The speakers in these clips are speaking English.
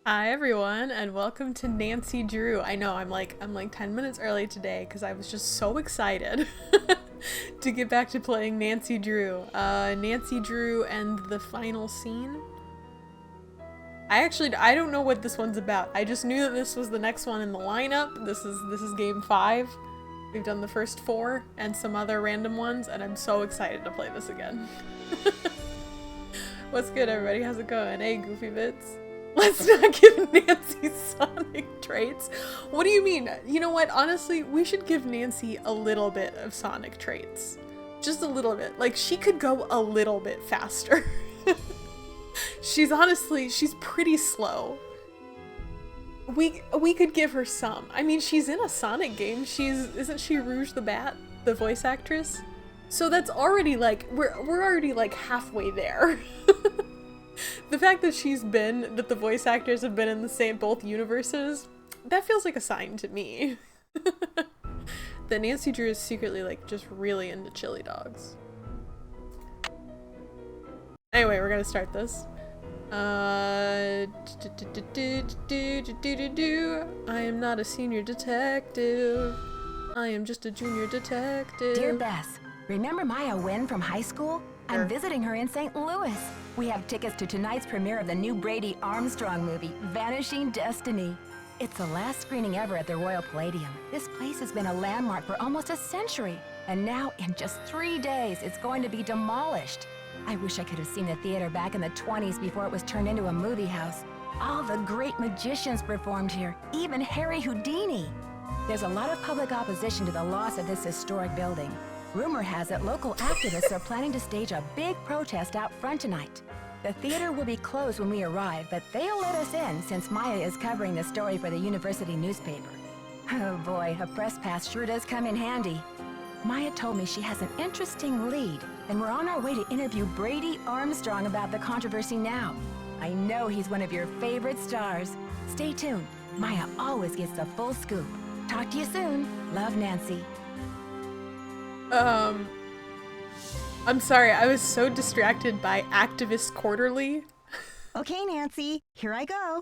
Hi everyone, and welcome to Nancy Drew. I know I'm like 10 minutes early today because I was just so excited to get back to playing Nancy Drew. Nancy Drew and the final scene. I don't know what this one's about. I just knew that this was the next one in the lineup. This is game 5. We've done the first 4 and some other random ones, and I'm so excited to play this again. What's good, everybody? How's it going? Hey, Goofy Bits. Let's not give Nancy Sonic traits. What do you mean? You know what? Honestly, we should give Nancy a little bit of Sonic traits. Just a little bit. Like, she could go a little bit faster. She's pretty slow. We could give her some. I mean, she's in a Sonic game. Isn't she Rouge the Bat, the voice actress? So that's already like, we're already like halfway there. The fact that the voice actors have been in both universes, that feels like a sign to me. That Nancy Drew is secretly like just really into chili dogs. Anyway, we're gonna start this. I am not a senior detective. I am just a junior detective. Dear Bess, remember Maya Wynn from high school? Sure. I'm visiting her in St. Louis. We have tickets to tonight's premiere of the new Brady Armstrong movie, Vanishing Destiny. It's the last screening ever at the Royal Palladium. This place has been a landmark for almost a century, and now in just 3 days, it's going to be demolished. I wish I could have seen the theater back in the 20s before it was turned into a movie house. All the great magicians performed here, even Harry Houdini. There's a lot of public opposition to the loss of this historic building. Rumor has it local activists are planning to stage a big protest out front tonight. The theater will be closed when we arrive, but they'll let us in since Maya is covering the story for the university newspaper. Oh boy, a press pass sure does come in handy. Maya told me she has an interesting lead, and we're on our way to interview Brady Armstrong about the controversy now. I know he's one of your favorite stars. Stay tuned. Maya always gets the full scoop. Talk to you soon. Love, Nancy. I'm sorry, I was so distracted by Activist Quarterly. Okay, Nancy, here I go.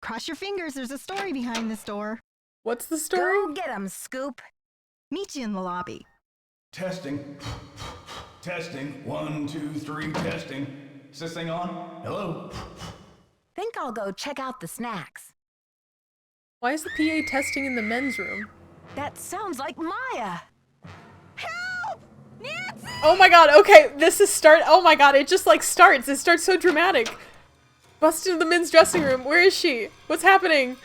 Cross your fingers, there's a story behind this door. What's the story? Go get him, Scoop. Meet you in the lobby. Testing. Testing. 1, 2, 3, testing. Is this thing on? Hello? Think I'll go check out the snacks. Why is the PA testing in the men's room? That sounds like Maya. Help! Nancy! Oh my god, okay, oh my god, it just like starts. It starts so dramatic. Bust into the men's dressing room. Where is she? What's happening?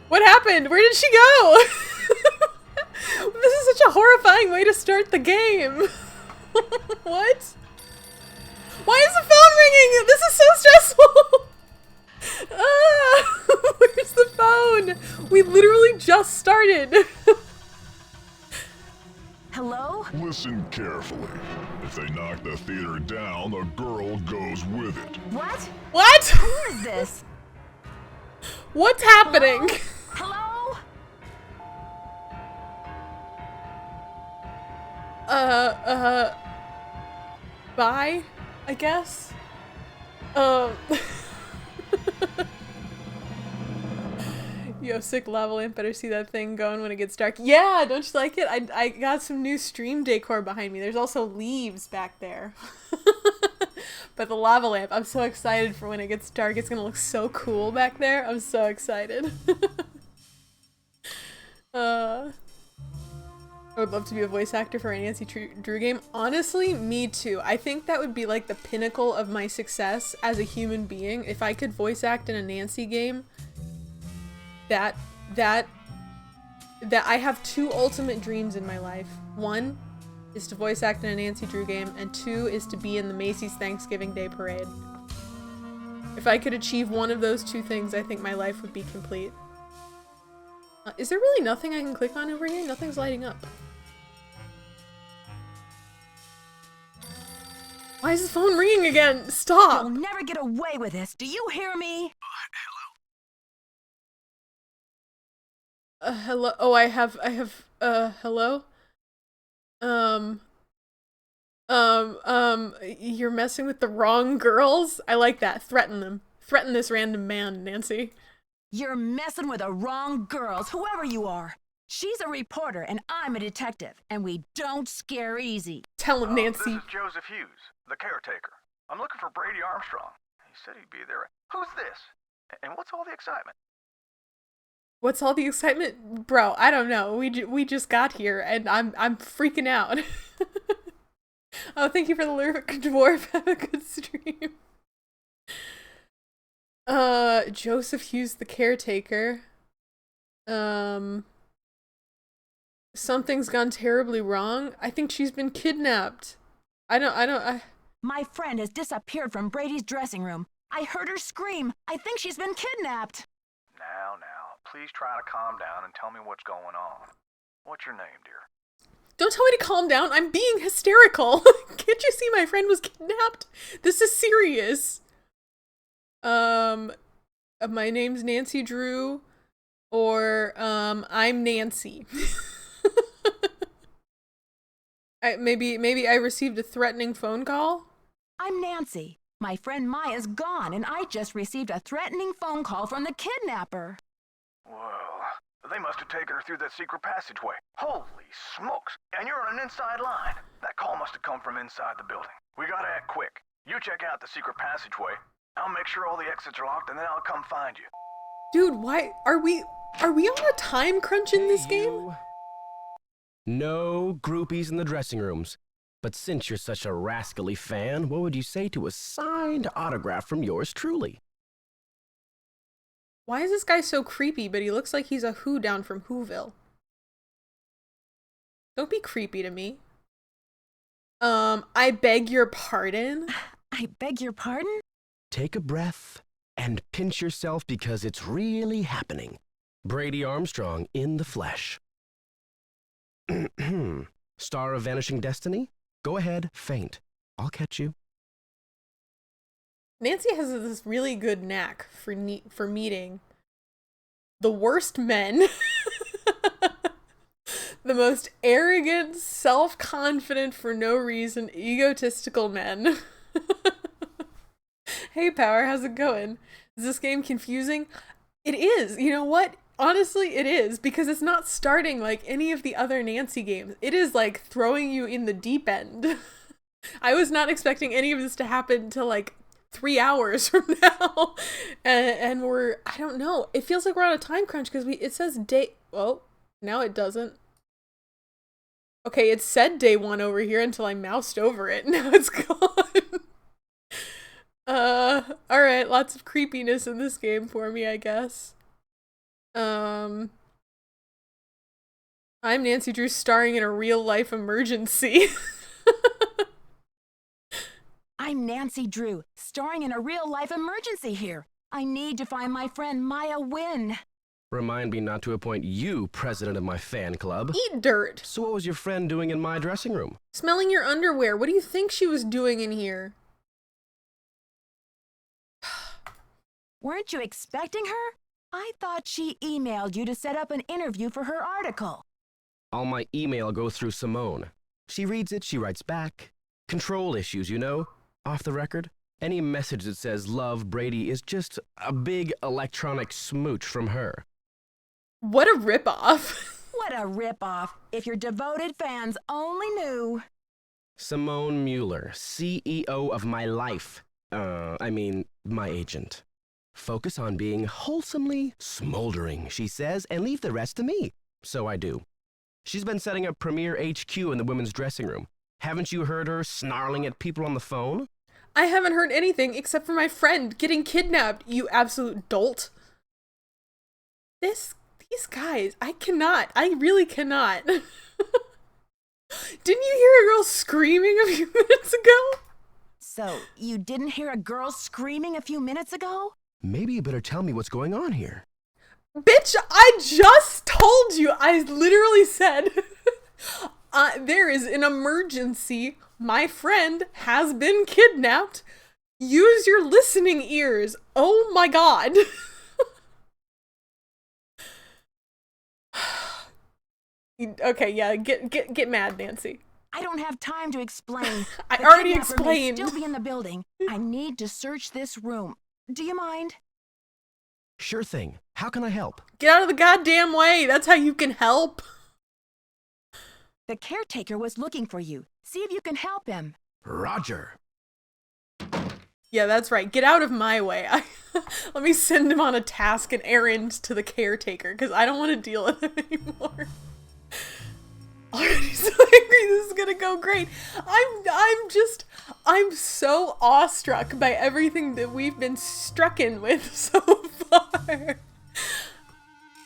What happened? Where did she go? This is such a horrifying way to start the game. What? Why is the phone ringing? This is so stressful. Where's the phone? We literally just started. Hello? Listen carefully. If they knock the theater down, the girl goes with it. What? What? Who is this? What's happening? Hello? Bye, I guess. Yo, sick lava lamp, better see that thing going when it gets dark. Yeah, don't you like it? I got some new stream decor behind me. There's also leaves back there. But the lava lamp, I'm so excited for when it gets dark. It's gonna look so cool back there. I'm so excited. I would love to be a voice actor for a Nancy Drew game. Honestly, me too. I think that would be like the pinnacle of my success as a human being. If I could voice act in a Nancy game, that I have 2 ultimate dreams in my life. 1 is to voice act in a Nancy Drew game, and 2 is to be in the Macy's Thanksgiving Day Parade. If I could achieve one of those 2 things, I think my life would be complete. Is there really nothing I can click on over here? Nothing's lighting up. Why is the phone ringing again? Stop! You'll never get away with this. Do you hear me? Hello? Oh, hello? You're messing with the wrong girls? I like that. Threaten them. threaten this random man, Nancy. You're messing with the wrong girls, whoever you are. She's a reporter and I'm a detective, and we don't scare easy. Tell him, Nancy. This is Joseph Hughes, the caretaker. I'm looking for Brady Armstrong. He said he'd be there. Who's this? And what's all the excitement? What's all the excitement? Bro, I don't know. We just got here and I'm freaking out. Oh, thank you for the lyric dwarf. Have a good stream. Joseph Hughes, the caretaker. Something's gone terribly wrong. I think she's been kidnapped. My friend has disappeared from Brady's dressing room. I heard her scream. I think she's been kidnapped. Now, please try to calm down and tell me what's going on. What's your name, dear? Don't tell me to calm down. I'm being hysterical. Can't you see my friend was kidnapped? This is serious. My name's Nancy Drew, or I'm Nancy. Maybe I received a threatening phone call. I'm Nancy. My friend Maya's gone, and I just received a threatening phone call from the kidnapper. Well, they must have taken her through that secret passageway. Holy smokes! And you're on an inside line. That call must have come from inside the building. We gotta act quick. You check out the secret passageway. I'll make sure all the exits are locked, and then I'll come find you. Dude, why are we on a time crunch in this game? No groupies in the dressing rooms. But since you're such a rascally fan, what would you say to a signed autograph from yours truly? Why is this guy so creepy, but he looks like he's a Who down from Whoville? Don't be creepy to me. I beg your pardon? I beg your pardon? Take a breath and pinch yourself because it's really happening. Brady Armstrong in the flesh. Star of Vanishing Destiny? Go ahead, faint. I'll catch you. Nancy has this really good knack for meeting the worst men, the most arrogant, self-confident, for no reason, egotistical men. Hey, Power, how's it going? Is this game confusing? It is. You know what? Honestly, it is, because it's not starting like any of the other Nancy games. It is like throwing you in the deep end. I was not expecting any of this to happen until like 3 hours from now. And I don't know. It feels like we're on a time crunch because it says day, well, now it doesn't. Okay, it said day 1 over here until I moused over it. Now it's gone. Alright, lots of creepiness in this game for me, I guess. I'm Nancy Drew starring in a real-life emergency. I'm Nancy Drew, starring in a real-life emergency here. I need to find my friend Maya Wynn. Remind me not to appoint you president of my fan club. Eat dirt. So what was your friend doing in my dressing room? Smelling your underwear. What do you think she was doing in here? Weren't you expecting her? I thought she emailed you to set up an interview for her article. All my email goes through Simone. She reads it, she writes back. Control issues, you know? Off the record. Any message that says love Brady is just a big electronic smooch from her. What a ripoff. What a ripoff. If your devoted fans only knew. Simone Mueller, CEO of my life. My agent. Focus on being wholesomely smoldering, she says, and leave the rest to me. So I do. She's been setting up Premier HQ in the women's dressing room. Haven't you heard her snarling at people on the phone? I haven't heard anything except for my friend getting kidnapped, you absolute dolt. These guys, I really cannot. Didn't you hear a girl screaming a few minutes ago? So, you didn't hear a girl screaming a few minutes ago? Maybe you better tell me what's going on here. Bitch, I just told you. I literally said, there is an emergency. My friend has been kidnapped. Use your listening ears. Oh my god. Okay, yeah, get mad, Nancy. I don't have time to explain. I already explained. May still be in the building. I need to search this room. Do you mind? Sure thing. How can I help? Get out of the goddamn way. That's how you can help. The caretaker was looking for you. See if you can help him. Roger. Yeah, that's right. Get out of my way. Let me send him on a task, an errand to the caretaker, because I don't want to deal with him anymore. Already so angry. This is gonna go great. I'm so awestruck by everything that we've been strucken with so far.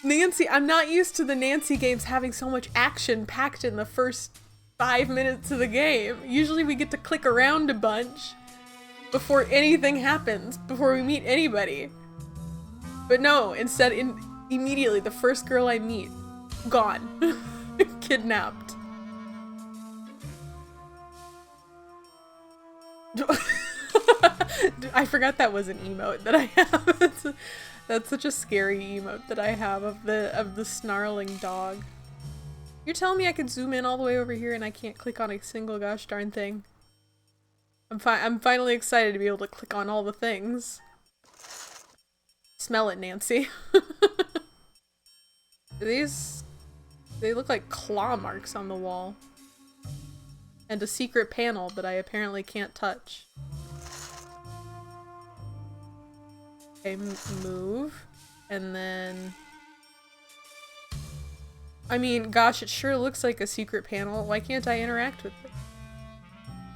Nancy, I'm not used to the Nancy games having so much action packed in the first 5 minutes of the game. Usually we get to click around a bunch before anything happens, before we meet anybody. But no, instead, immediately, the first girl I meet, gone. Kidnapped. I forgot that was an emote that I have. That's such a scary emote that I have of the snarling dog. You're telling me I could zoom in all the way over here and I can't click on a single gosh darn thing? I'm finally excited to be able to click on all the things. Smell it, Nancy. They look like claw marks on the wall. And a secret panel that I apparently can't touch. Okay, move. And then... I mean, gosh, it sure looks like a secret panel. Why can't I interact with it?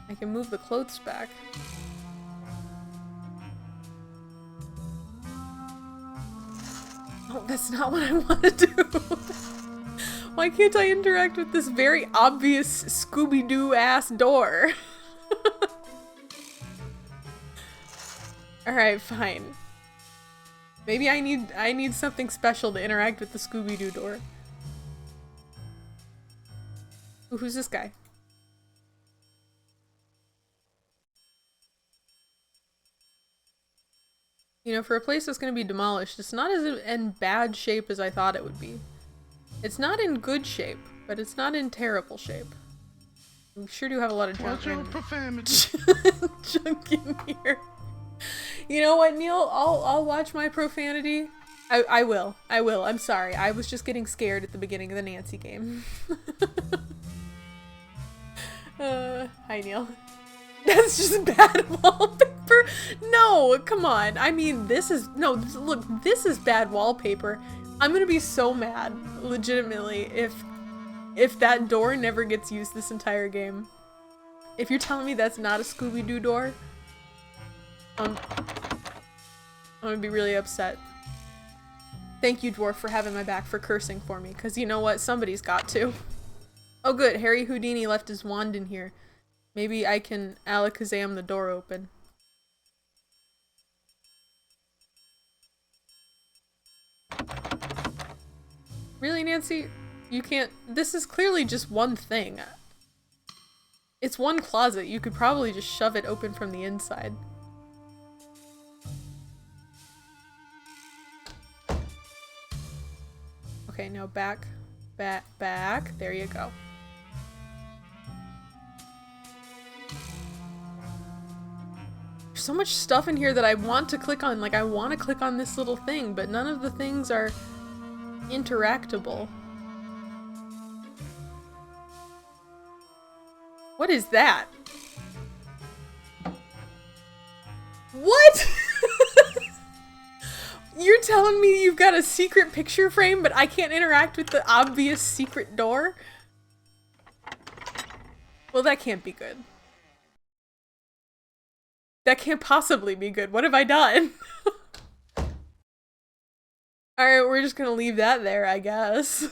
I can move the clothes back. Oh, that's not what I want to do. Why can't I interact with this very obvious Scooby-Doo ass door? Alright, fine. Maybe I need something special to interact with the Scooby-Doo door. Ooh, who's this guy? You know, for a place that's going to be demolished, it's not as in bad shape as I thought it would be. It's not in good shape, but it's not in terrible shape. We sure do have a lot of junk junk in here. You know what, Neil? I'll watch my profanity. I will. I'm sorry. I was just getting scared at the beginning of the Nancy game. Hi, Neil. That's just bad wallpaper. No, come on. I mean, this is bad wallpaper. I'm gonna be so mad, legitimately, if that door never gets used this entire game. If you're telling me that's not a Scooby-Doo door, I'm gonna be really upset. Thank you, Dwarf, for having my back for cursing for me, because you know what? Somebody's got to. Oh good, Harry Houdini left his wand in here. Maybe I can Alakazam the door open. Really, Nancy? You can't- this is clearly just one thing. It's one closet. You could probably just shove it open from the inside. Okay, now back. There you go. There's so much stuff in here that I want to click on. Like, I want to click on this little thing, but none of the things are interactable. What is that? What? You're telling me you've got a secret picture frame, but I can't interact with the obvious secret door? Well, that can't be good. That can't possibly be good. What have I done? Alright, we're just gonna leave that there, I guess.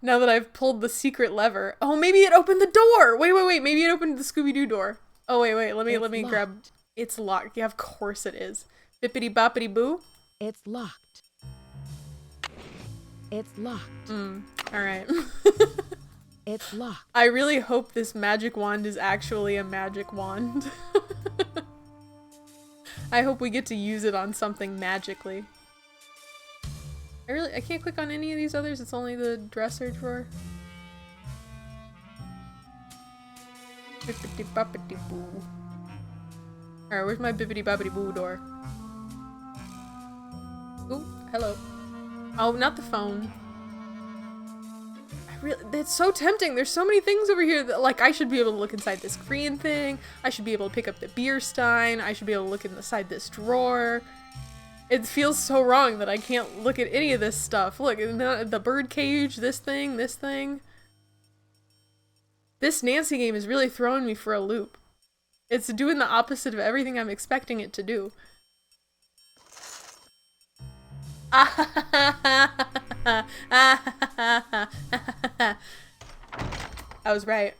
Now that I've pulled the secret lever. Oh, maybe it opened the door! Wait, maybe it opened the Scooby-Doo door. Oh, wait, let me grab... It's locked. Yeah, of course it is. Bippity boppity boo? It's locked. It's locked. Alright. It's locked. I really hope this magic wand is actually a magic wand. I hope we get to use it on something magically. I can't click on any of these others, it's only the dresser drawer. Alright, where's my bibbidi bobbidi boo door? Ooh, hello. Oh, not the phone. It's so tempting. There's so many things over here that, like, I should be able to look inside this Korean thing. I should be able to pick up the beer stein. I should be able to look inside this drawer. It feels so wrong that I can't look at any of this stuff. Look, the bird cage, this thing, this thing. This Nancy game is really throwing me for a loop. It's doing the opposite of everything I'm expecting it to do. I was right.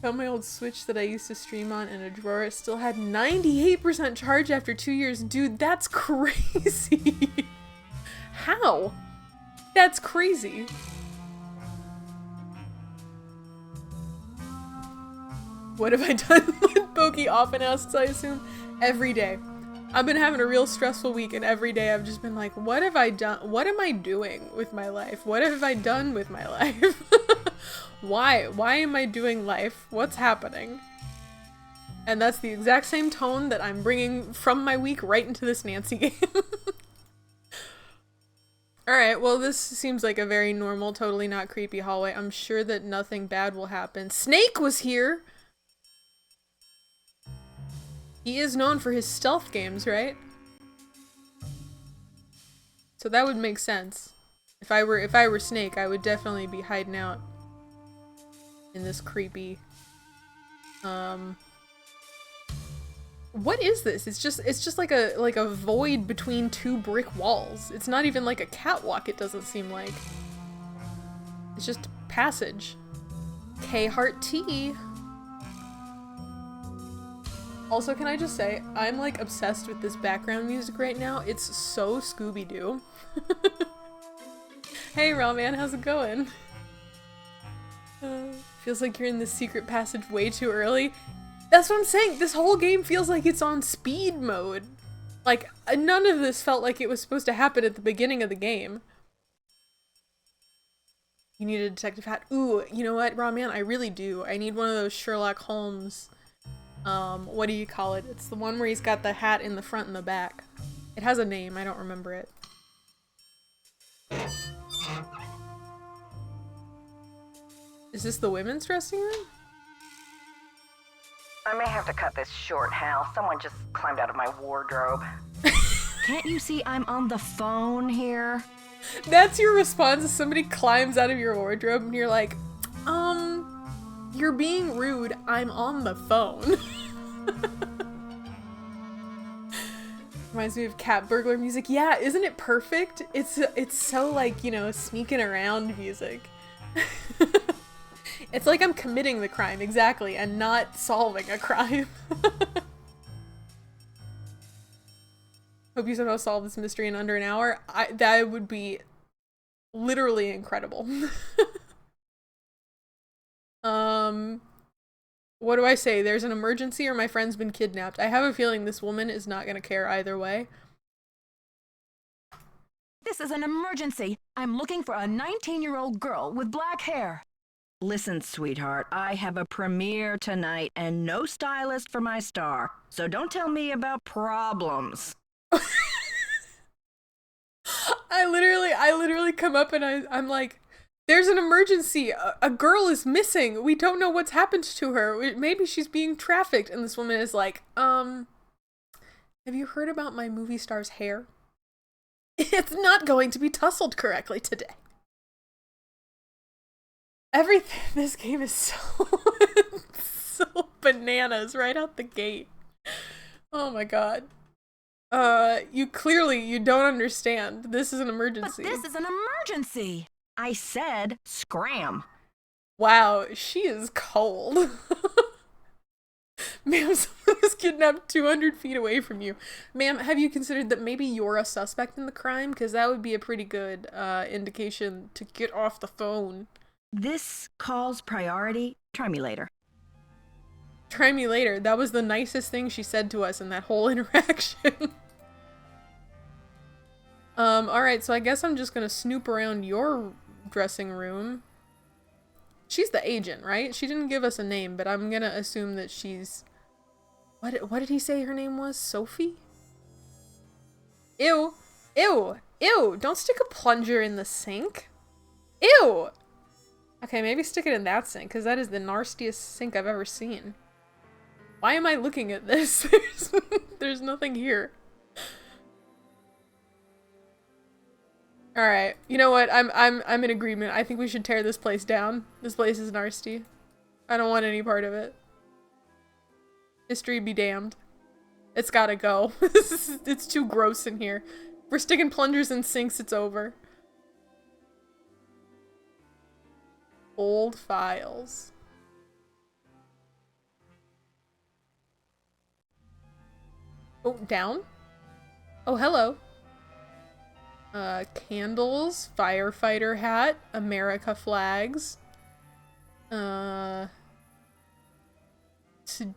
Found my old Switch that I used to stream on in a drawer. It still had 98% charge after 2 years. Dude, that's crazy. How? That's crazy. What have I done with Poky? Often asks, I assume. Every day. I've been having a real stressful week, and every day I've just been like, what have I done? What am I doing with my life? What have I done with my life? Why? Why am I doing life? What's happening? And that's the exact same tone that I'm bringing from my week right into this Nancy game. Alright, well this seems like a very normal, totally not creepy hallway. I'm sure that nothing bad will happen. Snake was here! He is known for his stealth games, right? So that would make sense. If I were Snake, I would definitely be hiding out in this creepy what is this? It's just like a void between two brick walls. It's not even like a catwalk, it doesn't seem like. It's just passage. K-Heart T. Also, can I just say, I'm like obsessed with this background music right now. It's so Scooby-Doo. Hey, Raw Man, how's it going? Feels like you're in this secret passage way too early. That's what I'm saying. This whole game feels like it's on speed mode. Like, none of this felt like it was supposed to happen at the beginning of the game. You need a detective hat. Ooh, you know what, Raw Man? I really do. I need one of those Sherlock Holmes... what do you call it? It's the one where he's got the hat in the front and the back. It has a name, I don't remember it. Is this the women's dressing room? I may have to cut this short, Hal. Someone just climbed out of my wardrobe. Can't you see I'm on the phone here? That's your response if somebody climbs out of your wardrobe and you're like, you're being rude, I'm on the phone. Reminds me of cat burglar music. Yeah, isn't it perfect? It's so like, you know, sneaking around music. It's like I'm committing the crime, exactly, and not solving a crime. Hope you somehow solve this mystery in under an hour. That would be literally incredible. What do I say? There's an emergency or my friend's been kidnapped. I have a feeling this woman is not gonna care either way. This is an emergency. I'm looking for a 19-year-old girl with black hair. Listen, sweetheart, I have a premiere tonight and no stylist for my star, so don't tell me about problems. I literally come up and I'm like, there's an emergency. A girl is missing. We don't know what's happened to her. Maybe she's being trafficked. And this woman is like, have you heard about my movie star's hair? It's not going to be tousled correctly today. Everything in this game is so, so bananas right out the gate. Oh my god. You don't understand. This is an emergency. But this is an emergency. I said scram. Wow, she is cold. Ma'am, someone was kidnapped 200 feet away from you. Ma'am, have you considered that maybe you're a suspect in the crime? Because that would be a pretty good indication to get off the phone. This call's priority. Try me later. Try me later. That was the nicest thing she said to us in that whole interaction. Alright, so I guess I'm just gonna snoop around your dressing room. She's the agent, right? She didn't give us a name, but I'm gonna assume that she's... What did he say her name was? Sophie? Ew. Ew. Ew. Don't stick a plunger in the sink. Ew. Okay, maybe stick it in that sink, because that is the nastiest sink I've ever seen. Why am I looking at this? There's nothing here. Alright, you know what? I'm in agreement. I think we should tear this place down. This place is nasty. I don't want any part of it. History be damned. It's gotta go. It's too gross in here. If we're sticking plungers in sinks, it's over. Old files. Oh, down? Oh, hello. Candles, firefighter hat, America flags.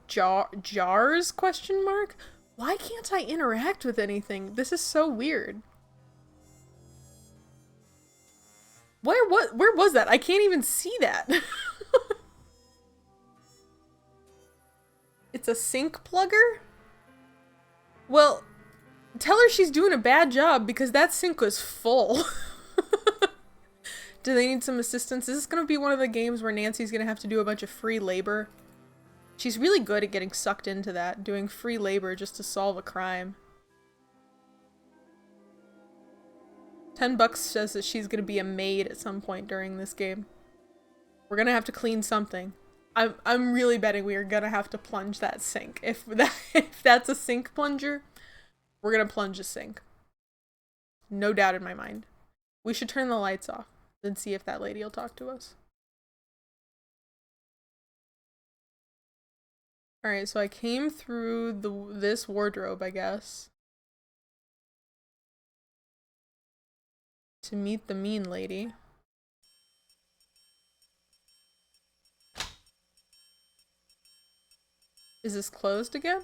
Jars, question mark? Why can't I interact with anything? This is so weird. Where was that? I can't even see that. It's a sink plugger? Well, tell her she's doing a bad job because that sink was full. Do they need some assistance? Is this gonna be one of the games where Nancy's gonna have to do a bunch of free labor? She's really good at getting sucked into that, doing free labor just to solve a crime. $10 says that she's gonna be a maid at some point during this game. We're gonna have to clean something. I'm really betting we are gonna have to plunge that sink. If that's a sink plunger, we're gonna plunge a sink. No doubt in my mind. We should turn the lights off and see if that lady will talk to us. Alright, so I came through this wardrobe, I guess, to meet the mean lady. Is this closed again?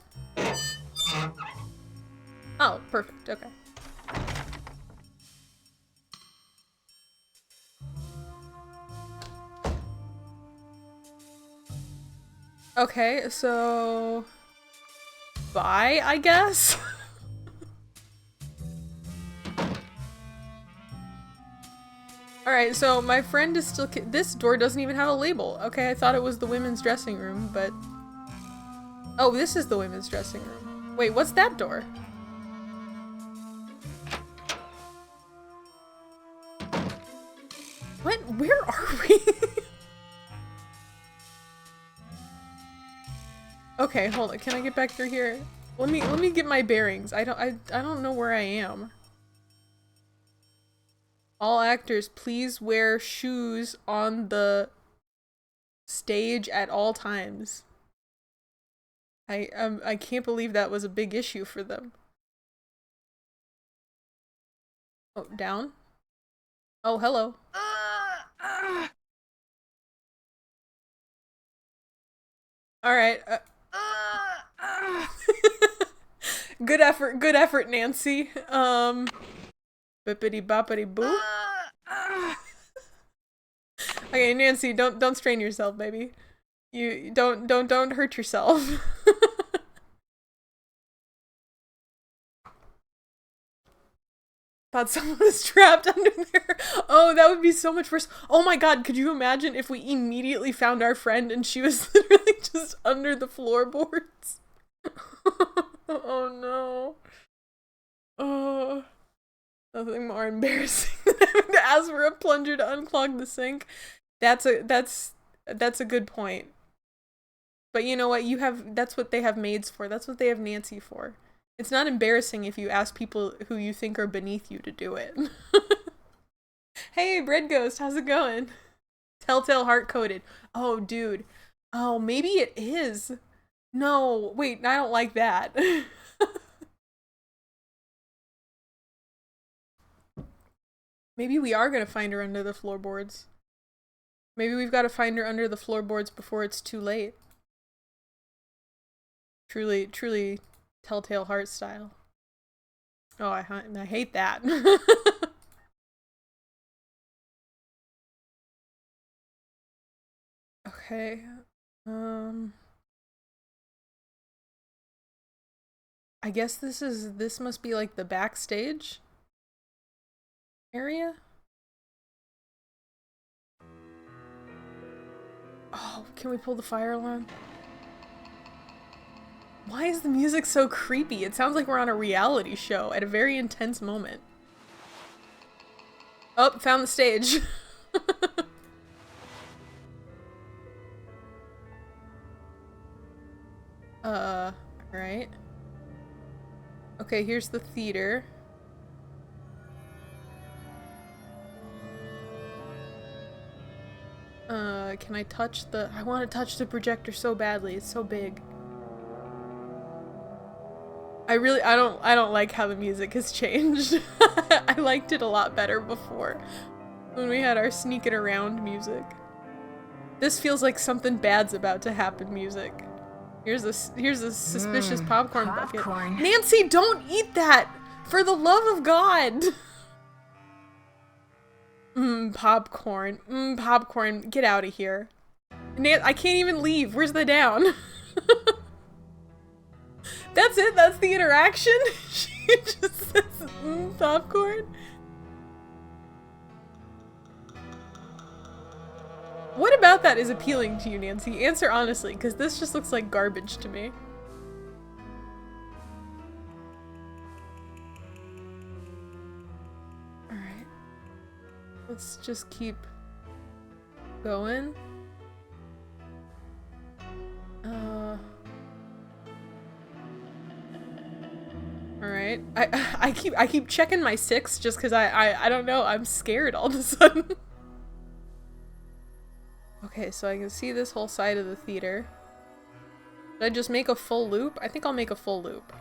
Oh, perfect, okay. Okay, so... bye, I guess? Alright, so my friend is still- this door doesn't even have a label. Okay, I thought it was the women's dressing room, but... oh, this is the women's dressing room. Wait, what's that door? What? Where are we? Okay, hold on. Can I get back through here? Let me get my bearings. I don't know where I am. All actors, please wear shoes on the stage at all times. I can't believe that was a big issue for them. Oh, down? Oh, hello. Alright, good effort, Nancy. Bippity boppity boo. Okay, Nancy, don't strain yourself, baby. You don't hurt yourself. Thought someone was trapped under there. Oh, that would be so much worse. Oh my god, could you imagine if we immediately found our friend and she was literally just under the floorboards? Oh no. Oh, nothing more embarrassing than having to ask for a plunger to unclog the sink. That's a good point. But you know what? That's what they have maids for. That's what they have Nancy for. It's not embarrassing if you ask people who you think are beneath you to do it. Hey, Bread Ghost, how's it going? Telltale heart-coded. Oh, dude. Oh, maybe it is. No, wait, I don't like that. Maybe we are gonna find her under the floorboards. Maybe we've got to find her under the floorboards before it's too late. Truly Telltale Heart style. Oh, I hate that. Okay. I guess this must be like the backstage area. Oh, can we pull the fire alarm? Why is the music so creepy? It sounds like we're on a reality show at a very intense moment. Oh, found the stage. Right. Okay, here's the theater. Can I touch I want to touch the projector so badly. It's so big. I don't like how the music has changed. I liked it a lot better before when we had our sneaking around music. This feels like something bad's about to happen music. Here's a suspicious popcorn bucket. Nancy, don't eat that! For the love of God! Popcorn. Popcorn. Get out of here. I can't even leave. Where's the down? That's it? That's the interaction? She just says, popcorn? What about that is appealing to you, Nancy? Answer honestly, because this just looks like garbage to me. Alright. Let's just keep going. Alright. I keep checking my 6 just because I don't know, I'm scared all of a sudden. Okay, so I can see this whole side of the theater. Did I just make a full loop? I think I'll make a full loop.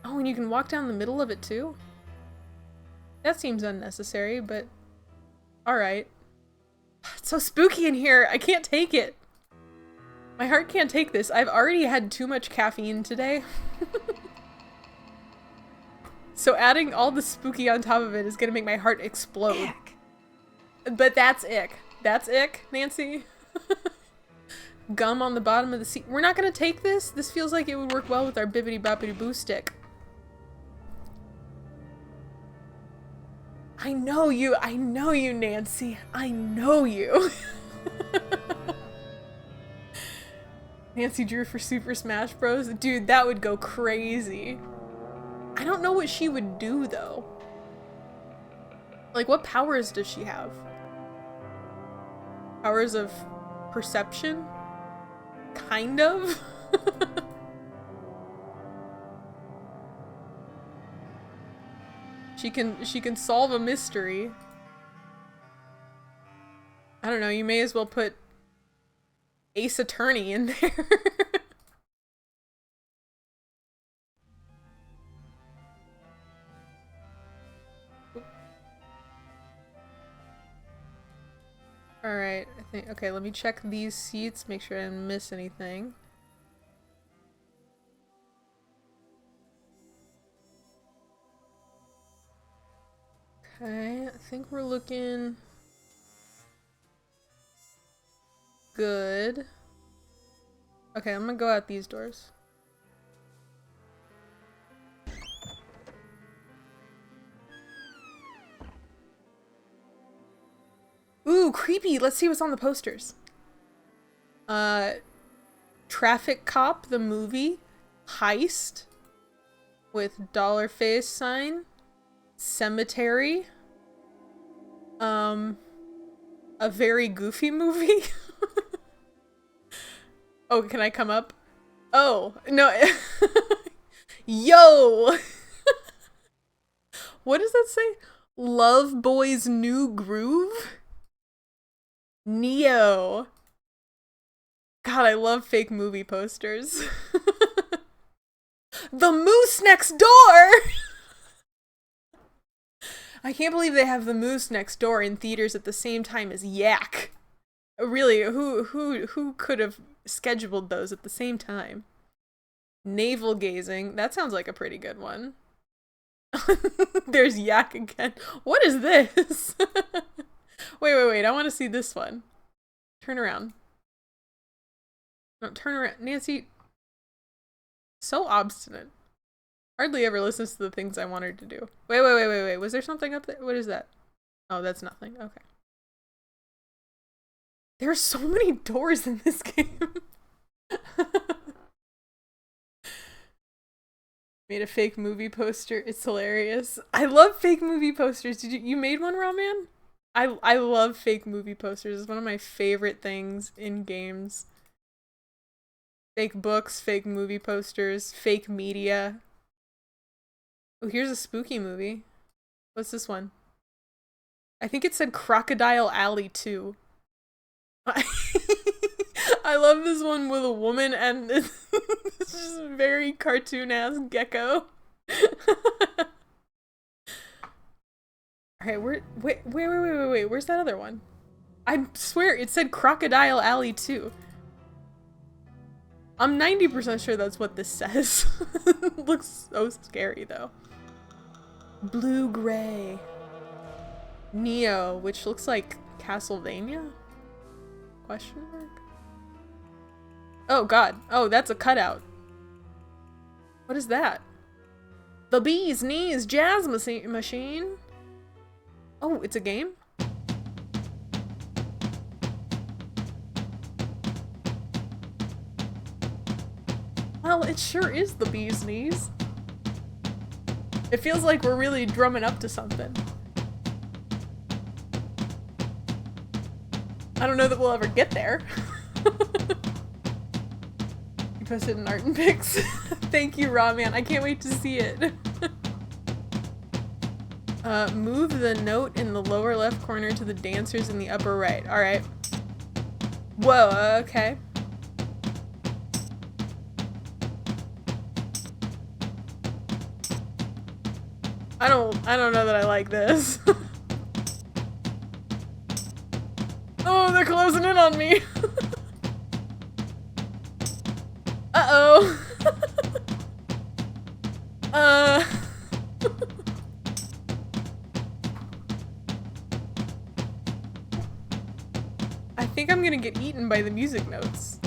Oh, and you can walk down the middle of it too? That seems unnecessary, but alright. It's so spooky in here, I can't take it. My heart can't take this. I've already had too much caffeine today. So adding all the spooky on top of it is gonna make my heart explode. Ick. But that's ick. That's ick, Nancy. Gum on the bottom of the seat. We're not gonna take this? This feels like it would work well with our bibbidi boppity boo stick. I know you, Nancy. I know you. Nancy drew for Super Smash Bros. Dude, that would go crazy. I don't know what she would do, though. Like, what powers does she have? Powers of perception? Kind of? She can solve a mystery. I don't know, you may as well put Ace Attorney in there. Alright, I think, okay, let me check these seats, make sure I didn't miss anything. Okay, I think we're looking good. Okay, I'm gonna go out these doors. Ooh, creepy! Let's see what's on the posters. Traffic Cop, the movie. Heist. With dollar face sign. Cemetery. A very goofy movie. Oh, can I come up? Oh, no. Yo! What does that say? Love Boy's New Groove? Neo. God, I love fake movie posters. The Moose Next Door! I can't believe they have The Moose Next Door in theaters at the same time as Yak. Really, who could have scheduled those at the same time? Navel Gazing. That sounds like a pretty good one. There's Yak again. What is this? Wait, I want to see this one. Turn around. No, turn around. Nancy. So obstinate. Hardly ever listens to the things I want her to do. Wait. Was there something up there? What is that? Oh, that's nothing. Okay. There are so many doors in this game. Made a fake movie poster. It's hilarious. I love fake movie posters. Did you made one, Raw Man? I love fake movie posters. It's one of my favorite things in games. Fake books, fake movie posters, fake media. Oh, here's a spooky movie. What's this one? I think it said Crocodile Alley 2. I love this one with a woman and this just very cartoon-ass gecko. Alright, wait, where's that other one? I swear it said Crocodile Alley 2. I'm 90% sure that's what this says. It looks so scary though. Blue-gray. Neo, which looks like Castlevania? Question mark? Oh god. Oh, that's a cutout. What is that? The Bee's Knees Jazz Machine? Oh, it's a game? Well, it sure is the Bee's Knees. It feels like we're really drumming up to something. I don't know that we'll ever get there. You posted an art and pics. Thank you, Raw Man. I can't wait to see it. Move the note in the lower left corner to the dancers in the upper right. Alright. Whoa, okay. I don't know that I like this. Oh, they're closing in on me. Uh-oh. I think I'm gonna get eaten by the music notes.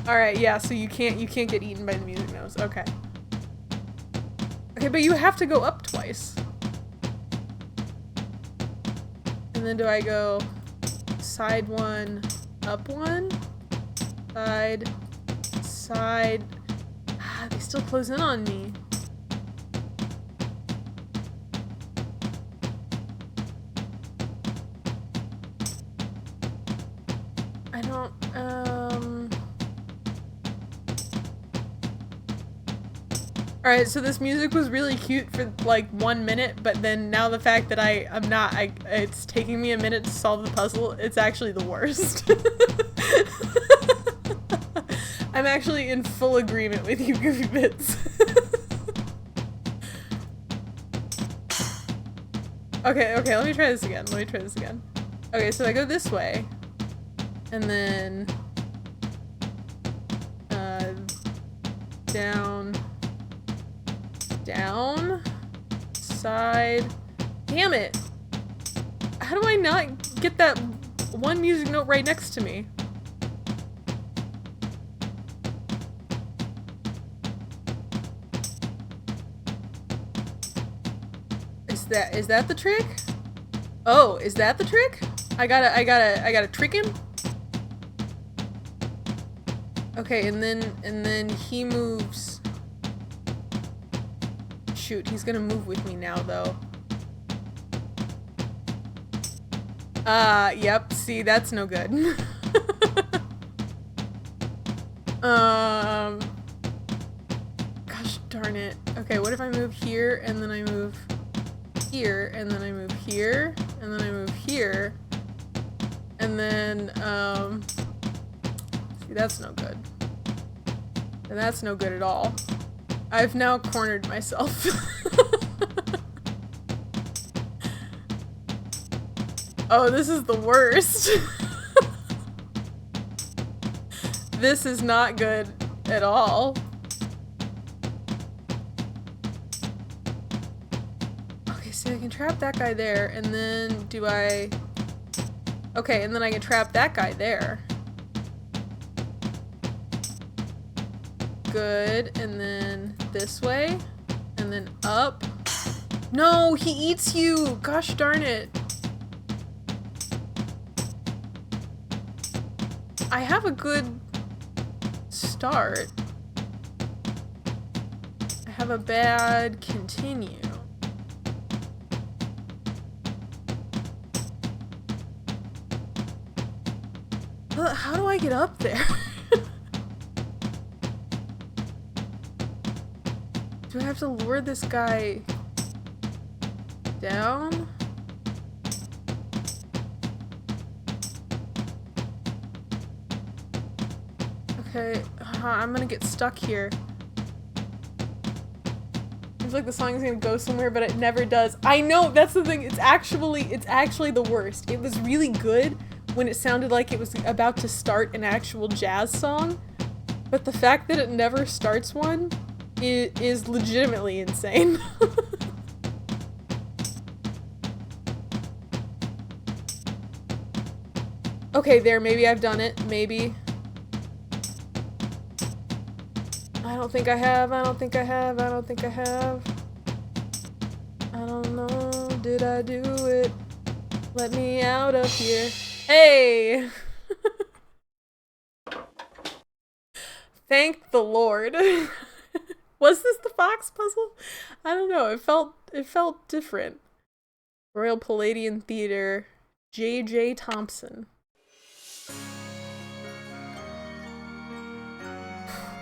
Alright, yeah, so you can't get eaten by the music notes. Okay. Okay, but you have to go up twice. And then do I go side one, up one? Side. Ah, they still close in on me. I don't, Alright, so this music was really cute for like 1 minute, but then now the fact that it's taking me a minute to solve the puzzle, it's actually the worst. I'm actually in full agreement with you, Goofy Bits. Okay, let me try this again. Okay, so I go this way, and then, down, side. Damn it! How do I not get that one music note right next to me? Is that the trick? Oh, is that the trick? I gotta trick him? Okay, and then he moves. Shoot, he's gonna move with me now, though. Yep, see, that's no good. Gosh darn it. Okay, what if I move here, and then I move here, and then I move here, and then I move here, and then, see, that's no good. And that's no good at all. I've now cornered myself. Oh, this is the worst. This is not good at all. Okay, so I can trap that guy there, and then do I... Okay, and then I can trap that guy there. Good, and then this way, and then up. No, he eats you! Gosh darn it. I have a good start. I have a bad continue. How do I get up there? Do I have to lure this guy down? Okay, I'm gonna get stuck here. Seems like the song is gonna go somewhere, but it never does. I know, that's the thing. It's actually the worst. It was really good when it sounded like it was about to start an actual jazz song, but the fact that it never starts one is legitimately insane. Okay, there, maybe I've done it, maybe. I don't think I have, I don't think I have, I don't think I have. I don't know, did I do it? Let me out of here. Hey! Thank the Lord. Was this the fox puzzle? I don't know, it felt different. Royal Palladian Theater, J.J. Thompson.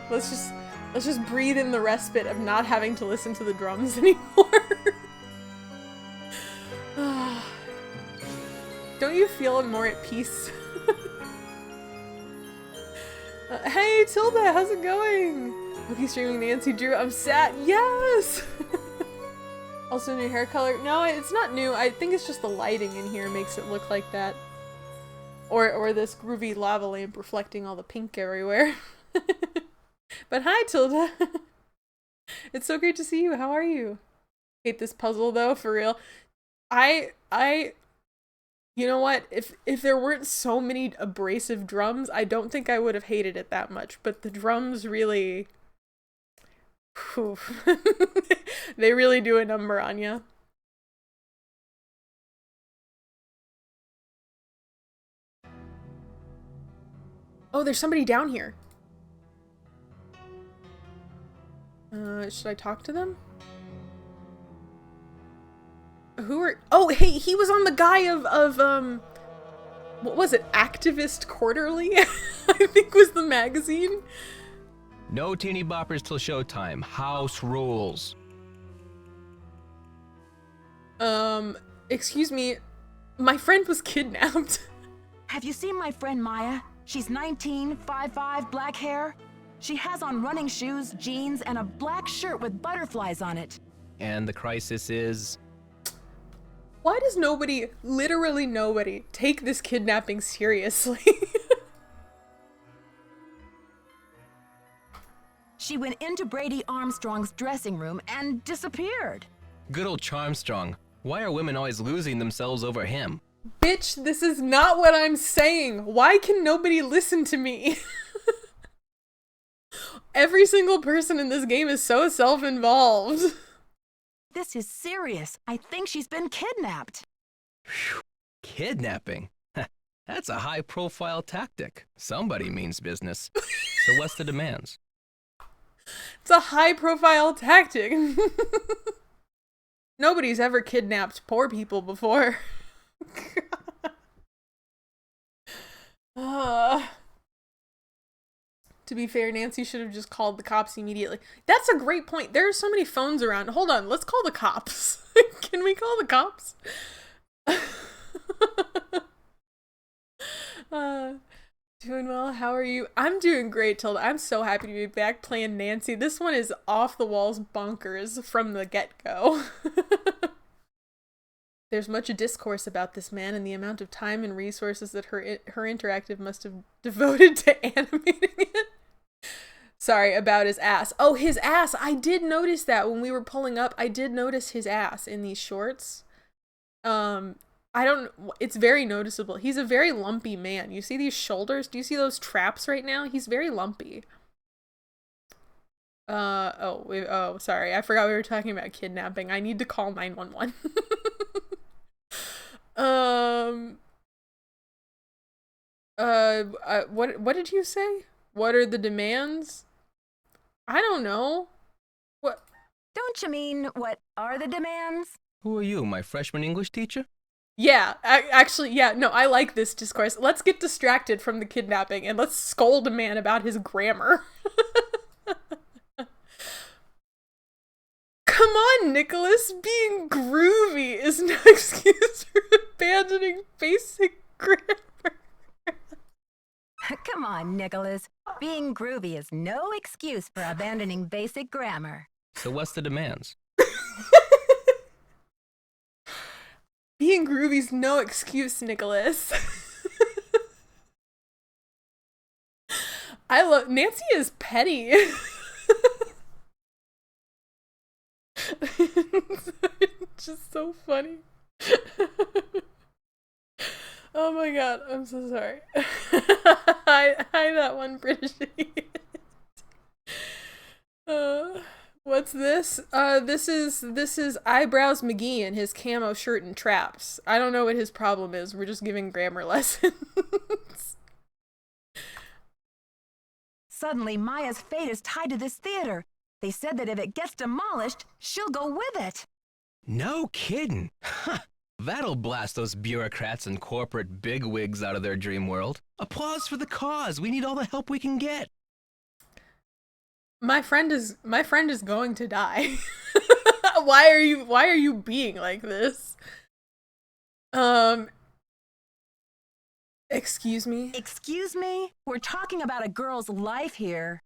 Let's just breathe in the respite of not having to listen to the drums anymore. Don't you feel more at peace? Hey Tilda, how's it going? Poky streaming Nancy Drew. I'm sad. Yes! Also new hair color. No, it's not new. I think it's just the lighting in here makes it look like that. Or this groovy lava lamp reflecting all the pink everywhere. But hi, Tilda. It's so great to see you. How are you? Hate this puzzle though, for real. You know what? If there weren't so many abrasive drums, I don't think I would have hated it that much. But the drums really, whew, they really do a number on you. Oh, there's somebody down here. Should I talk to them? Who are— oh, hey, he was on the guy of what was it? Activist Quarterly? I think was the magazine. No teeny boppers till showtime. House rules. Excuse me. My friend was kidnapped. Have you seen my friend Maya? She's 19, 5'5", black hair. She has on running shoes, jeans, and a black shirt with butterflies on it. And the crisis is... Why does nobody, literally nobody, take this kidnapping seriously? She went into Brady Armstrong's dressing room and disappeared. Good old Charmstrong. Why are women always losing themselves over him? Bitch, this is not what I'm saying. Why can nobody listen to me? Every single person in this game is so self-involved. This is serious. I think she's been kidnapped. Whew. Kidnapping? That's a high-profile tactic. Somebody means business. So what's the demands? It's a high-profile tactic. Nobody's ever kidnapped poor people before. To be fair, Nancy should have just called the cops immediately. That's a great point. There are so many phones around. Hold on, let's call the cops. Can we call the cops? Doing well, how are you? I'm doing great, Tilda. I'm so happy to be back playing Nancy. This one is off the walls bonkers from the get-go. There's much discourse about this man and the amount of time and resources that her interactive must have devoted to animating it. Sorry, about his ass. Oh, his ass! I did notice that when we were pulling up. I did notice his ass in these shorts. I don't... It's very noticeable. He's a very lumpy man. You see these shoulders? Do you see those traps right now? He's very lumpy. Oh, sorry. I forgot we were talking about kidnapping. I need to call 911. What did you say? What are the demands? I don't know. What? Don't you mean, what are the demands? Who are you, my freshman English teacher? Yeah, actually, yeah, no, I like this discourse. Let's get distracted from the kidnapping and let's scold a man about his grammar. Come on, Nicholas, being groovy is no excuse for abandoning basic grammar. Come on, Nicholas. Being groovy is no excuse for abandoning basic grammar. So what's the demands? Being groovy's no excuse, Nicholas. I love... Nancy is petty. It's just so funny. Oh my god, I'm so sorry. Hi that one British idiot. What's this? This is Eyebrows McGee and his camo shirt and traps. I don't know what his problem is. We're just giving grammar lessons. Suddenly, Maya's fate is tied to this theater. They said that if it gets demolished, she'll go with it. No kidding. That'll blast those bureaucrats and corporate bigwigs out of their dream world. Applause for the cause. We need all the help we can get. My friend is going to die. Why are you being like this? Excuse me? Excuse me? We're talking about a girl's life here.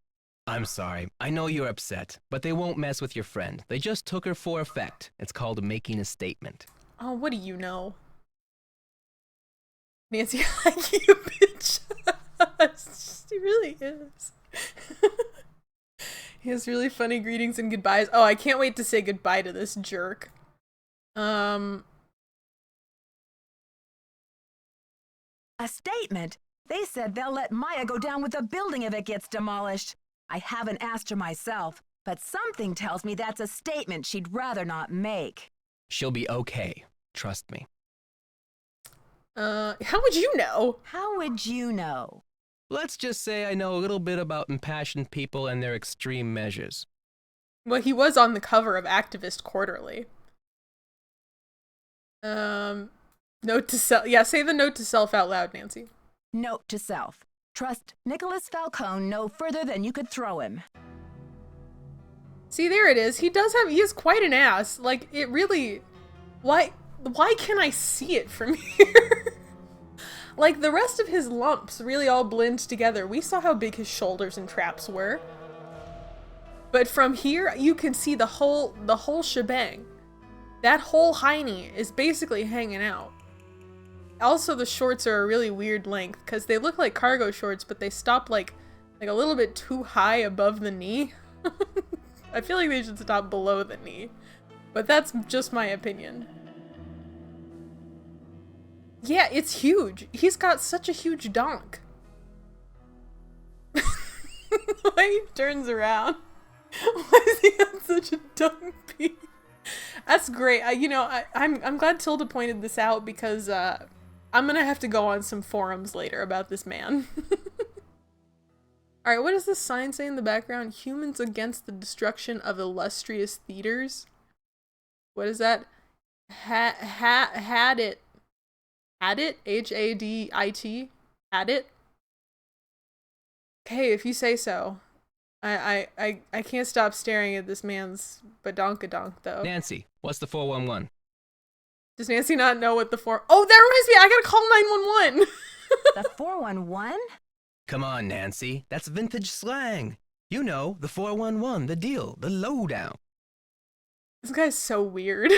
I'm sorry. I know you're upset, but they won't mess with your friend. They just took her for effect. It's called making a statement. Oh, what do you know? Nancy, I like you, bitch. She really is. He has really funny greetings and goodbyes. Oh, I can't wait to say goodbye to this jerk. A statement? They said they'll let Maya go down with the building if it gets demolished. I haven't asked her myself, but something tells me that's a statement she'd rather not make. She'll be okay. Trust me. How would you know? How would you know? Let's just say I know a little bit about impassioned people and their extreme measures. Well, he was on the cover of Activist Quarterly. Note to self. Yeah, say the note to self out loud, Nancy. Note to self. Trust Nicholas Falcone no further than you could throw him. See, there it is. He is quite an ass. Like, it really... Why can't I see it from here? Like, the rest of his lumps really all blend together. We saw how big his shoulders and traps were. But from here, you can see the whole shebang. That whole hiney is basically hanging out. Also, the shorts are a really weird length, because they look like cargo shorts, but they stop like a little bit too high above the knee. I feel like they should stop below the knee. But that's just my opinion. Yeah, it's huge. He's got such a huge donk. Why he turns around? Why does he have such a dumb pee? That's great. I'm glad Tilda pointed this out because I'm gonna have to go on some forums later about this man. Alright, what does this sign say in the background? Humans against the destruction of illustrious theaters. What is that? Had it. H-A-D-I-T? Had it? Okay, if you say so. I can't stop staring at this man's badonkadonk, though. Nancy, what's the 411? Does Nancy not know what the Oh, that reminds me! I gotta call 911! The 411? Come on, Nancy. That's vintage slang. You know, the 411, the deal, the lowdown. This guy's so weird.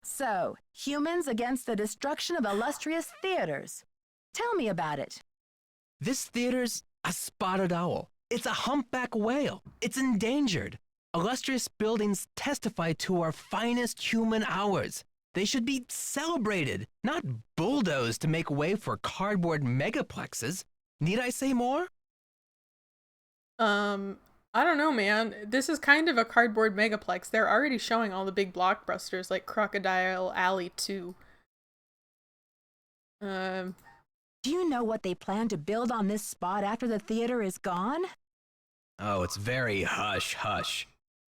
So, humans against the destruction of illustrious theaters. Tell me about it. This theater's a spotted owl. It's a humpback whale. It's endangered. Illustrious buildings testify to our finest human hours. They should be celebrated, not bulldozed to make way for cardboard megaplexes. Need I say more? I don't know, man. This is kind of a cardboard megaplex. They're already showing all the big blockbusters like Crocodile Alley 2. Do you know what they plan to build on this spot after the theater is gone? Oh, it's very hush-hush.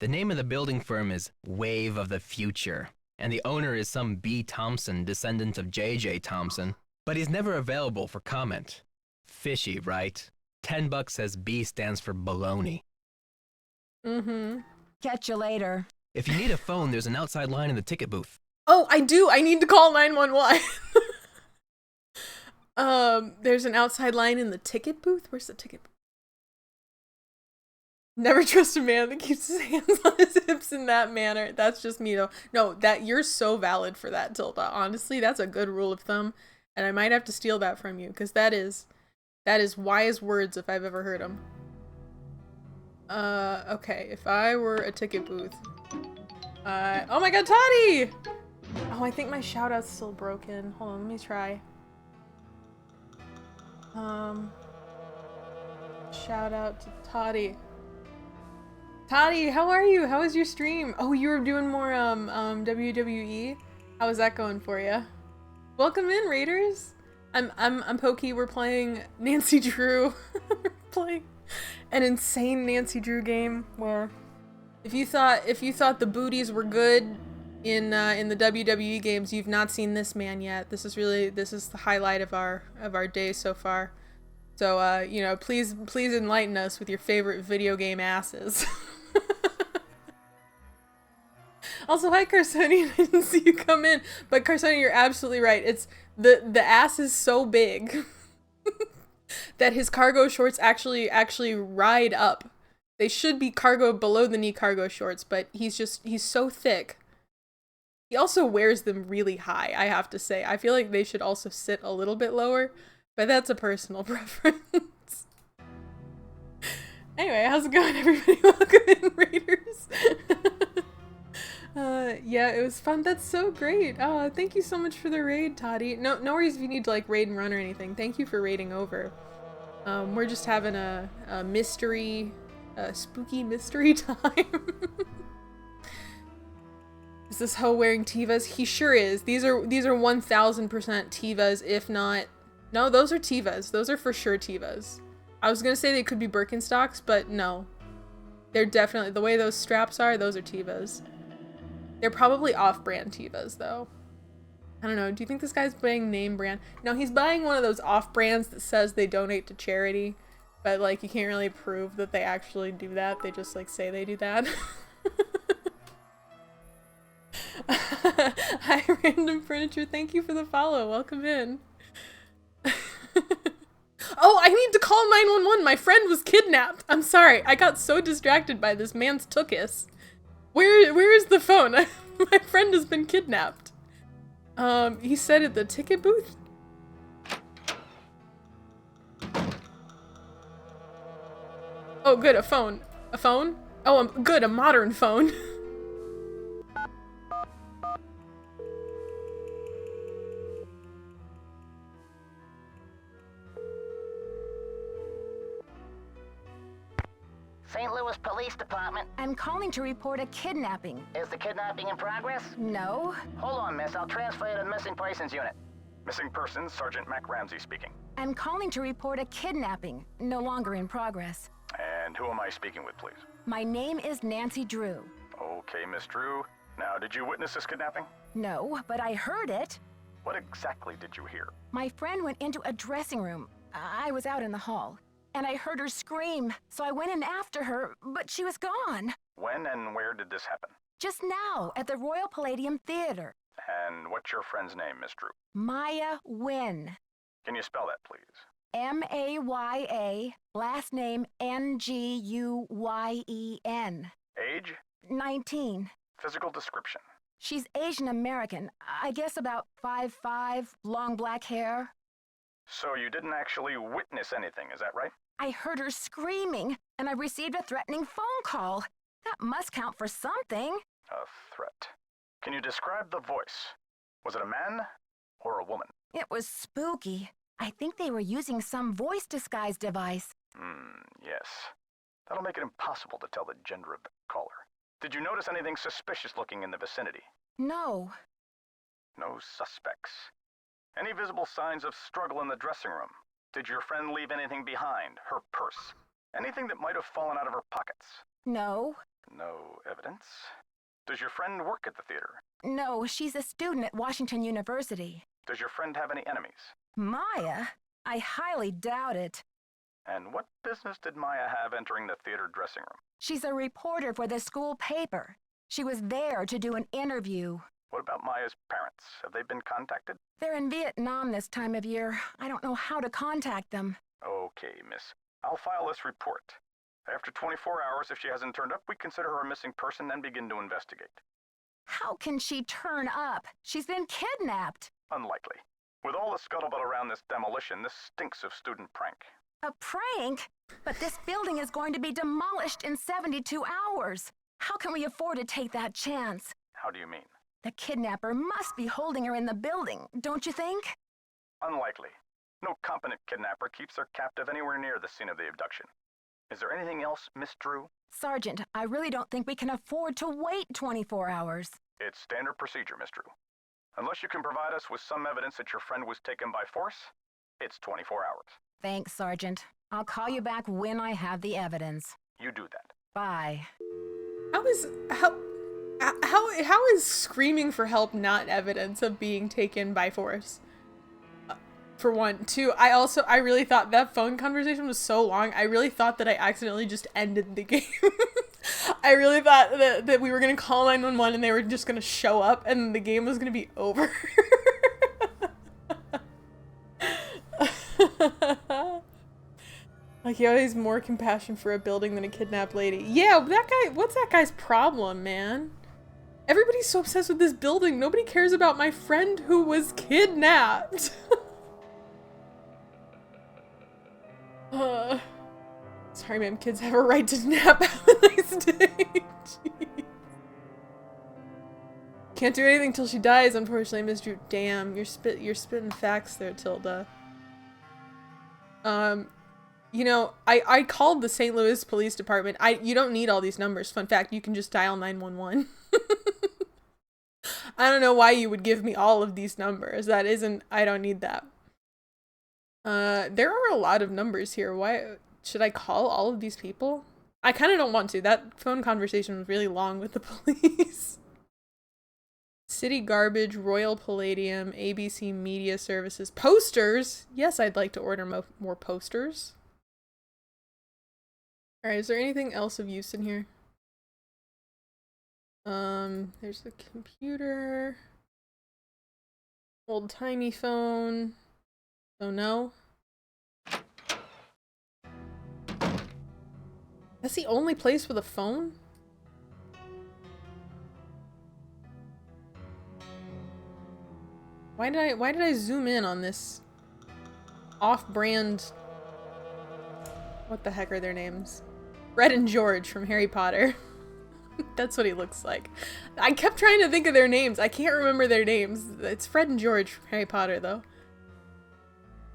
The name of the building firm is Wave of the Future, and the owner is some B. Thompson, descendant of J.J. Thompson, but he's never available for comment. Fishy, right? $10 says B stands for baloney. Mm-hmm. Catch you later. If you need a phone, there's an outside line in the ticket booth. Oh, I do. I need to call 911. There's an outside line in the ticket booth. Where's the ticket booth? Never trust a man that keeps his hands on his hips in that manner. That's just me though. No, that you're so valid for that, Tilda. Honestly, that's a good rule of thumb, and I might have to steal that from you because that is wise words if I've ever heard them. Okay, if I were a ticket booth, oh my God, Toddy! Oh, I think my shout out's still broken. Hold on, let me try. Shout out to Toddy. Toddy, how are you? How was your stream? Oh, you were doing more WWE. How was that going for you? Welcome in, Raiders. I'm Poky. We're playing Nancy Drew. We're playing an insane Nancy Drew game where if you thought the booties were good in the WWE games, you've not seen this man yet. This is the highlight of our day so far. So you know, please enlighten us with your favorite video game asses. Also, hi Carsonia, I didn't see you come in, but Carsonia, you're absolutely right. It's the ass is so big that his cargo shorts actually ride up. They should be below the knee cargo shorts, but he's so thick. He also wears them really high, I have to say. I feel like they should also sit a little bit lower, but that's a personal preference. Anyway, how's it going, everybody? Welcome in, Raiders. Yeah, it was fun. That's so great. Oh, thank you so much for the raid, Toddy. No worries if you need to like raid and run or anything. Thank you for raiding over. We're just having a mystery, spooky mystery time. Is this hoe wearing Tevas? He sure is. These are 1000% Tevas, if not. No, those are Tevas. Those are for sure Tevas. I was gonna say they could be Birkenstocks, but no. They're definitely, the way those straps are, those are Tevas. They're probably off-brand Tevas, though. I don't know. Do you think this guy's buying name brand? No, he's buying one of those off-brands that says they donate to charity. But, like, you can't really prove that they actually do that. They just, like, say they do that. Hi, Random Furniture. Thank you for the follow. Welcome in. Oh, I need to call 911. My friend was kidnapped. I'm sorry. I got so distracted by this man's tookus. Where is the phone? My friend has been kidnapped. He said at the ticket booth? Oh, good, a phone. A phone? Oh, good, a modern phone. St. Louis Police Department. I'm calling to report a kidnapping. Is the kidnapping in progress? No. Hold on, miss. I'll transfer you to the Missing Persons Unit. Missing persons, Sergeant Mac Ramsey speaking. I'm calling to report a kidnapping. No longer in progress. And who am I speaking with, please? My name is Nancy Drew. Okay, Miss Drew. Now, did you witness this kidnapping? No, but I heard it. What exactly did you hear? My friend went into a dressing room. I was out in the hall. And I heard her scream, so I went in after her, but she was gone. When and where did this happen? Just now, at the Royal Palladium Theater. And what's your friend's name, Miss Drew? Maya Nguyen. Can you spell that, please? M-A-Y-A, last name N-G-U-Y-E-N. Age? 19. Physical description? She's Asian American. I guess about 5'5", long black hair. So you didn't actually witness anything, is that right? I heard her screaming, and I received a threatening phone call. That must count for something. A threat. Can you describe the voice? Was it a man or a woman? It was spooky. I think they were using some voice disguise device. Yes. That'll make it impossible to tell the gender of the caller. Did you notice anything suspicious looking in the vicinity? No. No suspects. Any visible signs of struggle in the dressing room? Did your friend leave anything behind? Her purse? Anything that might have fallen out of her pockets? No. No evidence. Does your friend work at the theater? No, she's a student at Washington University. Does your friend have any enemies? Maya? I highly doubt it. And what business did Maya have entering the theater dressing room? She's a reporter for the school paper. She was there to do an interview. What about Maya's parents? Have they been contacted? They're in Vietnam this time of year. I don't know how to contact them. Okay, miss. I'll file this report. After 24 hours, if she hasn't turned up, we consider her a missing person and begin to investigate. How can she turn up? She's been kidnapped. Unlikely. With all the scuttlebutt around this demolition, this stinks of student prank. A prank? But this building is going to be demolished in 72 hours. How can we afford to take that chance? How do you mean? The kidnapper must be holding her in the building, don't you think? Unlikely. No competent kidnapper keeps their captive anywhere near the scene of the abduction. Is there anything else, Miss Drew? Sergeant, I really don't think we can afford to wait 24 hours. It's standard procedure, Miss Drew. Unless you can provide us with some evidence that your friend was taken by force, it's 24 hours. Thanks, Sergeant. I'll call you back when I have the evidence. You do that. Bye. How is screaming for help not evidence of being taken by force? For one. Two, I really thought that phone conversation was so long, I really thought that I accidentally just ended the game. I really thought that we were gonna call 911 and they were just gonna show up and the game was gonna be over. Like, he always more compassion for a building than a kidnapped lady. Yeah, that guy, what's that guy's problem, man? Everybody's so obsessed with this building. Nobody cares about my friend who was kidnapped. Sorry, ma'am. Kids have a right to nap. Have a nice day. Jeez. Can't do anything till she dies, unfortunately, Miss Drew. Damn, you're spitting facts there, Tilda. You know, I called the St. Louis Police Department. You don't need all these numbers. Fun fact, you can just dial 911. I don't know why you would give me all of these numbers. I don't need that. There are a lot of numbers here. Why should I call all of these people? I kind of don't want to. That phone conversation was really long with the police. City Garbage, Royal Palladium, ABC Media Services. Posters! Yes, I'd like to order more posters. Alright, is there anything else of use in here? There's the computer. Old-timey phone. Oh no. That's the only place with a phone? Why did I zoom in on this off-brand? What the heck are their names? Fred and George from Harry Potter. That's what he looks like. I kept trying to think of their names. I can't remember their names. It's Fred and George from Harry Potter, though.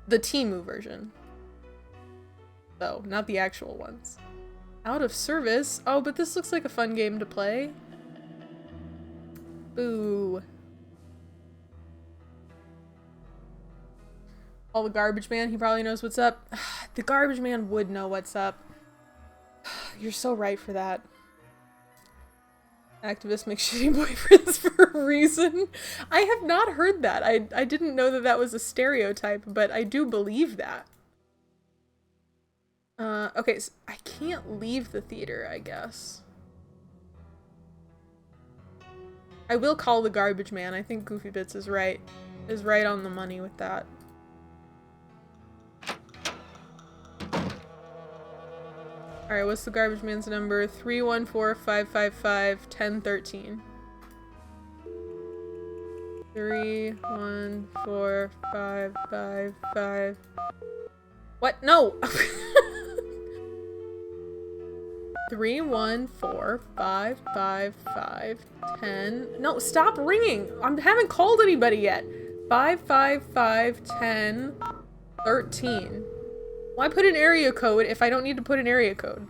The Temu version. Though, not the actual ones. Out of service? Oh, but this looks like a fun game to play. Boo. Oh, the garbage man, he probably knows what's up. The garbage man would know what's up. You're so right for that. Activists make shitty boyfriends for a reason. I have not heard that. I didn't know that that was a stereotype, but I do believe that. Okay, so I can't leave the theater, I guess. I will call the garbage man. I think Goofy Bits is right on the money with that. Alright, what's the garbage man's number? 314-555-1013. 314-555. What? No! 3, 1, 4, 5, 5, 5, 10. No, stop ringing. I haven't called anybody yet. 5, 5, 5, 10, 13. Why put an area code if I don't need to put an area code?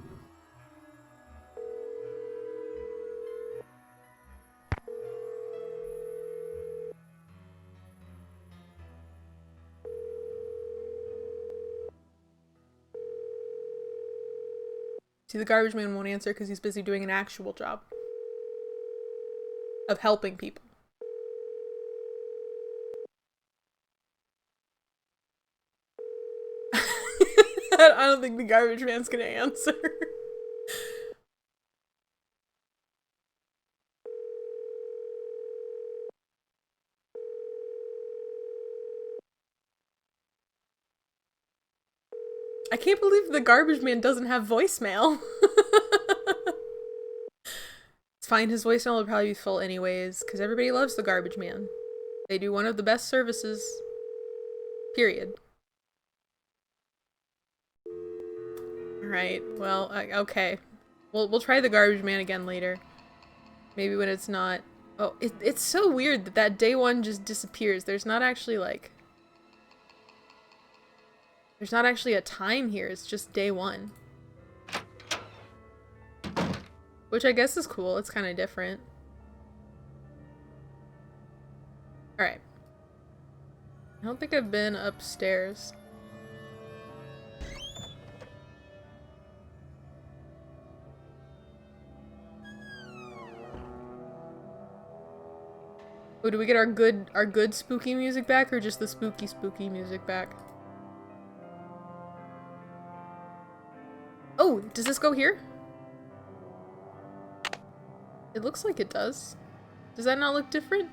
See, the garbage man won't answer because he's busy doing an actual job of helping people. I don't think the garbage man's gonna answer. I can't believe the garbage man doesn't have voicemail. It's fine, his voicemail will probably be full anyways, because everybody loves the garbage man. They do one of the best services. Period. Alright, well, okay. We'll try the garbage man again later. Maybe when it's not... Oh, it's so weird that that day one just disappears. There's not actually, like... There's not actually a time here, it's just day one. Which I guess is cool, it's kind of different. Alright. I don't think I've been upstairs. Oh, do we get our good spooky music back, or just the spooky music back? Oh, does this go here? It looks like it does. Does that not look different?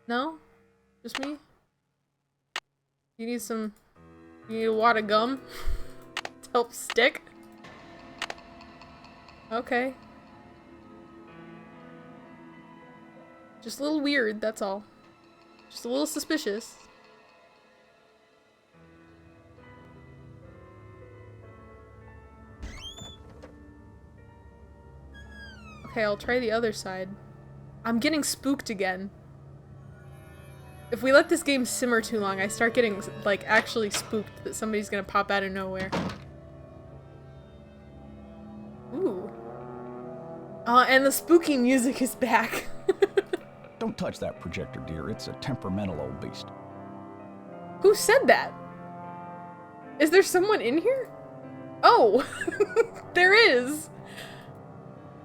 No? Just me? You need a wad of gum to help stick? Okay. Just a little weird, that's all. Just a little suspicious. Okay, I'll try the other side. I'm getting spooked again. If we let this game simmer too long, I start getting, like, actually spooked that somebody's gonna pop out of nowhere. Ooh. And the spooky music is back. Don't touch that projector, dear. It's a temperamental old beast. Who said that? Is there someone in here? Oh! There is!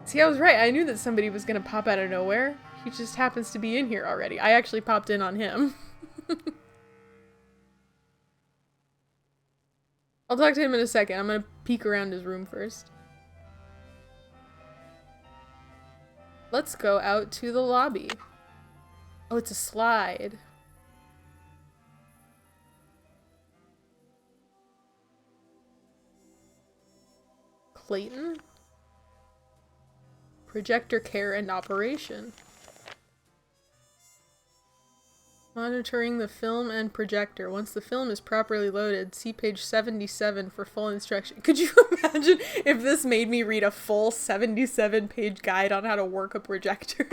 See, I was right. I knew that somebody was gonna pop out of nowhere. He just happens to be in here already. I actually popped in on him. I'll talk to him in a second. I'm gonna peek around his room first. Let's go out to the lobby. Oh, it's a slide. Clayton? Projector care and operation. Monitoring the film and projector. Once the film is properly loaded, see page 77 for full instruction. Could you imagine if this made me read a full 77-page guide on how to work a projector?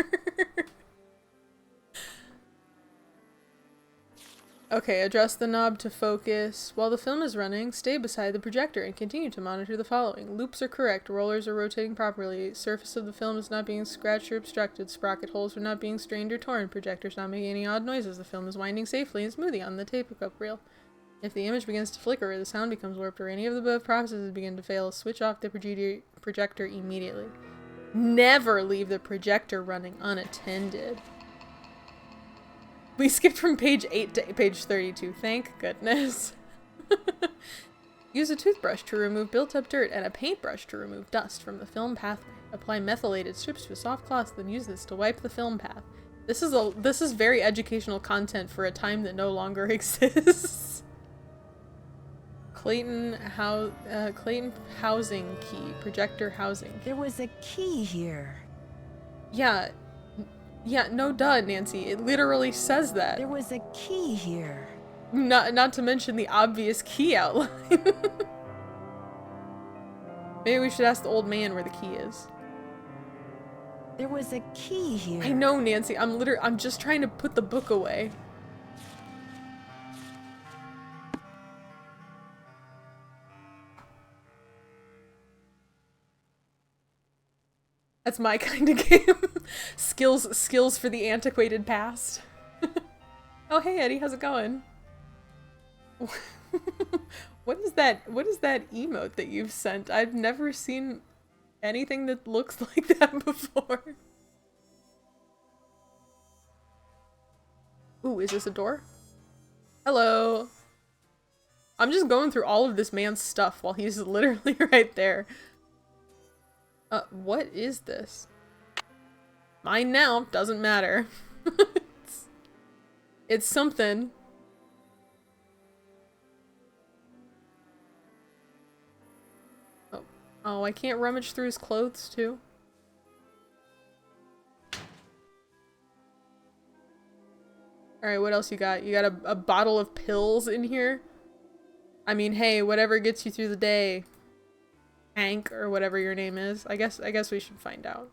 Okay, adjust the knob to focus. While the film is running, stay beside the projector and continue to monitor the following. Loops are correct, rollers are rotating properly, surface of the film is not being scratched or obstructed, sprocket holes are not being strained or torn, projector's not making any odd noises, the film is winding safely and smoothly on the tape hookup reel. If the image begins to flicker or the sound becomes warped or any of the above processes begin to fail, switch off the projector immediately. Never leave the projector running unattended. We skipped from page 8 to page 32. Thank goodness. Use a toothbrush to remove built-up dirt and a paintbrush to remove dust from the film pathway. Apply methylated strips to a soft cloth, then use this to wipe the film path. This is very educational content for a time that no longer exists. Clayton housing key. Projector housing. There was a key here. Yeah, no duh, Nancy. It literally says that. There was a key here. Not to mention the obvious key outline. Maybe we should ask the old man where the key is. There was a key here. I know, Nancy. I'm just trying to put the book away. That's my kind of game. skills for the antiquated past. Oh, hey Eddie, how's it going? What is that emote that you've sent? I've never seen anything that looks like that before. Ooh, is this a door? Hello. I'm just going through all of this man's stuff while he's literally right there. What is this? Mine now, doesn't matter. It's something. Oh, I can't rummage through his clothes too. Alright, what else you got? You got a bottle of pills in here? I mean, hey, whatever gets you through the day. Hank, or whatever your name is. I guess we should find out.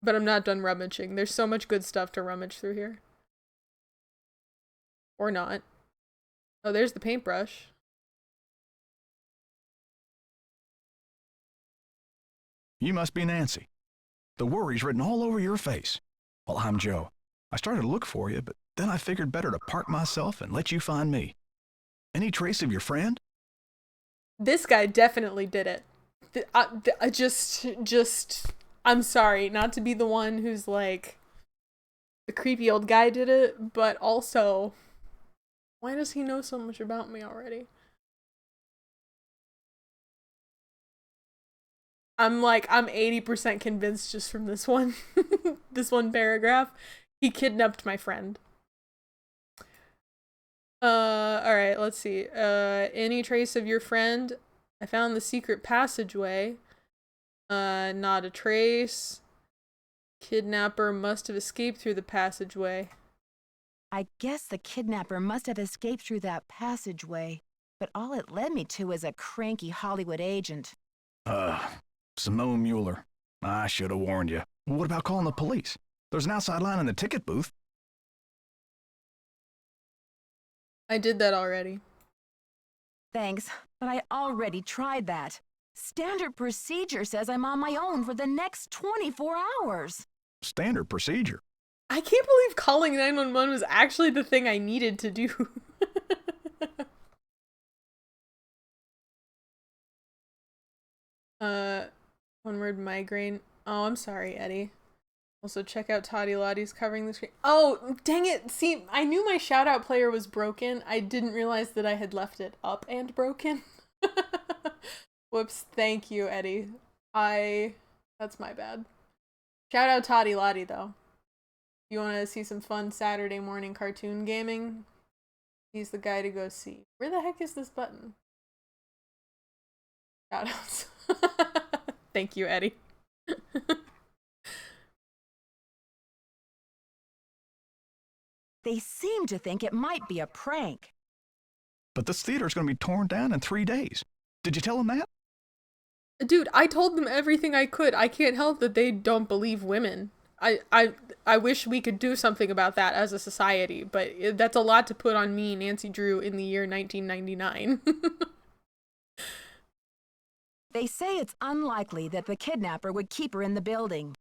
But I'm not done rummaging. There's so much good stuff to rummage through here. Or not. Oh, there's the paintbrush. You must be Nancy. The worry's written all over your face. Well, I'm Joe. I started to look for you, but then I figured better to park myself and let you find me. Any trace of your friend? This guy definitely did it. I'm sorry, not to be the one who's like, the creepy old guy did it, but also, why does he know so much about me already? I'm 80% convinced just from this one, this one paragraph. He kidnapped my friend. Alright, let's see. Any trace of your friend? I found the secret passageway. Not a trace. Kidnapper must have escaped through the passageway. I guess the kidnapper must have escaped through that passageway, but all it led me to is a cranky Hollywood agent. Simone Mueller. I should have warned you. What about calling the police? There's an outside line in the ticket booth. I did that already. Thanks, but I already tried that. Standard procedure says I'm on my own for the next 24 hours. Standard procedure. I can't believe calling 911 was actually the thing I needed to do. One word migraine. Oh, I'm sorry, Eddie. Also, check out Toddy Lottie's covering the screen. Oh, dang it. See, I knew my shoutout player was broken. I didn't realize that I had left it up and broken. Whoops. Thank you, Eddie. That's my bad. Shout out Toddy Lottie, though. You want to see some fun Saturday morning cartoon gaming? He's the guy to go see. Where the heck is this button? Shoutouts. Thank you, Eddie. They seem to think it might be a prank. But this theater's going to be torn down in 3 days. Did you tell them that? Dude, I told them everything I could. I can't help that they don't believe women. I wish we could do something about that as a society, but that's a lot to put on me, Nancy Drew, in the year 1999. They say it's unlikely that the kidnapper would keep her in the building.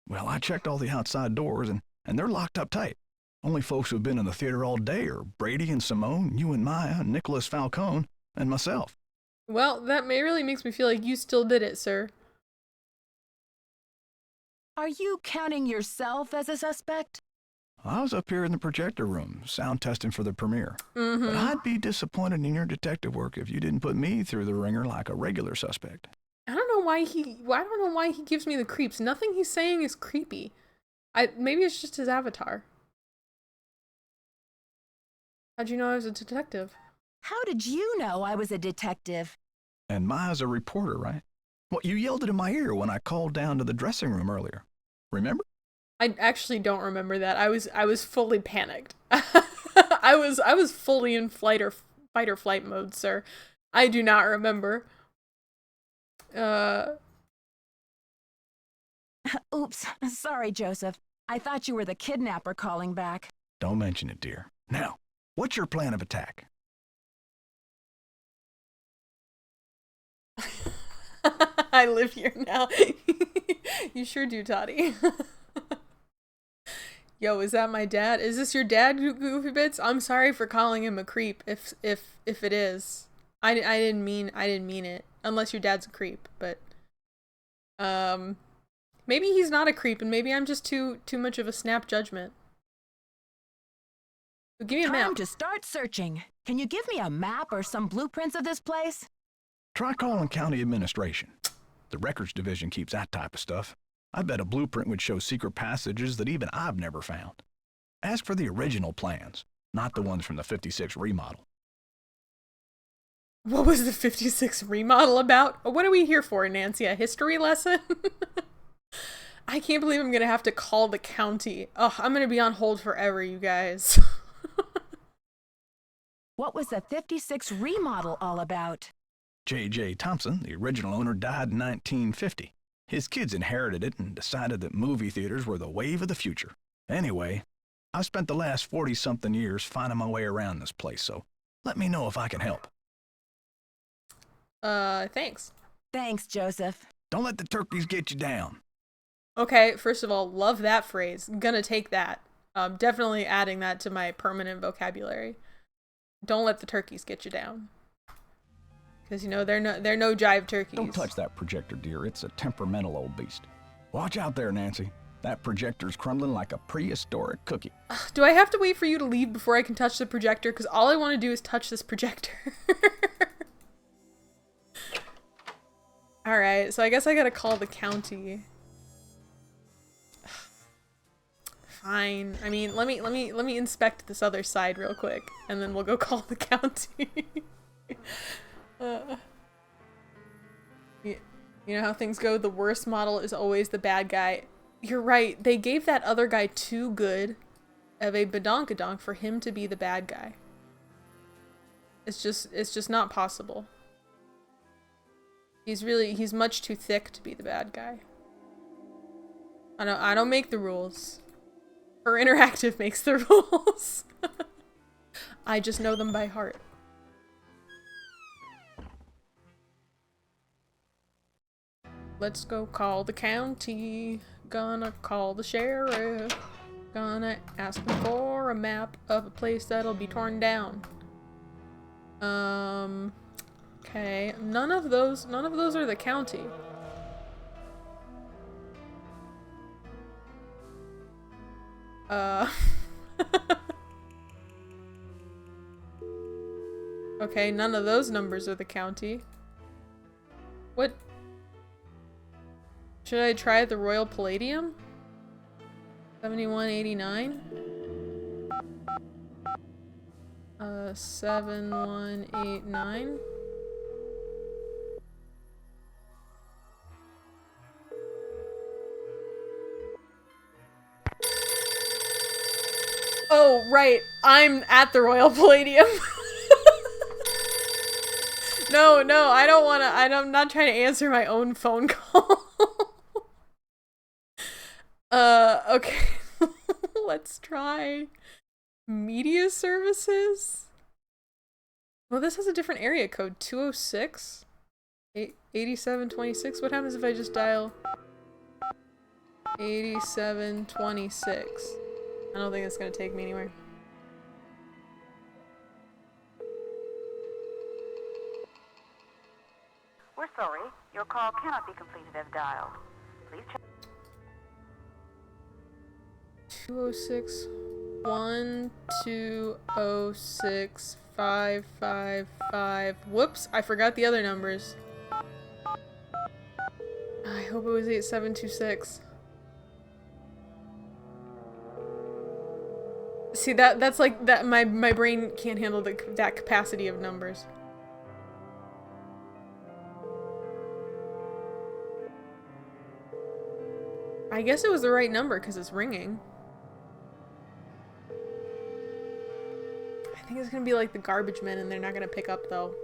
Well, I checked all the outside doors, and they're locked up tight. Only folks who've been in the theater all day are Brady and Simone, you and Maya, Nicholas Falcone, and myself. Well, that really makes me feel like you still did it, sir. Are you counting yourself as a suspect? I was up here in the projector room, sound testing for the premiere. Mm-hmm. But I'd be disappointed in your detective work if you didn't put me through the ringer like a regular suspect. I don't know why he gives me the creeps. Nothing he's saying is creepy. Maybe it's just his avatar. How'd you know I was a detective? How did you know I was a detective? And Maya's a reporter, right? Well, you yelled it in my ear when I called down to the dressing room earlier. Remember? I actually don't remember that. I was fully panicked. I was fully in fight or flight mode, sir. I do not remember. Oops. Sorry, Joseph. I thought you were the kidnapper calling back. Don't mention it, dear. Now, what's your plan of attack? I live here now. You sure do, Toddy. Yo, is that my dad? Is this your dad, Goofy Bits? I'm sorry for calling him a creep if it is. I didn't mean it. Unless your dad's a creep, but maybe he's not a creep and maybe I'm just too much of a snap judgment. So give me a map. Time to start searching. Can you give me a map or some blueprints of this place? Try calling county administration. The records division keeps that type of stuff. I bet a blueprint would show secret passages that even I've never found. Ask for the original plans, not the ones from the 56 remodel. What was the 56 remodel about? What are we here for, Nancy? A history lesson? I can't believe I'm gonna have to call the county. Oh, I'm gonna be on hold forever, you guys. What was the 56 remodel all about? J.J. Thompson, the original owner, died in 1950. His kids inherited it and decided that movie theaters were the wave of the future. Anyway, I've spent the last 40-something years finding my way around this place, so let me know if I can help. Thanks. Thanks, Joseph. Don't let the turkeys get you down. Okay, first of all, love that phrase. Gonna take that. Definitely adding that to my permanent vocabulary. Don't let the turkeys get you down. Because, you know, they're no jive turkeys. Don't touch that projector, dear. It's a temperamental old beast. Watch out there, Nancy. That projector's crumbling like a prehistoric cookie. Do I have to wait for you to leave before I can touch the projector? Because all I want to do is touch this projector. Alright, so I guess I gotta call the county. Fine. I mean, let me inspect this other side real quick, and then we'll go call the county. You know how things go? The worst model is always the bad guy. You're right. They gave that other guy too good of a badonkadonk for him to be the bad guy. It's just not possible. He's much too thick to be the bad guy. I don't make the rules. Her Interactive makes the rules. I just know them by heart. Let's go call the county. Gonna call the sheriff. Gonna ask him for a map of a place that'll be torn down. Okay. None of those are the county. Okay, none of those numbers are the county. What? Should I try the Royal Palladium? 7189? 7189? Oh, right. I'm at the Royal Palladium. No, I don't want to. I'm not trying to answer my own phone call. Okay. Let's try media services. Well, this has a different area code. 206? 8726? What happens if I just dial 8726? I don't think it's gonna take me anywhere. We're sorry. Your call cannot be completed as dialed. Please check. 206 1206 555. Whoops, I forgot the other numbers. I hope it was 8726. See, that's like that my brain can't handle that capacity of numbers. I guess it was the right number because it's ringing. I think it's gonna be like the garbage men and they're not gonna pick up though.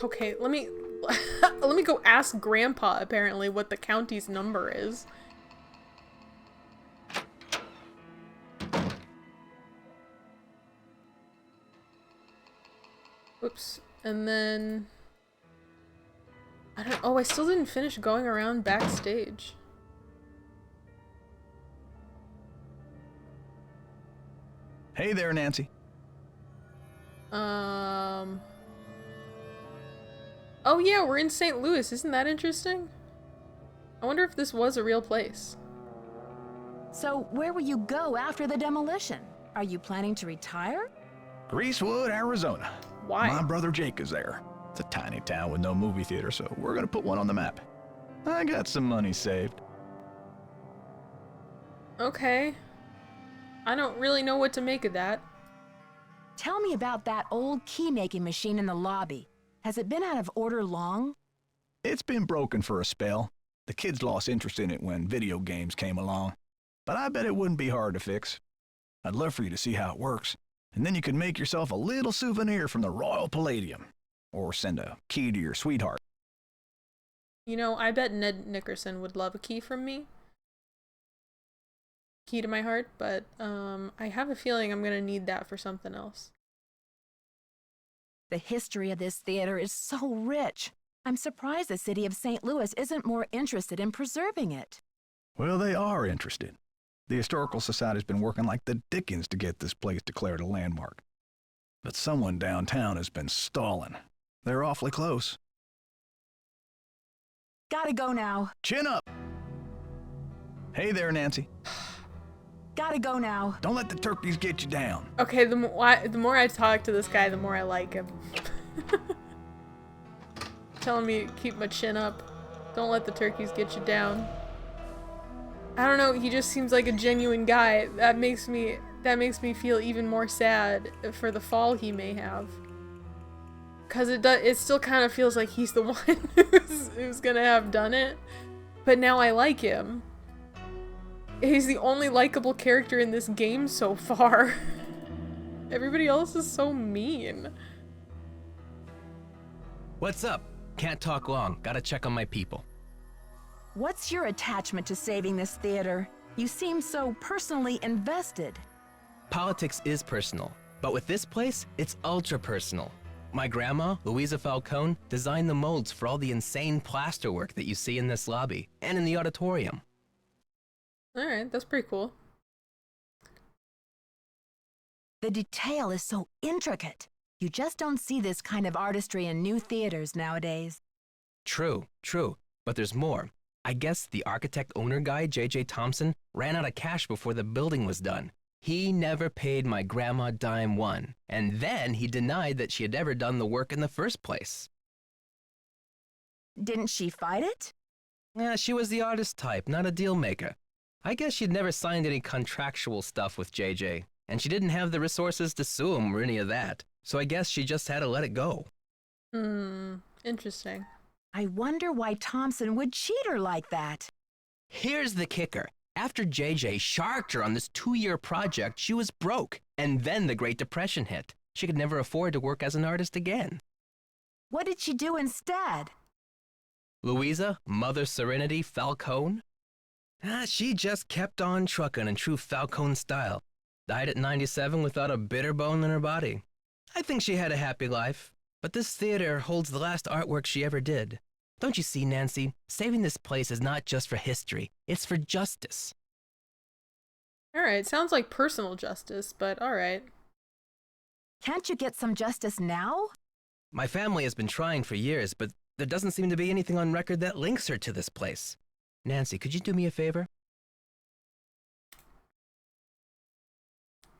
Okay, let me let me go ask Grandpa apparently what the county's number is. Whoops. And then I still didn't finish going around backstage. Hey there, Nancy. Oh yeah, we're in St. Louis. Isn't that interesting? I wonder if this was a real place. So, where will you go after the demolition? Are you planning to retire? Greasewood, Arizona. Why? My brother Jake is there. It's a tiny town with no movie theater, so we're gonna put one on the map. I got some money saved. Okay. I don't really know what to make of that. Tell me about that old key-making machine in the lobby. Has it been out of order long? It's been broken for a spell. The kids lost interest in it when video games came along. But I bet it wouldn't be hard to fix. I'd love for you to see how it works, and then you could make yourself a little souvenir from the Royal Palladium. Or send a key to your sweetheart. You know, I bet Ned Nickerson would love a key from me. Key to my heart, but I have a feeling I'm gonna need that for something else. The history of this theater is so rich. I'm surprised the city of St. Louis isn't more interested in preserving it. Well, they are interested. The Historical Society's been working like the dickens to get this place declared a landmark. But someone downtown has been stalling. They're awfully close. Gotta go now. Chin up! Hey there, Nancy. Gotta go now. Don't let the turkeys get you down. Okay, the more I talk to this guy, the more I like him. Telling me to keep my chin up. Don't let the turkeys get you down. I don't know, he just seems like a genuine guy. That makes me feel even more sad for the fall he may have. Cause it still kind of feels like he's the one who's gonna have done it. But now I like him. He's the only likable character in this game so far. Everybody else is so mean. What's up? Can't talk long. Gotta check on my people. What's your attachment to saving this theater? You seem so personally invested. Politics is personal, but with this place, it's ultra personal. My grandma, Louisa Falcone, designed the molds for all the insane plasterwork that you see in this lobby and in the auditorium. Alright, that's pretty cool. The detail is so intricate. You just don't see this kind of artistry in new theaters nowadays. True, but there's more. I guess the architect-owner guy, J.J. Thompson, ran out of cash before the building was done. He never paid my grandma dime one, and then he denied that she had ever done the work in the first place. Didn't she fight it? She was the artist type, not a deal maker. I guess she'd never signed any contractual stuff with JJ, and she didn't have the resources to sue him or any of that, so I guess she just had to let it go. Interesting. I wonder why Thompson would cheat her like that. Here's the kicker. After JJ sharked her on this 2-year project, she was broke, and then the Great Depression hit. She could never afford to work as an artist again. What did she do instead? Louisa, Mother Serenity Falcone? She just kept on trucking in true Falcone style. Died at 97 without a bitter bone in her body. I think she had a happy life, but this theater holds the last artwork she ever did. Don't you see, Nancy? Saving this place is not just for history, it's for justice. Alright, sounds like personal justice, but alright. Can't you get some justice now? My family has been trying for years, but there doesn't seem to be anything on record that links her to this place. Nancy, could you do me a favor?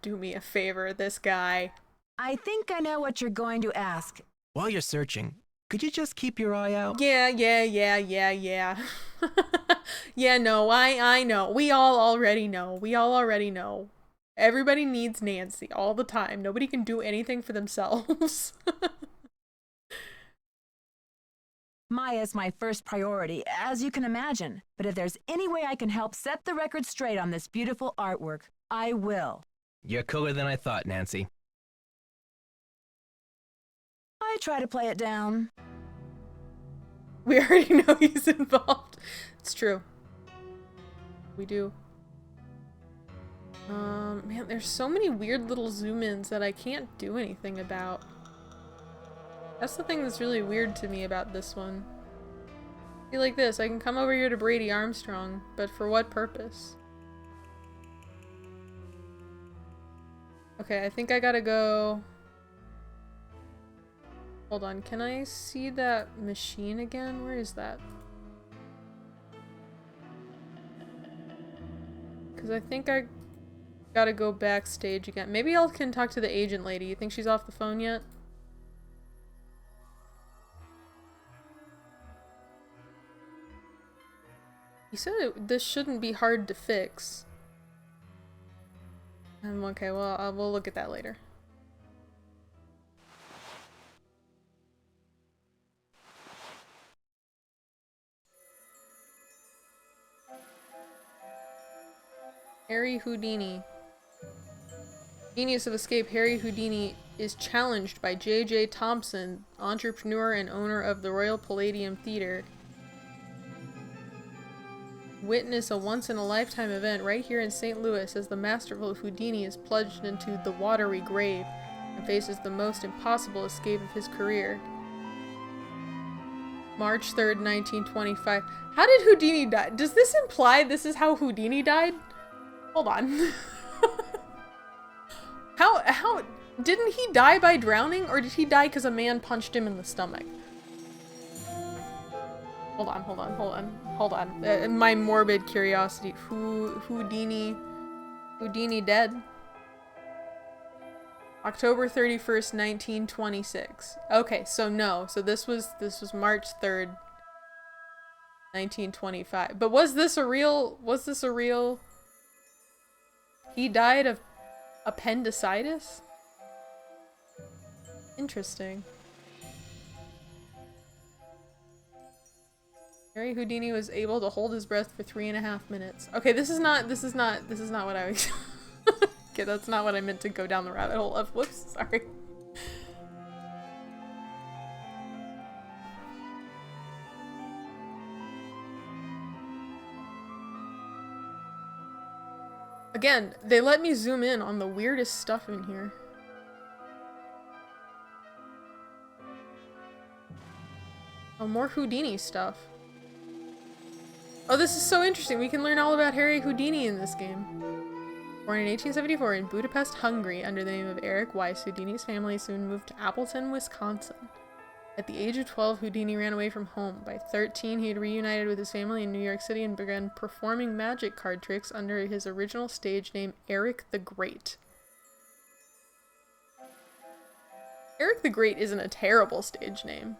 Do me a favor, this guy. I think I know what you're going to ask. While you're searching, could you just keep your eye out? Yeah. Yeah, no, I know. We all already know. Everybody needs Nancy all the time. Nobody can do anything for themselves. Maya's my first priority, as you can imagine. But if there's any way I can help set the record straight on this beautiful artwork, I will. You're cooler than I thought, Nancy. I try to play it down. We already know he's involved. It's true. We do. Man, there's so many weird little zoom-ins that I can't do anything about. That's the thing that's really weird to me about this one. See, like this, I can come over here to Brady Armstrong, but for what purpose? Okay, I think I gotta go... Hold on, can I see that machine again? Where is that? Because I think I gotta go backstage again. Maybe I can talk to the agent lady. You think she's off the phone yet? You said this shouldn't be hard to fix. Okay, well, we'll look at that later. Harry Houdini. Genius of escape Harry Houdini is challenged by J.J. Thompson, entrepreneur and owner of the Royal Palladium Theater. Witness a once-in-a-lifetime event right here in St. Louis as the masterful Houdini is plunged into the watery grave and faces the most impossible escape of his career. March 3rd, 1925. How did Houdini die? Does this imply this is how Houdini died? Hold on. How didn't he die by drowning, or did he die because a man punched him in the stomach? Hold on. My morbid curiosity. Houdini dead? October 31st, 1926. Okay, so no. So this was March 3rd, 1925. But was this a real He died of appendicitis? Interesting. Harry Houdini was able to hold his breath for 3.5 minutes. Okay, this is not what I was okay, that's not what I meant to go down the rabbit hole of. Whoops, sorry. Again, they let me zoom in on the weirdest stuff in here. Oh, more Houdini stuff. Oh, this is so interesting. We can learn all about Harry Houdini in this game. Born in 1874 in Budapest, Hungary, under the name of Eric Weiss, Houdini's family soon moved to Appleton, Wisconsin. At the age of 12, Houdini ran away from home. By 13, he had reunited with his family in New York City and began performing magic card tricks under his original stage name, Eric the Great. Eric the Great isn't a terrible stage name.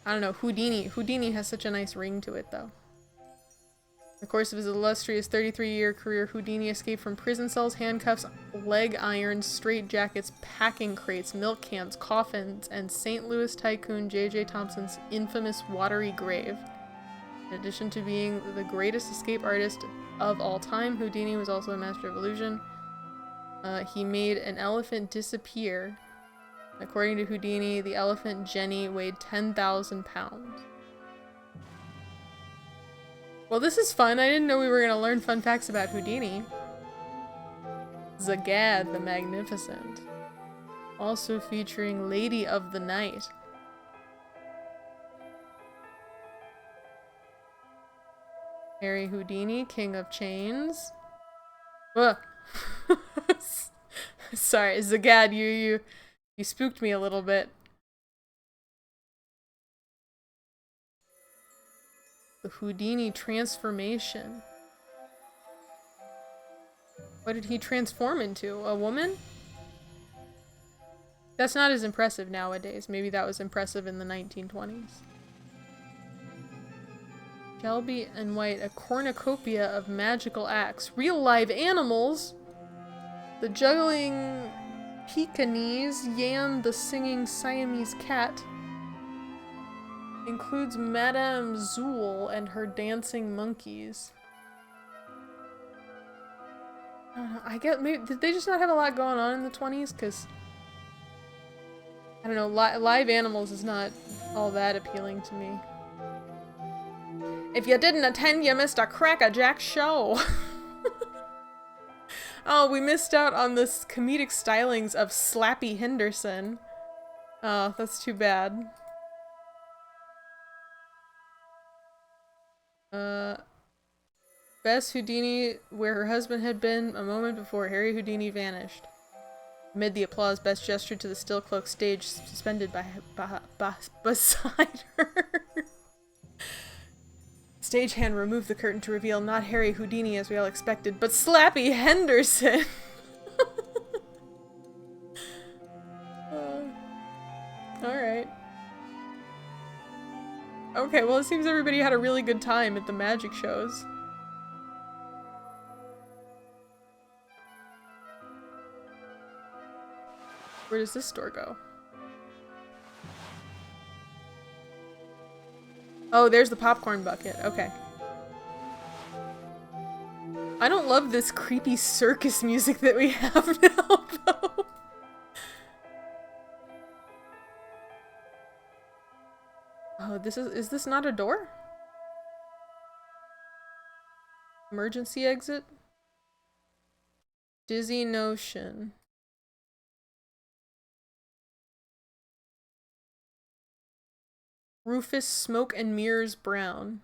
I don't know, Houdini has such a nice ring to it, though. In the course of his illustrious 33-year career, Houdini escaped from prison cells, handcuffs, leg irons, straitjackets, packing crates, milk cans, coffins, and St. Louis tycoon J.J. Thompson's infamous watery grave. In addition to being the greatest escape artist of all time, Houdini was also a master of illusion. He made an elephant disappear. According to Houdini, the elephant Jenny weighed 10,000 pounds. Well, this is fun. I didn't know we were going to learn fun facts about Houdini. Zagad the Magnificent. Also featuring Lady of the Night. Harry Houdini, King of Chains. Ugh. Sorry, Zagad, you spooked me a little bit. The Houdini transformation. What did he transform into? A woman? That's not as impressive nowadays. Maybe that was impressive in the 1920s. Shelby and White, a cornucopia of magical acts. Real live animals! The juggling Pekingese, Yan the singing Siamese cat. Includes Madame Zool and her dancing monkeys. I don't know, I get, maybe, did they just not have a lot going on in the 20s? Because, I don't know, live animals is not all that appealing to me. If you didn't attend, you missed a crackerjack show. Oh, we missed out on this comedic stylings of Slappy Henderson. Oh, that's too bad. Bess Houdini, where her husband had been a moment before Harry Houdini vanished. Amid the applause, Bess gestured to the still cloaked stage suspended beside her. Stagehand removed the curtain to reveal not Harry Houdini as we all expected, but Slappy Henderson! Alright. Okay, well it seems everybody had a really good time at the magic shows. Where does this door go? Oh, there's the popcorn bucket. Okay. I don't love this creepy circus music that we have now, though. Oh, is this not a door? Emergency exit? Dizzy Notion. Rufus Smoke and Mirrors Brown.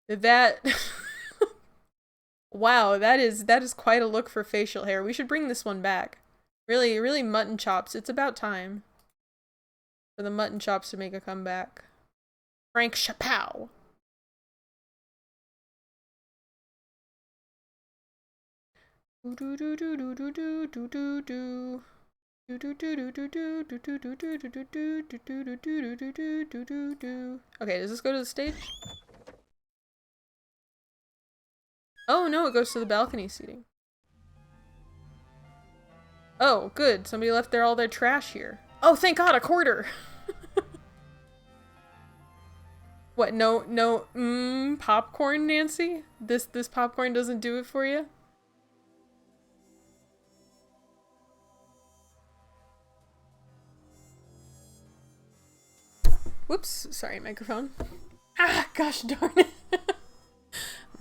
That wow, that is quite a look for facial hair. We should bring this one back. Really mutton chops. It's about time for the mutton chops to make a comeback. Frank Chappelle. Do do do do do do do do do. Okay, does this go to the stage? Oh no, it goes to the balcony seating. Oh, good. Somebody left all their trash here. Oh, thank God, a quarter! What, no, popcorn, Nancy? This popcorn doesn't do it for you? Whoops, sorry, microphone. Ah, gosh darn it. Oh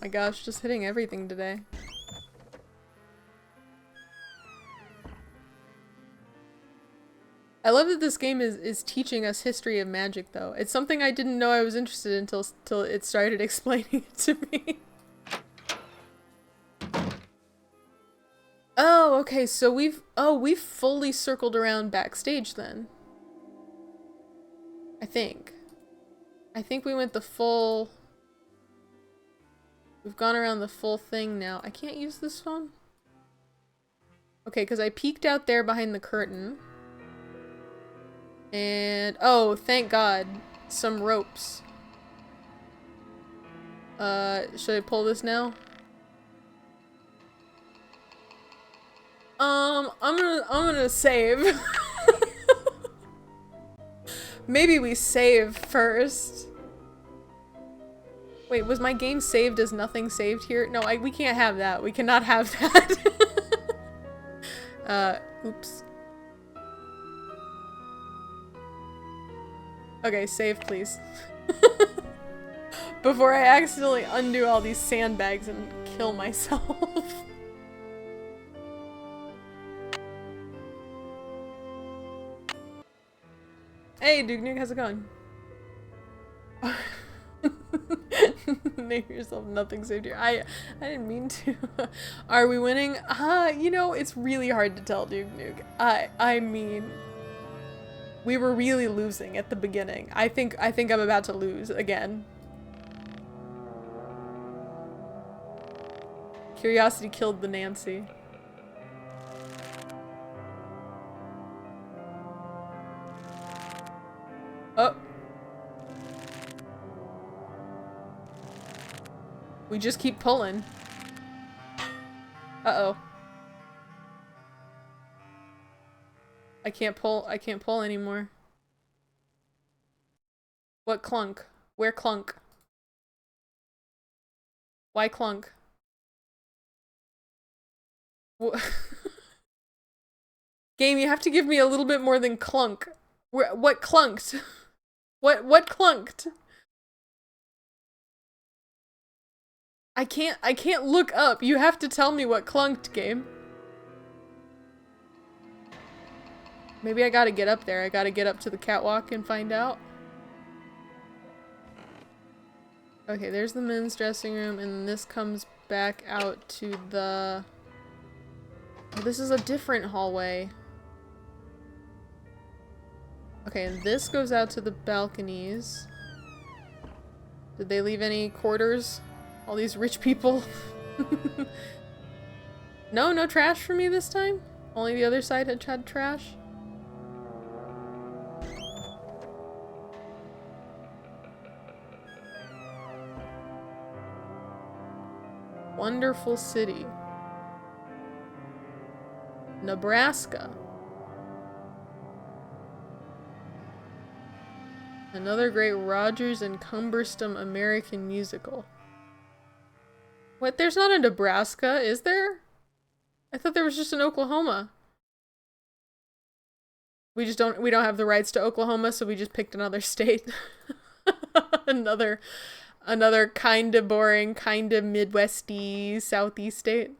my gosh, just hitting everything today. I love that this game is teaching us history of magic, though. It's something I didn't know I was interested in until it started explaining it to me. Oh, okay, so we've fully circled around backstage then. I think we went the full... We've gone around the full thing now. I can't use this phone? Okay, because I peeked out there behind the curtain. And... oh, thank God. Some ropes. Should I pull this now? I'm gonna save. Maybe we save first. Wait, was my game saved as nothing saved here? No, we can't have that. We cannot have that. Oops. Okay, save please. Before I accidentally undo all these sandbags and kill myself. Hey, Duke Nuke, how's it going? Make yourself nothing saved here. I didn't mean to. Are we winning? You know, it's really hard to tell, Duke Nuke. I mean, we were really losing at the beginning. I think I'm about to lose again. Curiosity killed the Nancy. Oh. We just keep pulling. Uh-oh. I can't pull anymore. What clunk? Where clunk? Why clunk? Game, you have to give me a little bit more than clunk. What clunked? What clunked? I can't look up. You have to tell me what clunked, game. Maybe I gotta get up there. I gotta get up to the catwalk and find out. Okay, there's the men's dressing room, and this comes back out to the... Oh, this is a different hallway. Okay, and this goes out to the balconies. Did they leave any quarters? All these rich people? No trash for me this time? Only the other side had trash? Wonderful city. Nebraska. Another great Rogers and Cumbersome American musical. What? There's not a Nebraska, is there? I thought there was just an Oklahoma. We don't have the rights to Oklahoma, so we just picked another state. Another kinda boring, kinda Midwesty, Southeast state.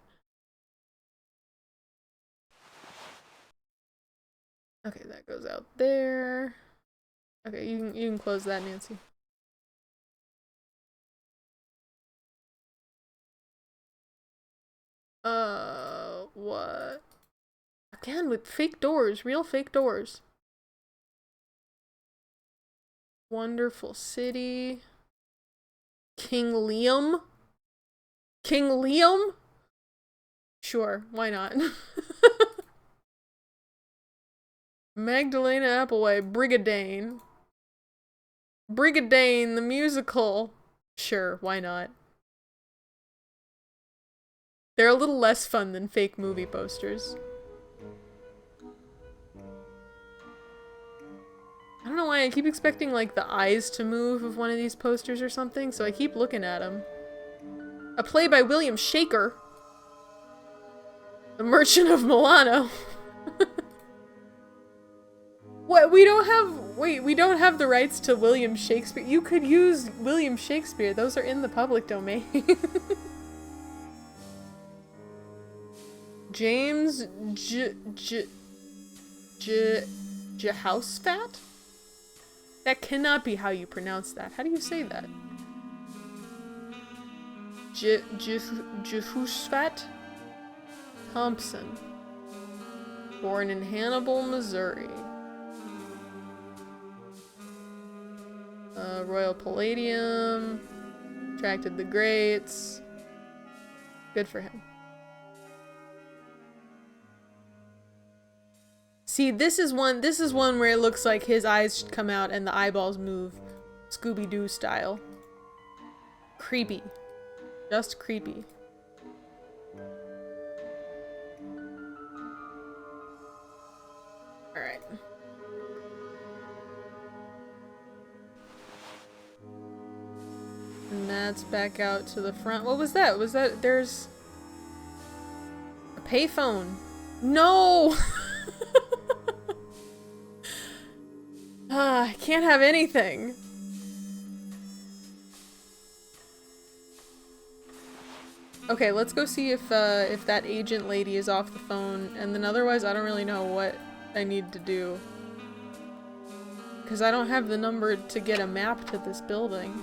Okay, that goes out there. Okay, you can close that, Nancy. What? Again, with fake doors, real fake doors. Wonderful city. King Liam? King Liam? Sure, why not? Magdalena Applewhite, Brigadane. Brigadane, the musical. Sure, why not? They're a little less fun than fake movie posters. I don't know why I keep expecting like the eyes to move of one of these posters or something, so I keep looking at them. A play by William Shaker. The Merchant of Milano. What? We don't have... Wait, we don't have the rights to William Shakespeare. You could use William Shakespeare. Those are in the public domain. James Jehoshaphat? That cannot be how you pronounce that. How do you say that? Jehoshaphat Thompson. Born in Hannibal, Missouri. Royal Palladium. Attracted the greats. Good for him. See, this is one where it looks like his eyes should come out and the eyeballs move. Scooby-Doo style. Creepy. Just creepy. Alright. And that's back out to the front. What was that? Was that... There's... a payphone. No! I can't have anything. Okay, let's go see if that agent lady is off the phone, and then otherwise I don't really know what I need to do. Because I don't have the number to get a map to this building.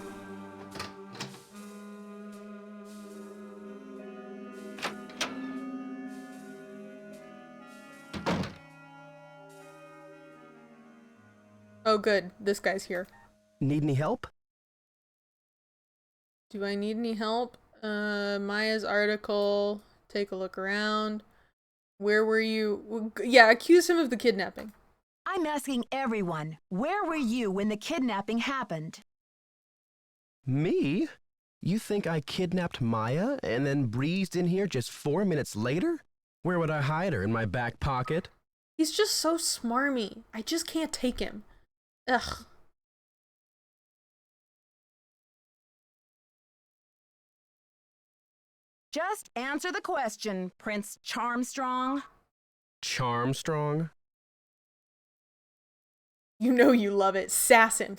Oh good, this guy's here. Need any help? Do I need any help? Maya's article. Take a look around. Where were you? Yeah, accuse him of the kidnapping. I'm asking everyone, where were you when the kidnapping happened? Me? You think I kidnapped Maya and then breezed in here just 4 minutes later? Where would I hide her? In my back pocket? He's just so smarmy. I just can't take him. Ugh. Just answer the question, Prince Charmstrong. Charmstrong? You know you love it. Sass him,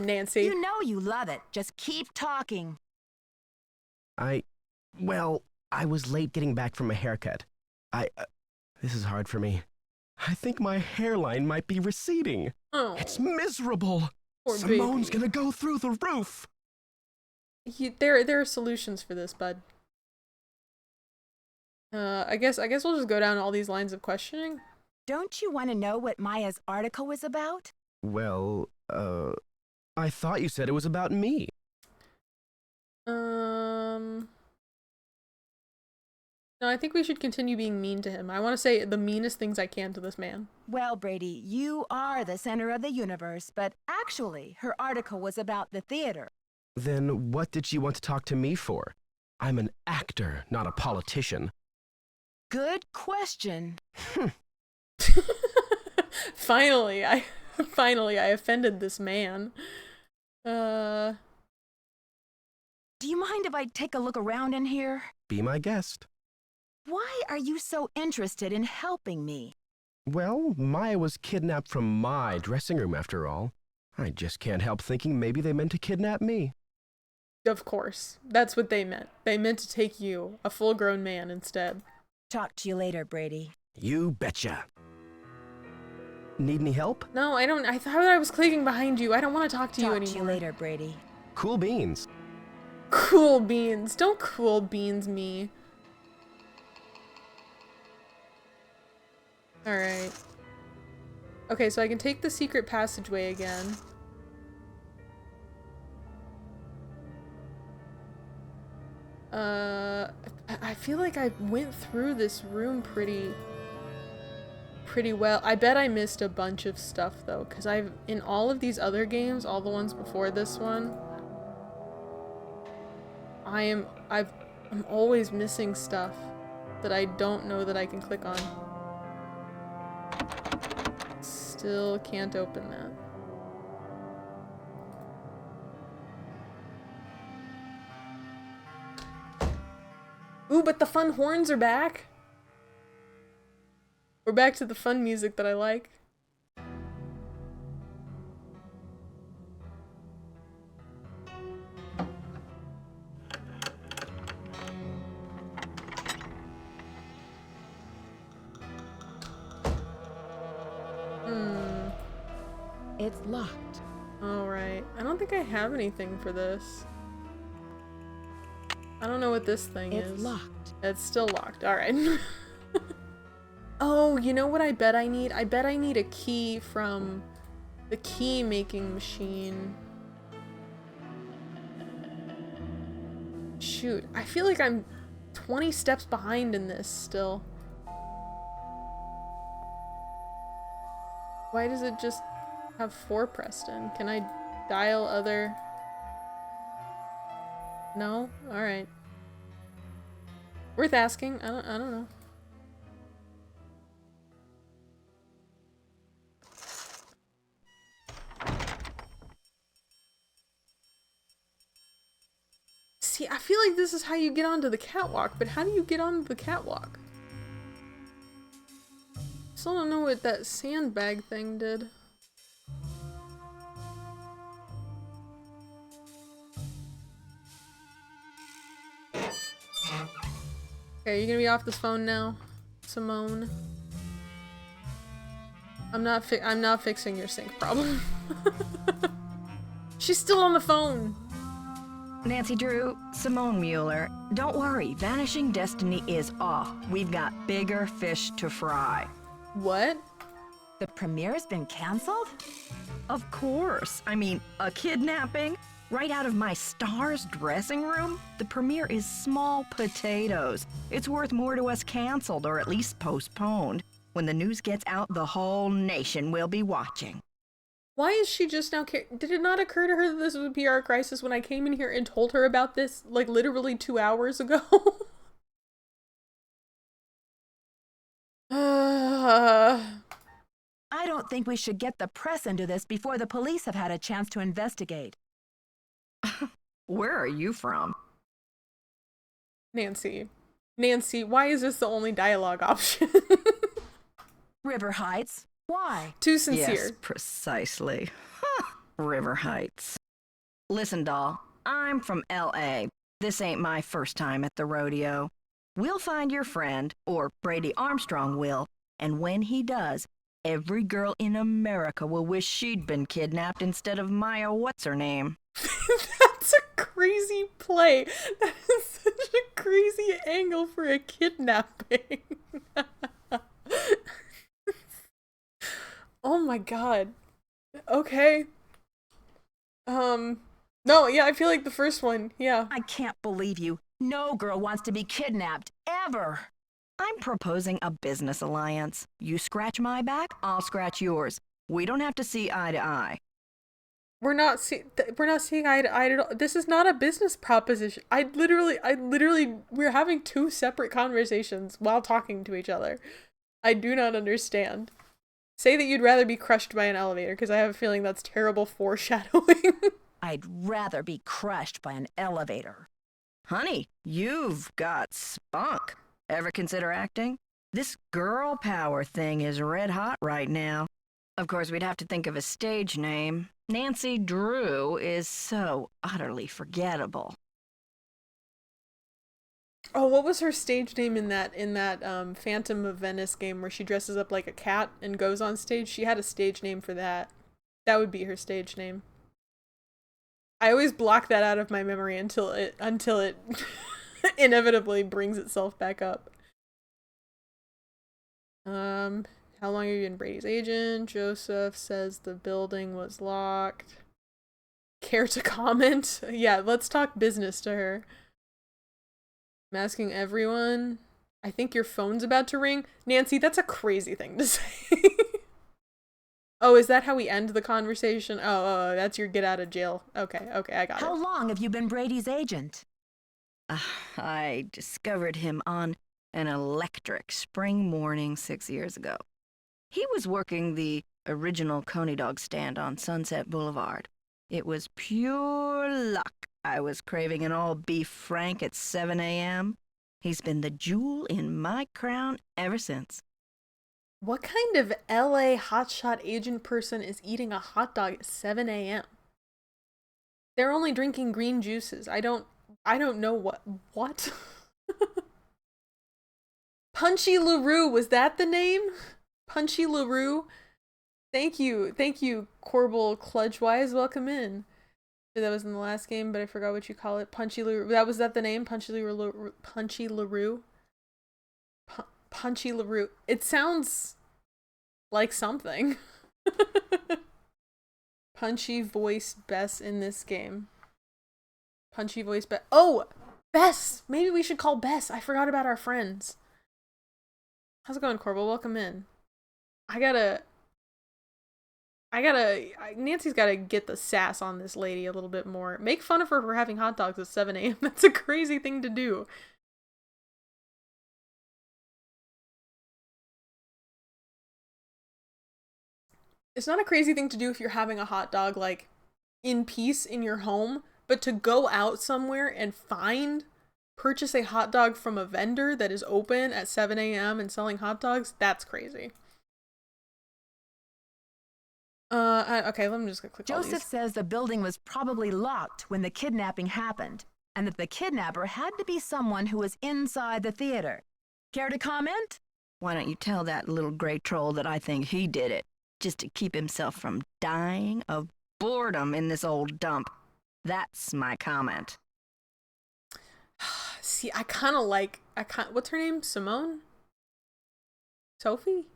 Nancy. You know you love it. Just keep talking. Well, I was late getting back from a haircut. This is hard for me. I think my hairline might be receding. Oh, It's miserable. poor Simone's baby. gonna go through the roof. There are solutions for this, bud. I guess we'll just go down all these lines of questioning. Don't you want to know what Maya's article was about? Well, I thought you said it was about me. No, I think we should continue being mean to him. I want to say the meanest things I can to this man. Well, Brady, you are the center of the universe, but actually, her article was about the theater. Then what did she want to talk to me for? I'm an actor, not a politician. Good question. Finally, I offended this man. Do you mind if I take a look around in here? Be my guest. Why are you so interested in helping me? Well, Maya was kidnapped from my dressing room after all. I just can't help thinking maybe they meant to kidnap me. Of course. That's what they meant. They meant to take you, a full-grown man, instead. Talk to you later, Brady. You betcha. Need any help? No, I don't. I thought I was clicking behind you. I don't want to talk to you Talk anymore. to you later, Brady. Cool beans. Cool beans. Don't cool beans me. Alright. Okay, so I can take the secret passageway again. I feel like I went through this room pretty well. I bet I missed a bunch of stuff though, because in all of these other games, all the ones before this one, I'm always missing stuff that I don't know that I can click on. Still can't open that. Ooh, but the fun horns are back. We're back to the fun music that I like. It's locked. Alright. I don't think I have anything for this. I don't know what this thing is. It's locked. It's still locked. Alright. Oh, you know what I bet I need? I bet I need a key from the key making machine. Shoot. I feel like I'm 20 steps behind in this still. Why does it just have 4 pressed in? Can I dial other? No? Alright. Worth asking. I don't know. See, I feel like this is how you get onto the catwalk, but how do you get onto the catwalk? Still don't know what that sandbag thing did. Okay, you gonna be off this phone now, Simone? I'm not fixing your sync problem. She's still on the phone. Nancy Drew, Simone Mueller, don't worry, Vanishing Destiny is off. We've got bigger fish to fry. What? The premiere's been canceled? Of course. I mean, a kidnapping? Right out of my star's dressing room? The premiere is small potatoes. It's worth more to us canceled, or at least postponed. When the news gets out, the whole nation will be watching. Why is she just now did it not occur to her that this was a PR crisis when I came in here and told her about this, like, literally 2 hours ago? I don't think we should get the press into this before the police have had a chance to investigate. Where are you from? Nancy, why is this the only dialogue option? River Heights. Why? Too sincere. Yes, precisely. River Heights. Listen, doll, I'm from L.A. This ain't my first time at the rodeo. We'll find your friend, or Brady Armstrong will, and when he does, every girl in America will wish she'd been kidnapped instead of Maya what's-her-name. That's a crazy play. That is such a crazy angle for a kidnapping. Oh my god. Okay. No, yeah, I feel like the first one, yeah. I can't believe you. No girl wants to be kidnapped, ever. I'm proposing a business alliance. You scratch my back, I'll scratch yours. We don't have to see eye to eye. We're not seeing eye to eye at all. This is not a business proposition. I literally, we're having two separate conversations while talking to each other. I do not understand. Say that you'd rather be crushed by an elevator, because I have a feeling that's terrible foreshadowing. I'd rather be crushed by an elevator. Honey, you've got spunk. Ever consider acting? This girl power thing is red hot right now. Of course, we'd have to think of a stage name. Nancy Drew is so utterly forgettable. Oh, what was her stage name in that Phantom of Venice game where she dresses up like a cat and goes on stage? She had a stage name for that. That would be her stage name. I always block that out of my memory until it inevitably brings itself back up. How long have you been Brady's agent? Joseph says the building was locked. Care to comment? Yeah, let's talk business to her. I'm asking everyone. I think your phone's about to ring. Nancy, that's a crazy thing to say. Oh, is that how we end the conversation? Oh, that's your get out of jail. Okay, I got it. How long have you been Brady's agent? I discovered him on an electric spring morning 6 years ago. He was working the original Coney Dog stand on Sunset Boulevard. It was pure luck I was craving an all-beef frank at 7 a.m. He's been the jewel in my crown ever since. What kind of LA hotshot agent person is eating a hot dog at 7 a.m.? They're only drinking green juices. I don't know what? Punchy LaRue, was that the name? Punchy LaRue? Thank you, Corbel Kludgewise, welcome in. That was in the last game, but I forgot what you call it. Punchy LaRue, was that the name? Punchy LaRue? Punchy LaRue? Punchy LaRue. It sounds like something. Punchy voice Bess in this game. Punchy voice Bess. Oh! Bess! Maybe we should call Bess. I forgot about our friends. How's it going, Corbel? Welcome in. Nancy's gotta get the sass on this lady a little bit more. Make fun of her for having hot dogs at 7 a.m. That's a crazy thing to do. It's not a crazy thing to do if you're having a hot dog, like, in peace in your home, but to go out somewhere and purchase a hot dog from a vendor that is open at 7 a.m. and selling hot dogs, that's crazy. Okay, let me just click all these. Joseph says the building was probably locked when the kidnapping happened, and that the kidnapper had to be someone who was inside the theater. Care to comment? Why don't you tell that little gray troll that I think he did it, just to keep himself from dying of boredom in this old dump. That's my comment. See, what's her name? Simone? Sophie?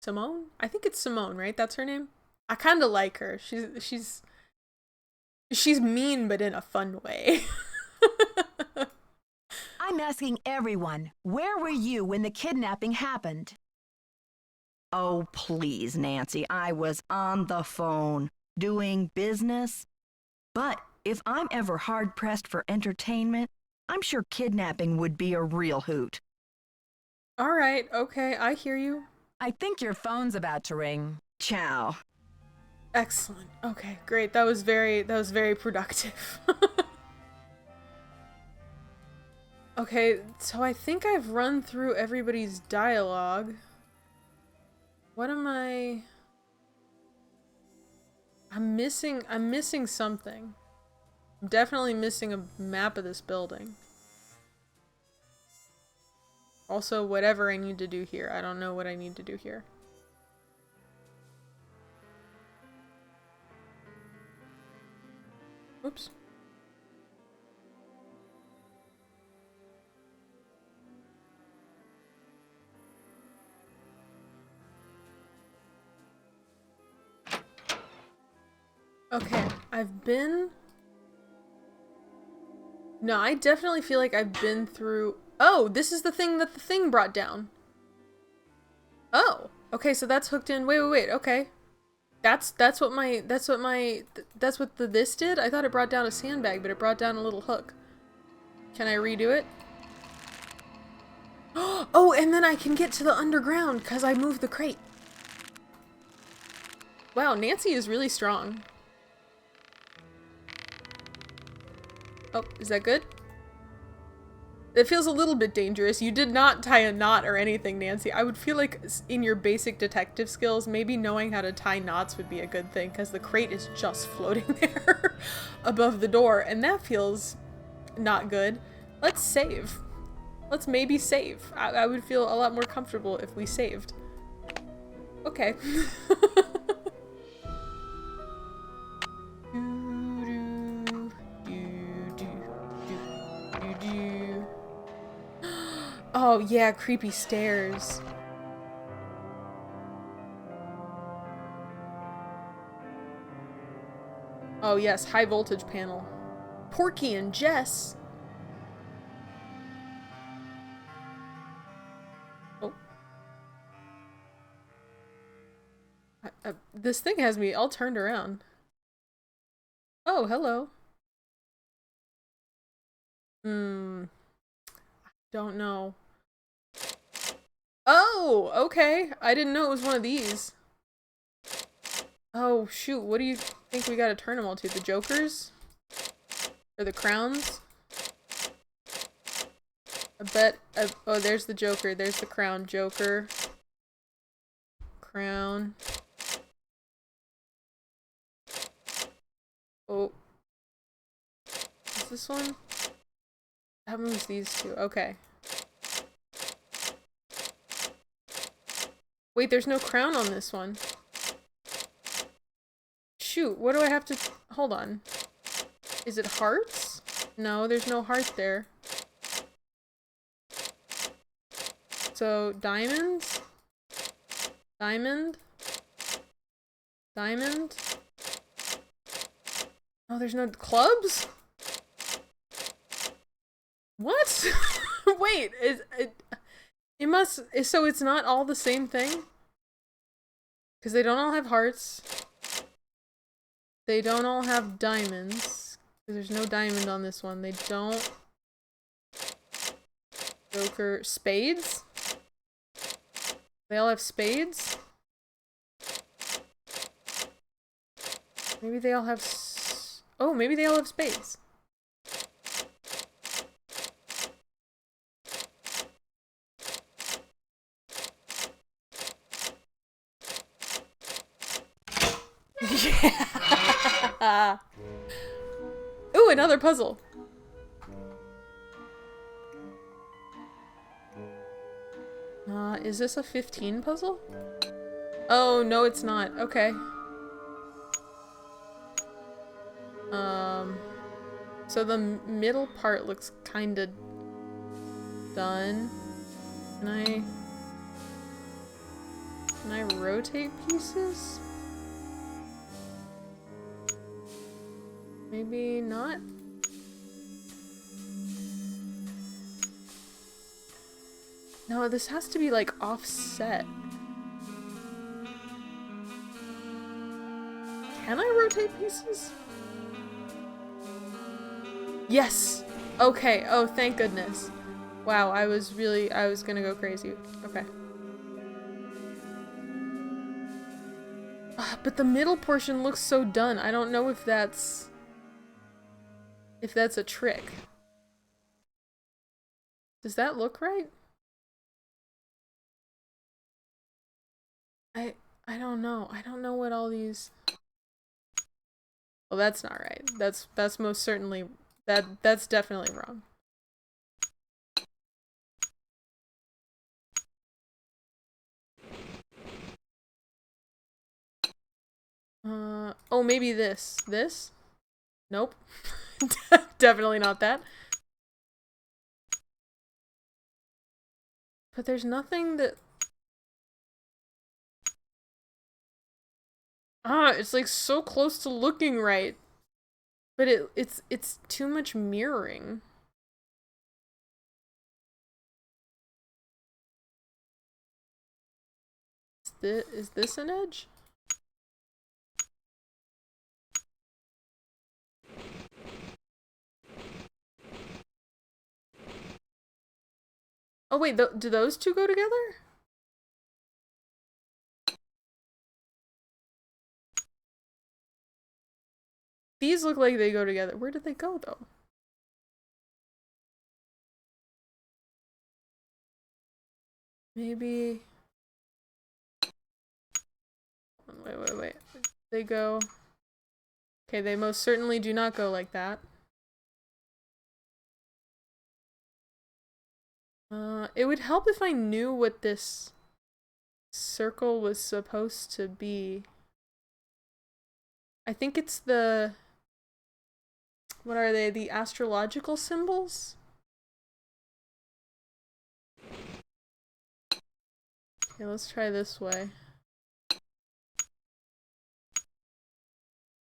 Simone? I think it's Simone, right? That's her name? I kind of like her. She's mean, but in a fun way. I'm asking everyone, where were you when the kidnapping happened? Oh, please, Nancy. I was on the phone, doing business. But if I'm ever hard-pressed for entertainment, I'm sure kidnapping would be a real hoot. Alright, okay, I hear you. I think your phone's about to ring. Ciao. Excellent. Okay, great. That was very productive. Okay, so I think I've run through everybody's dialogue. What am I... I'm missing something. I'm definitely missing a map of this building. Also, whatever I need to do here. I don't know what I need to do here. Oops. Okay, I've been... No, I definitely feel like I've been through... Oh, this is the thing that the thing brought down. Oh, okay, so that's hooked in. Wait, okay. That's what this did? I thought it brought down a sandbag, but it brought down a little hook. Can I redo it? Oh, and then I can get to the underground because I moved the crate. Wow, Nancy is really strong. Oh, is that good? It feels a little bit dangerous. You did not tie a knot or anything, Nancy. I would feel like in your basic detective skills, maybe knowing how to tie knots would be a good thing, because the crate is just floating there above the door, and that feels not good. Let's save. Let's maybe save. I would feel a lot more comfortable if we saved. Okay. Oh yeah, creepy stairs. Oh yes, high voltage panel. Porky and Jess. Oh. This thing has me all turned around. Oh, hello. Don't know. Oh, okay. I didn't know it was one of these. Oh, shoot. What do you think we gotta turn them all to? The jokers? Or the crowns? I bet... oh, there's the joker. There's the crown. Joker. Crown. Oh. Is this one? That moves these two. Okay. Wait, there's no crown on this one. Shoot, what do I have to... Hold on. Is it hearts? No, there's no heart there. So, diamonds? Diamond? Diamond? Oh, there's no clubs? What? Wait, it must... So it's not all the same thing? Because they don't all have hearts. They don't all have diamonds. There's no diamond on this one. They don't... Joker... Spades? They all have spades? Maybe they all have... Oh, maybe they all have spades. Yeah. Ooh, another puzzle. Is this a 15 puzzle? Oh, no, it's not. Okay. So the middle part looks kinda done. Can I rotate pieces? Maybe not? No, this has to be like offset. Can I rotate pieces? Yes! Okay, oh thank goodness. Wow, I was gonna go crazy. Okay. But the middle portion looks so done. I don't know if that's a trick. Does that look right? I don't know. I don't know what all these... Well, that's not right. That's most certainly... That's definitely wrong. Oh, maybe this. This? Nope. Definitely not that. But there's nothing that... it's like so close to looking right. But it's too much mirroring. Is this an edge? Oh wait, do those two go together? These look like they go together. Where did they go though? Maybe... Wait. They go... Okay, they most certainly do not go like that. It would help if I knew what this circle was supposed to be. I think it's the... What are they? The astrological symbols? Okay, let's try this way.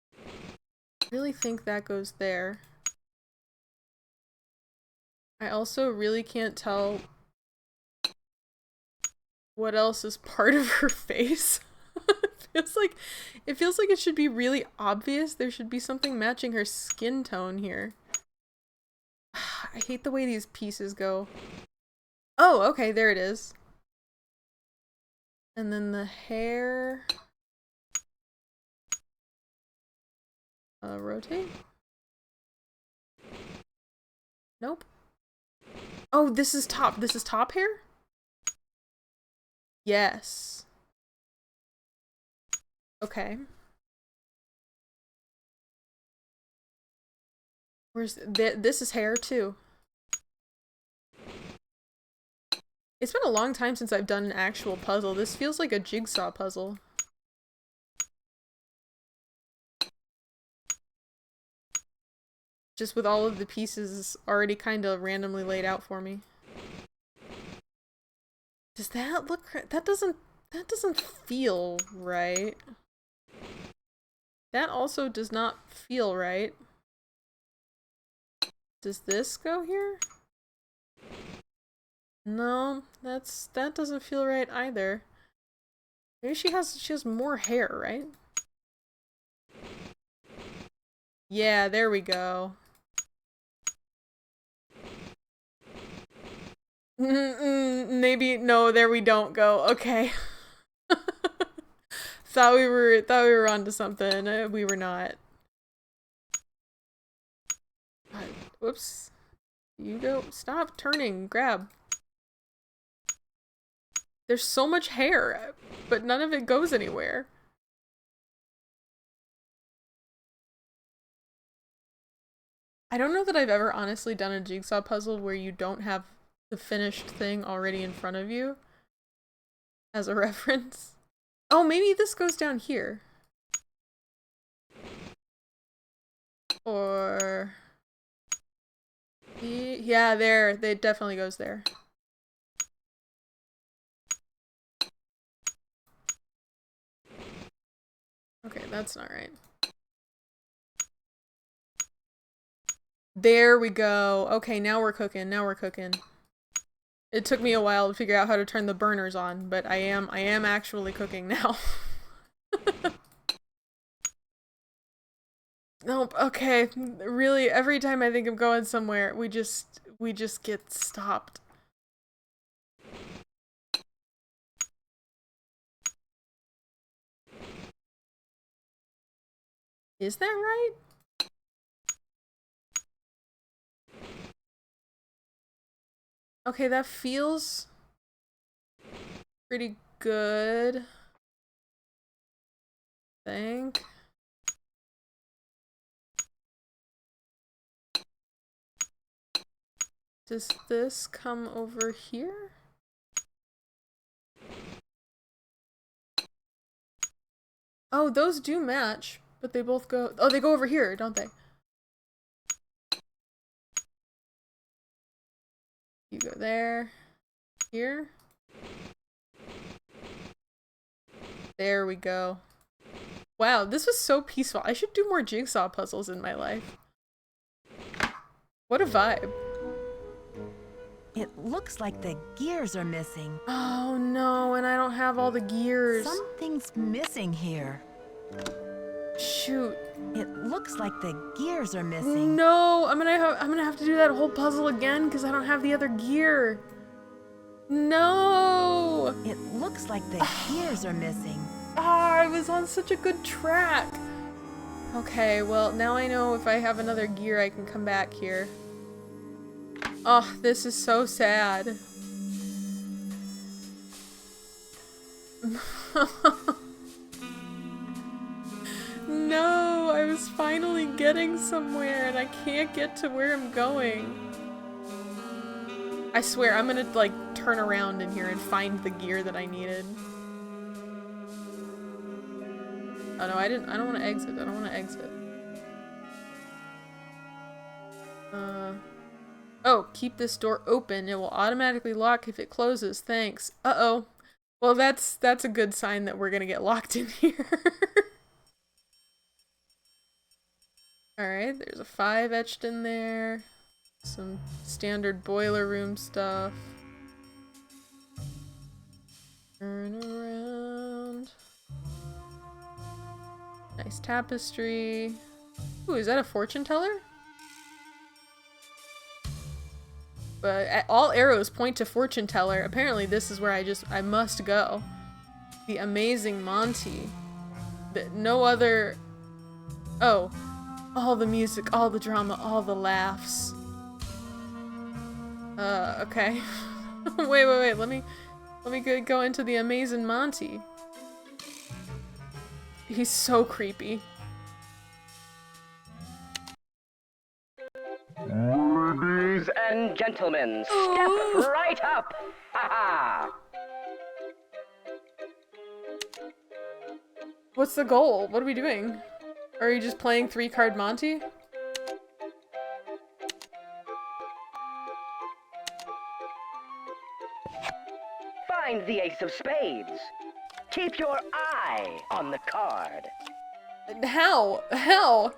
I really think that goes there. I also really can't tell what else is part of her face. It feels like it should be really obvious. There should be something matching her skin tone here. I hate the way these pieces go. Oh, okay, there it is. And then the hair... rotate? Nope. Oh, this is top. This is top hair? Yes. Okay. Where's this is hair too. It's been a long time since I've done an actual puzzle. This feels like a jigsaw puzzle. Just with all of the pieces already kind of randomly laid out for me. Does that look... that doesn't feel right. That also does not feel right. Does this go here? No, that doesn't feel right either. Maybe she has more hair, right? Yeah, there we go. Maybe no, there we don't go. Okay. thought we were onto something. We were not. Whoops. You go. Stop turning. Grab. There's so much hair, but none of it goes anywhere. I don't know that I've ever honestly done a jigsaw puzzle where you don't have the finished thing already in front of you as a reference. Oh, maybe this goes down here. Or... yeah, there. It definitely goes there. Okay, that's not right. There we go. Okay, now we're cooking. Now we're cooking. It took me a while to figure out how to turn the burners on, but I am actually cooking now. Nope. Okay. Really, every time I think of going somewhere, we just get stopped. Is that right? Okay, that feels pretty good. I think. Does this come over here? Oh, those do match, but they both go. Oh, they go over here, don't they? You go there. Here. There we go. Wow, this was so peaceful. I should do more jigsaw puzzles in my life. What a vibe. It looks like the gears are missing. Oh no, and I don't have all the gears. Something's missing here. Shoot. It looks like the gears are missing. No, I'm gonna have to do that whole puzzle again because I don't have the other gear. No. It looks like the gears are missing. Ah, I was on such a good track. Okay, well, now I know if I have another gear, I can come back here. Oh, this is so sad. No, I was finally getting somewhere and I can't get to where I'm going. I swear, I'm gonna, like, turn around in here and find the gear that I needed. Oh no, I don't want to exit. I don't want to exit. Oh, keep this door open. It will automatically lock if it closes. Thanks. Uh-oh. Well, that's a good sign that we're gonna get locked in here. Alright, there's a 5 etched in there. Some standard boiler room stuff. Turn around. Nice tapestry. Ooh, is that a fortune teller? But all arrows point to fortune teller. Apparently this is where I must go. The amazing Monty. No other... Oh. All the music, all the drama, all the laughs. Okay. wait. Let me go into the amazing Monty. He's so creepy. Ladies and gentlemen, step right up! Ha-ha! What's the goal? What are we doing? Are you just playing 3-card Monty? Find the ace of spades. Keep your eye on the card. How? How?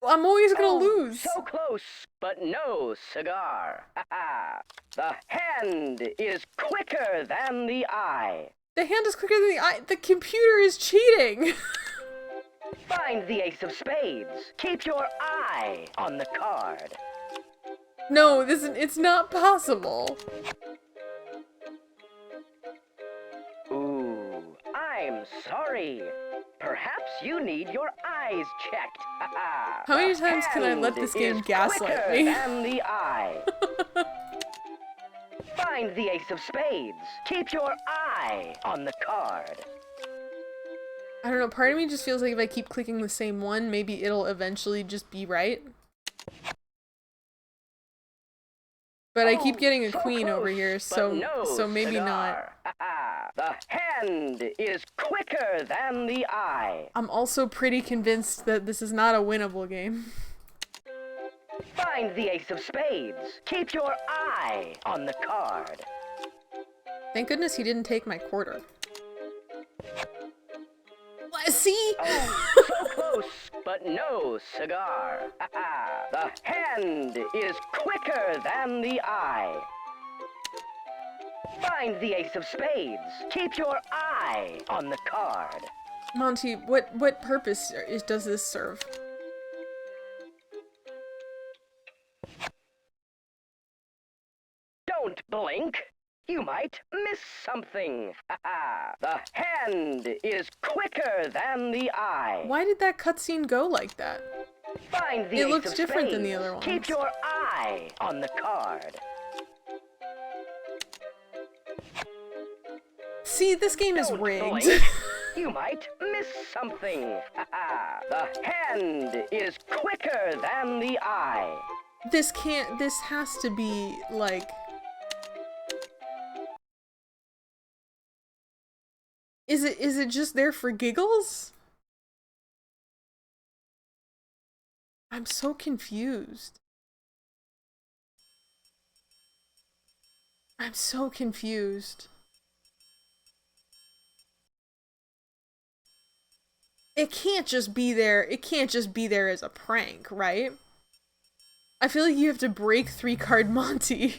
I'm always gonna lose. So close, but no cigar. The hand is quicker than the eye. The hand is quicker than the eye. The computer is cheating. Find the ace of spades. Keep your eye on the card. No, it's not possible. Ooh, I'm sorry. Perhaps you need your eyes checked. How many times can I let this game gaslight me? Than the eye. Find the ace of spades. Keep your eye on the card. I don't know, part of me just feels like if I keep clicking the same one, maybe it'll eventually just be right. But I keep getting a queen close, over here, so maybe cigar. not. The hand is quicker than the eye. I'm also pretty convinced that this is not a winnable game. Find the ace of spades. Keep your eye on the card. Thank goodness he didn't take my quarter. See? Oh, so close, but no cigar. The hand is quicker than the eye. Find the ace of spades. Keep your eye on the card. Monty, what purpose does this serve? Don't blink. You might miss something. The hand is quicker than the eye. Why did that cutscene go like that? Find the It ace looks of different than the spades. other ones. Keep your eye on the card. See, this game is Don't rigged. blink. You might miss something. The hand is quicker than the eye. This has to be, like... Is it just there for giggles? I'm so confused. I'm so confused. It can't just be there. It can't just be there as a prank, right? I feel like you have to break 3-card Monty.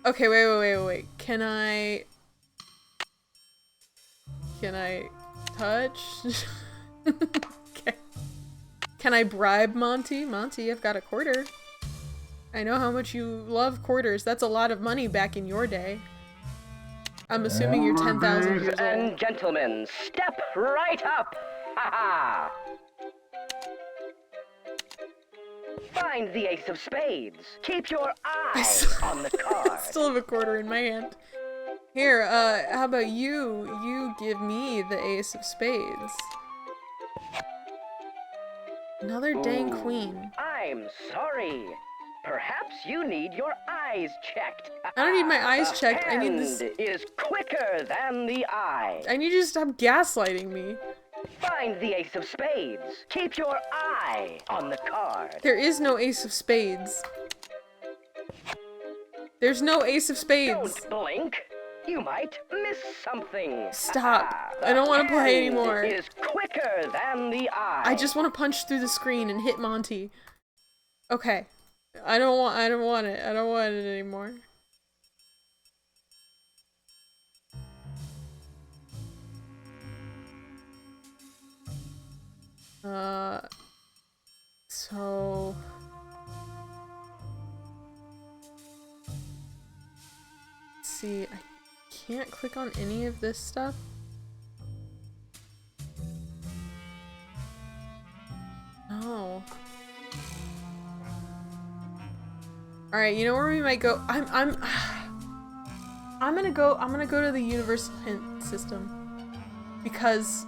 Okay, wait. Can I touch? Okay. Can I bribe Monty? Monty, I've got a quarter. I know how much you love quarters. That's a lot of money back in your day. I'm assuming you're 10,000 years old. And gentlemen, step right up. Find the ace of spades. Keep your eye on the card. Still have a quarter in my hand. Here, how about you? You give me the ace of spades. Another dang queen. I'm sorry. Perhaps you need your eyes checked. I don't need my eyes checked. I need this. Hand is quicker than the eye. I need you to stop gaslighting me. Find the ace of spades. Keep your eye on the card. There is no ace of spades. There's no ace of spades. Don't blink. You might miss something. Stop. I don't want to play anymore. It is quicker than the eye. I just want to punch through the screen and hit Monty. Okay. I don't want it. I don't want it anymore. So... Let's see, I can't click on any of this stuff. No. Alright, you know where we might go? I'm gonna go to the universal hint system. Because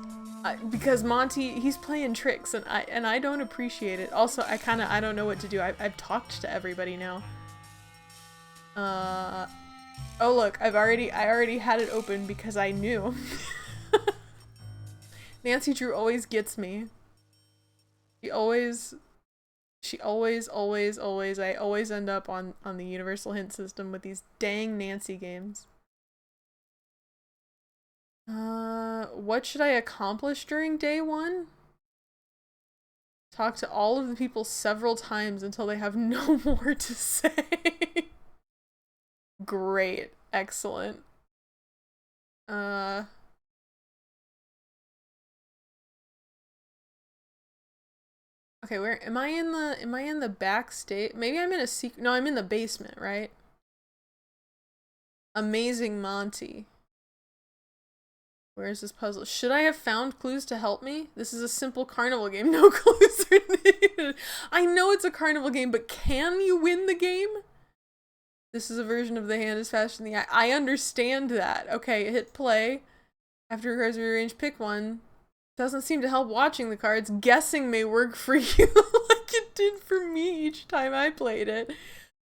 Monty, he's playing tricks and I don't appreciate it. Also, I don't know what to do. I've talked to everybody now. Oh look, I already had it open because I knew. Nancy Drew always gets me. I always end up on the universal hint system with these dang Nancy games. What should I accomplish during day 1? Talk to all of the people several times until they have no more to say. Great. Excellent. Okay, where am I in the backstage? Maybe I'm in a secret. No, I'm in the basement, right? Amazing Monty. Where's this puzzle? Should I have found clues to help me? This is a simple carnival game. No clues are needed. I know it's a carnival game, but can you win the game? This is a version of the hand is faster than the eye. I understand that. Okay, hit play. After cards are rearranged, pick one. Doesn't seem to help watching the cards. Guessing may work for you like it did for me each time I played it.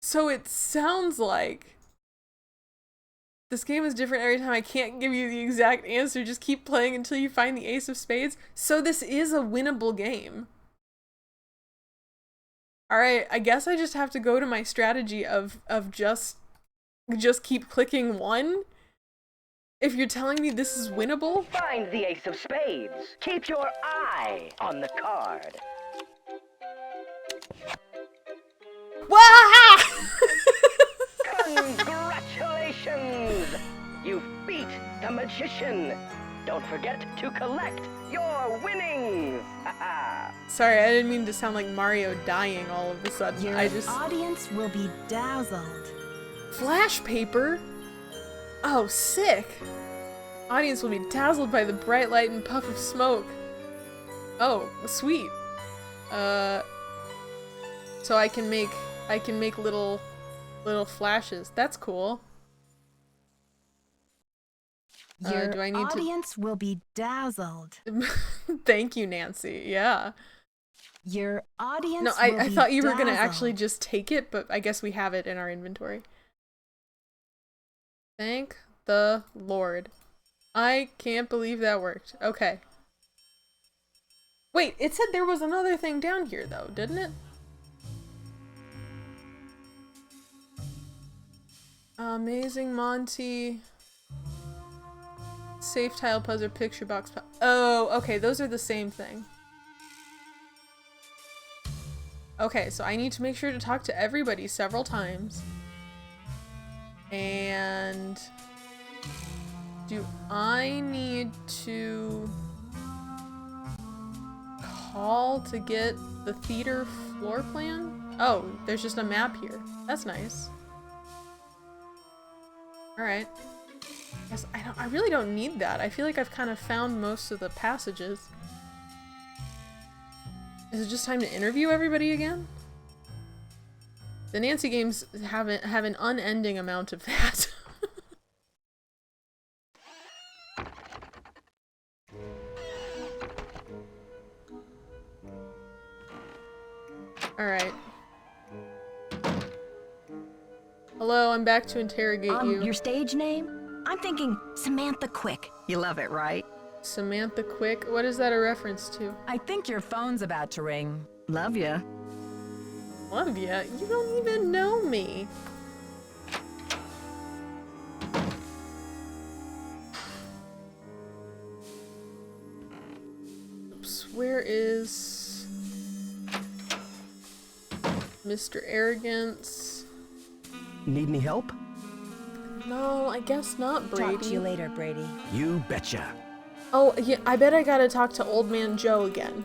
So it sounds like this game is different every time. I can't give you the exact answer. Just keep playing until you find the ace of spades. So this is a winnable game. Alright, I guess I just have to go to my strategy of just keep clicking 1. If you're telling me this is winnable? Find the ace of spades. Keep your eye on the card. Wah! Congratulations! You beat the magician. don't forget to collect your winnings. Sorry, I didn't mean to sound like Mario dying all of a sudden. Your I just... audience will be dazzled. Flash paper? Oh, sick! Audience will be dazzled by the bright light and puff of smoke. Oh, sweet. So I can make little flashes. That's cool. Your do I need audience will be dazzled. Thank you, Nancy. Yeah. Your audience No, will I be thought you were gonna dazzled. actually just take it, but I guess we have it in our inventory. Thank the Lord. I can't believe that worked. Okay. Wait, it said there was another thing down here though, didn't it? Amazing Monty. Safe tile puzzle picture box. Oh, okay, those are the same thing. Okay, so I need to make sure to talk to everybody several times. And do I need to call to get the theater floor plan? Oh, there's just a map here. That's nice. Alright. Guess I really don't need that. I feel like I've kind of found most of the passages. Is it just time to interview everybody again? The Nancy games have an unending amount of that. Alright. Hello, I'm back to interrogate you. Your stage name? I'm thinking Samantha Quick. You love it, right? Samantha Quick? What is that a reference to? I think your phone's about to ring. Love ya. Love ya? You don't even know me. Oops, where is Mr. Arrogance? Need any help? No, I guess not, Brady. Talk to you later, Brady. You betcha. Oh, yeah, I bet I gotta talk to Old Man Joe again.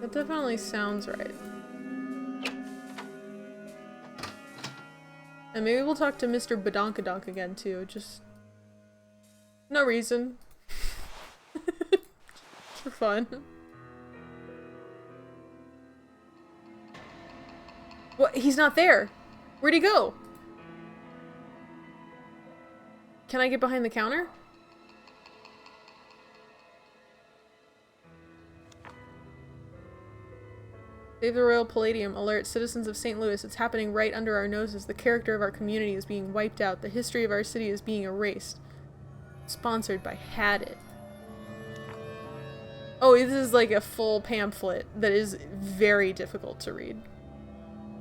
That definitely sounds right. And maybe we'll talk to Mr. Badonkadonk again, too. Just... no reason. For fun. What? He's not there! Where'd he go? Can I get behind the counter? Save the Royal Palladium. Alert citizens of St. Louis. It's happening right under our noses. The character of our community is being wiped out. The history of our city is being erased. Sponsored by Had It. Oh, this is like a full pamphlet that is very difficult to read.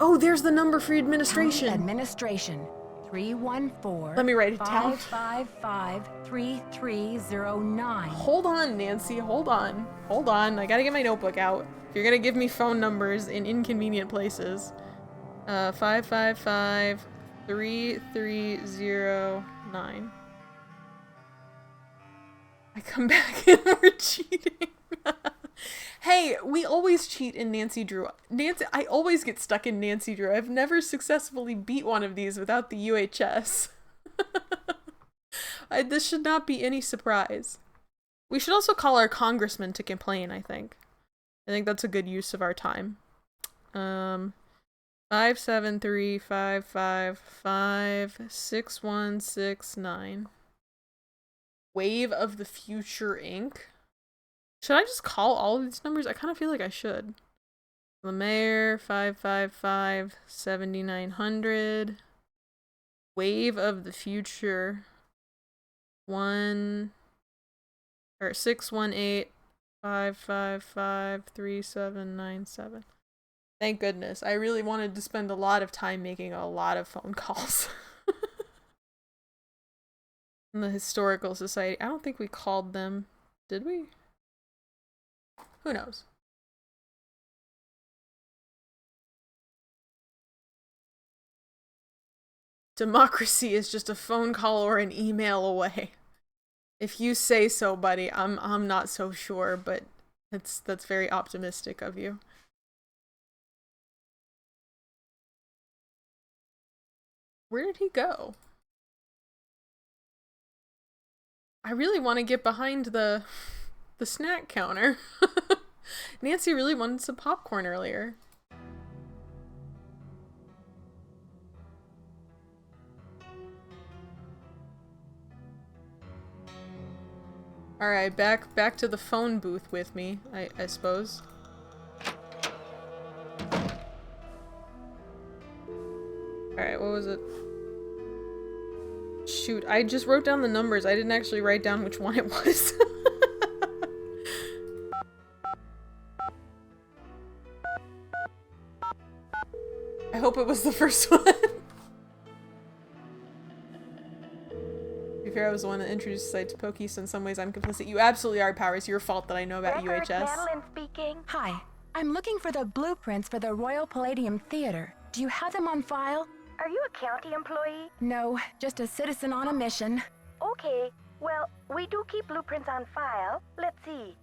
Oh, there's the number for administration. Administration. 314. Let me write it down. 555-3309. Hold on, Nancy. Hold on. Hold on. I gotta get my notebook out. If you're gonna give me phone numbers in inconvenient places. 555-3309. I come back and we're cheating. Hey, we always cheat in Nancy Drew. I always get stuck in Nancy Drew. I've never successfully beat one of these without the UHS. This should not be any surprise. We should also call our congressman to complain, I think. I think that's a good use of our time. 573-555-6169. Wave of the Future, Inc. Should I just call all of these numbers? I kind of feel like I should. The mayor, 555-7900. Wave of the Future, 618-555-3797. Thank goodness. I really wanted to spend a lot of time making a lot of phone calls. And the Historical Society. I don't think we called them. Did we? Who knows? Democracy is just a phone call or an email away. If you say so, buddy. I'm not so sure, but that's very optimistic of you. Where did he go? I really want to get behind the snack counter. Nancy really wanted some popcorn earlier. Alright, back to the phone booth with me, I suppose. Alright, what was it? Shoot, I just wrote down the numbers. I didn't actually write down which one it was. I hope it was the first one. To be fair, I was the one that introduced the site to Poky, so in some ways I'm complicit. You absolutely are, Power. It's your fault that I know about UHS. Madeline speaking. Hi. I'm looking for the blueprints for the Royal Palladium Theater. Do you have them on file? Are you a county employee? No, just a citizen on a mission. Okay, well, we do keep blueprints on file. Let's see.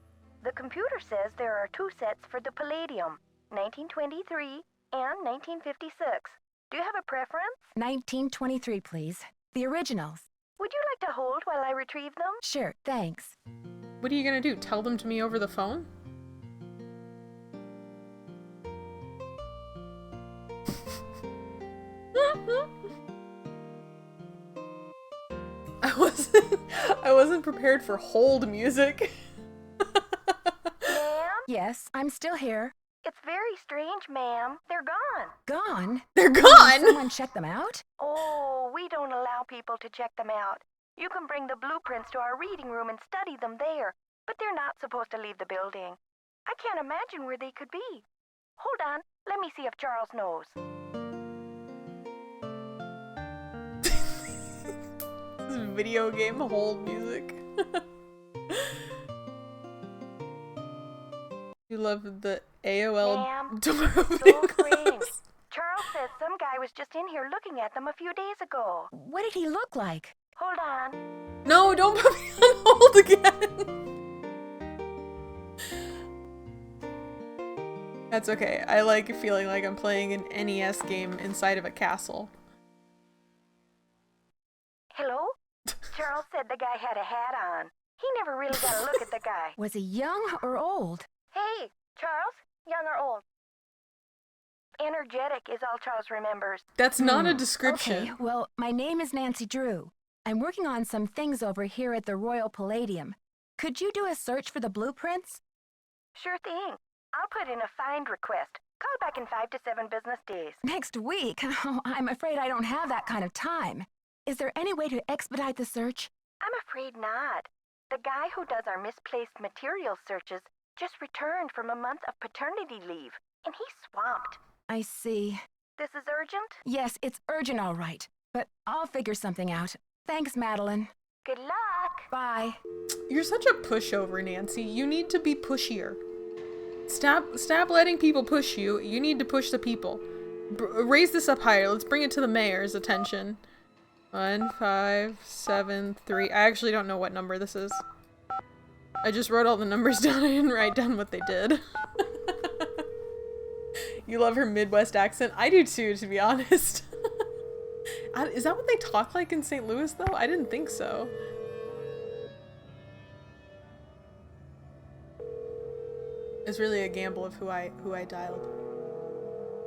The computer says there are 2 sets for the Palladium, 1923 and 1956. Do you have a preference? 1923, please. The originals. Would you like to hold while I retrieve them? Sure, thanks. What are you gonna do? Tell them to me over the phone? I wasn't prepared for hold music. Ma'am? Yes, I'm still here. It's very strange, ma'am. They're gone. Gone? They're gone! Someone check them out? Oh, we don't allow people to check them out. You can bring the blueprints to our reading room and study them there, but they're not supposed to leave the building. I can't imagine where they could be. Hold on, let me see if Charles knows. This is video game hold music. You love the AOL Ma'am, door those opening rings. Charles says some guy was just in here looking at them a few days ago. What did he look like? Hold on. No, don't put me on hold again. That's okay. I like feeling like I'm playing an NES game inside of a castle. Hello? Charles said the guy had a hat on. He never really got a look at the guy. Was he young or old? Hey, Charles, young or old? Energetic is all Charles remembers. That's not a description. Okay, well, my name is Nancy Drew. I'm working on some things over here at the Royal Palladium. Could you do a search for the blueprints? Sure thing. I'll put in a find request. Call back in 5 to 7 business days. Next week? Oh, I'm afraid I don't have that kind of time. Is there any way to expedite the search? I'm afraid not. The guy who does our misplaced material searches just returned from a month of paternity leave, and he's swamped. I see. This is urgent? Yes, it's urgent, all right. But I'll figure something out. Thanks, Madeline. Good luck. Bye. You're such a pushover, Nancy. You need to be pushier. Stop letting people push you. You need to push the people. Raise this up higher. Let's bring it to the mayor's attention. 1, 5, 7, 3. I actually don't know what number this is. I just wrote all the numbers down. I didn't write down what they did. You love her Midwest accent? I do too, to be honest. Is that what they talk like in St. Louis, though? I didn't think so. It's really a gamble of who I dialed.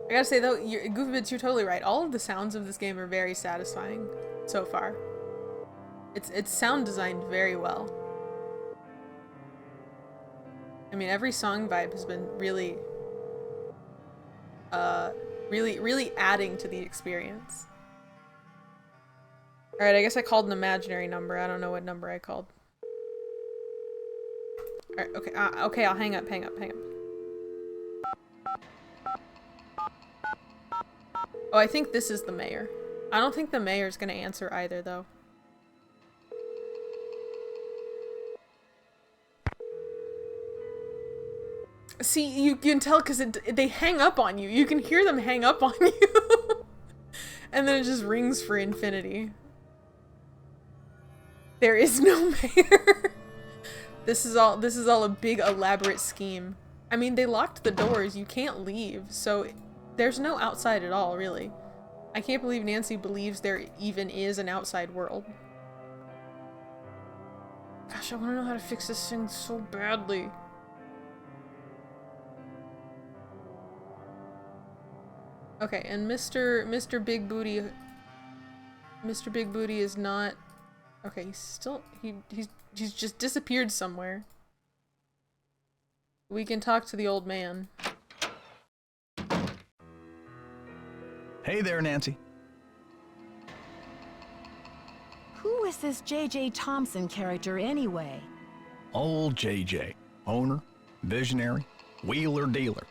I gotta say though, Goofybits, you're totally right. All of the sounds of this game are very satisfying so far. It's sound designed very well. I mean, every song vibe has been really adding to the experience. Alright, I guess I called an imaginary number. I don't know what number I called. Alright, okay, okay, I'll hang up. Oh, I think this is the mayor. I don't think the mayor's gonna answer either, though. See, you can tell because they hang up on you. You can hear them hang up on you. And then it just rings for infinity. There is no mayor. This is all a big elaborate scheme. I mean, they locked the doors. You can't leave. So there's no outside at all, really. I can't believe Nancy believes there even is an outside world. Gosh, I want to know how to fix this thing so badly. Okay, and Mr. Big Booty is not. Okay, he's still he's just disappeared somewhere. We can talk to the old man. Hey there, Nancy. Who is this J.J. Thompson character anyway? Old JJ. Owner, visionary, wheeler dealer.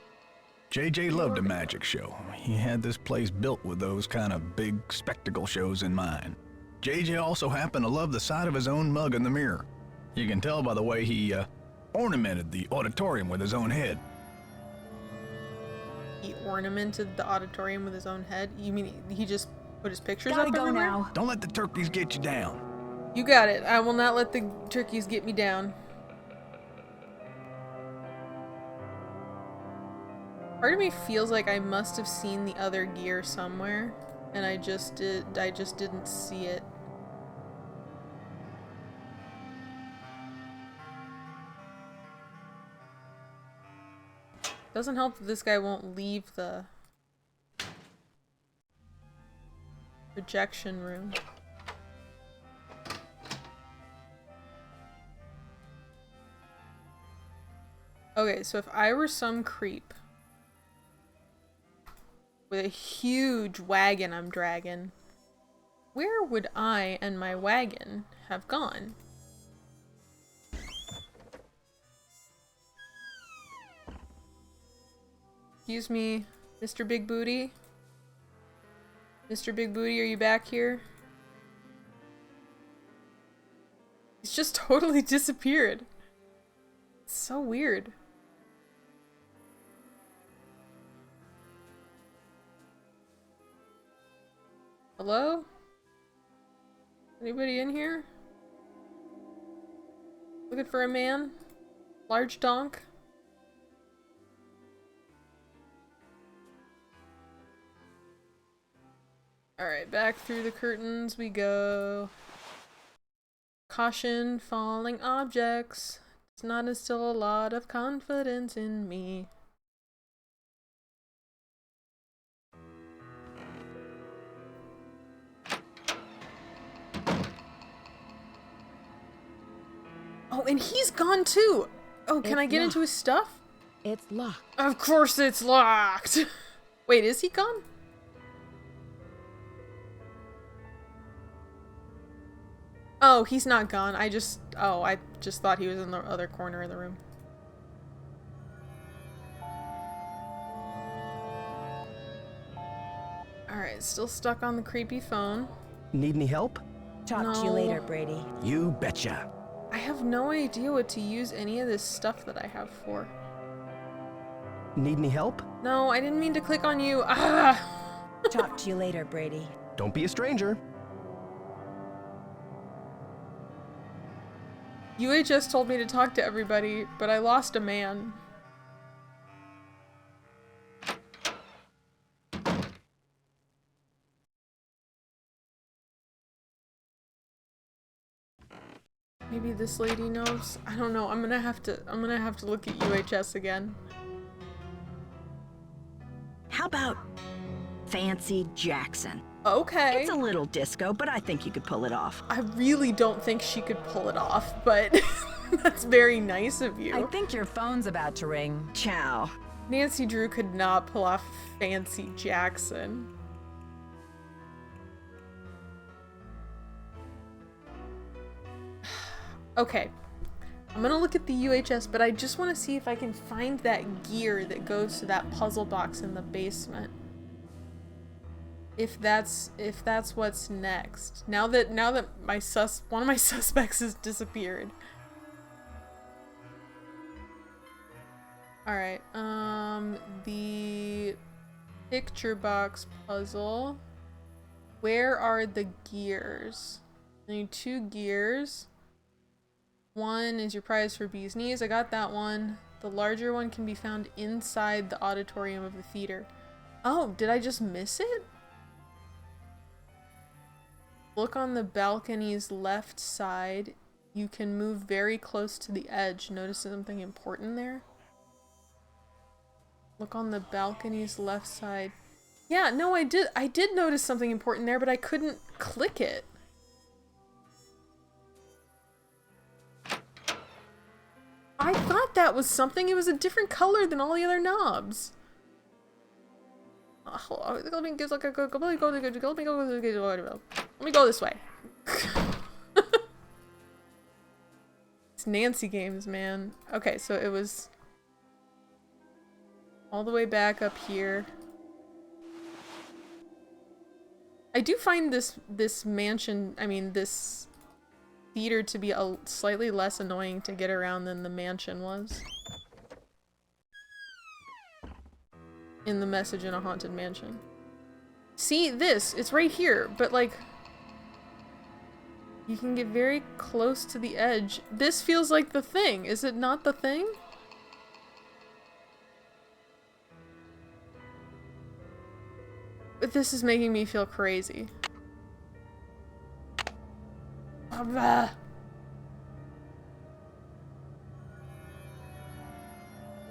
JJ loved a magic show. He had this place built with those kind of big spectacle shows in mind. JJ also happened to love the sight of his own mug in the mirror. You can tell by the way he ornamented the auditorium with his own head. He ornamented the auditorium with his own head? You mean he just put his pictures Gotta up go everywhere? now. Don't let the turkeys get you down. You got it. I will not let the turkeys get me down. Part of me feels like I must have seen the other gear somewhere, and I just didn't see it. Doesn't help that this guy won't leave the projection room. Okay, so if I were some creep with a huge wagon I'm dragging, where would I and my wagon have gone? Excuse me, Mr. Big Booty? Mr. Big Booty, are you back here? He's just totally disappeared. It's so weird. Hello? Anybody in here? Looking for a man? Large donk? Alright, back through the curtains we go. Caution, falling objects. Does not instill a lot of confidence in me. Oh, and he's gone too! Oh, can I get into his stuff? It's locked. Of course it's locked! Wait, is he gone? Oh, he's not gone. I just thought he was in the other corner of the room. Alright, still stuck on the creepy phone. Need any help? Talk to you No. later, Brady. You betcha. I have no idea what to use any of this stuff that I have for. Need any help? No, I didn't mean to click on you. Ah! Talk to you later, Brady. Don't be a stranger. UHS told me to talk to everybody, but I lost a man. Maybe this lady knows. I don't know. I'm gonna have to look at UHS again. How about Fancy Jackson? Okay. It's a little disco, but I think you could pull it off. I really don't think she could pull it off, but that's very nice of you. I think your phone's about to ring. Ciao. Nancy Drew could not pull off Fancy Jackson. Okay, I'm gonna look at the UHS, but I just want to see if I can find that gear that goes to that puzzle box in the basement. If that's what's next. Now that one of my suspects has disappeared. All right. The picture box puzzle. Where are the gears? I need 2 gears. One is your prize for bee's knees. I got that one. The larger one can be found inside the auditorium of the theater. Oh, did I just miss it? Look on the balcony's left side. You can move very close to the edge. Notice something important there? Look on the balcony's left side. Yeah, no, I did notice something important there, but I couldn't click it. I thought that was something. It was a different color than all the other knobs. Let me go this way. It's Nancy games, man. Okay, so it was all the way back up here. I do find this mansion, I mean this theater, to be a slightly less annoying to get around than the mansion was. In the Message in a Haunted Mansion. See this? It's right here, but like you can get very close to the edge. This feels like the thing. Is it not the thing? But this is making me feel crazy.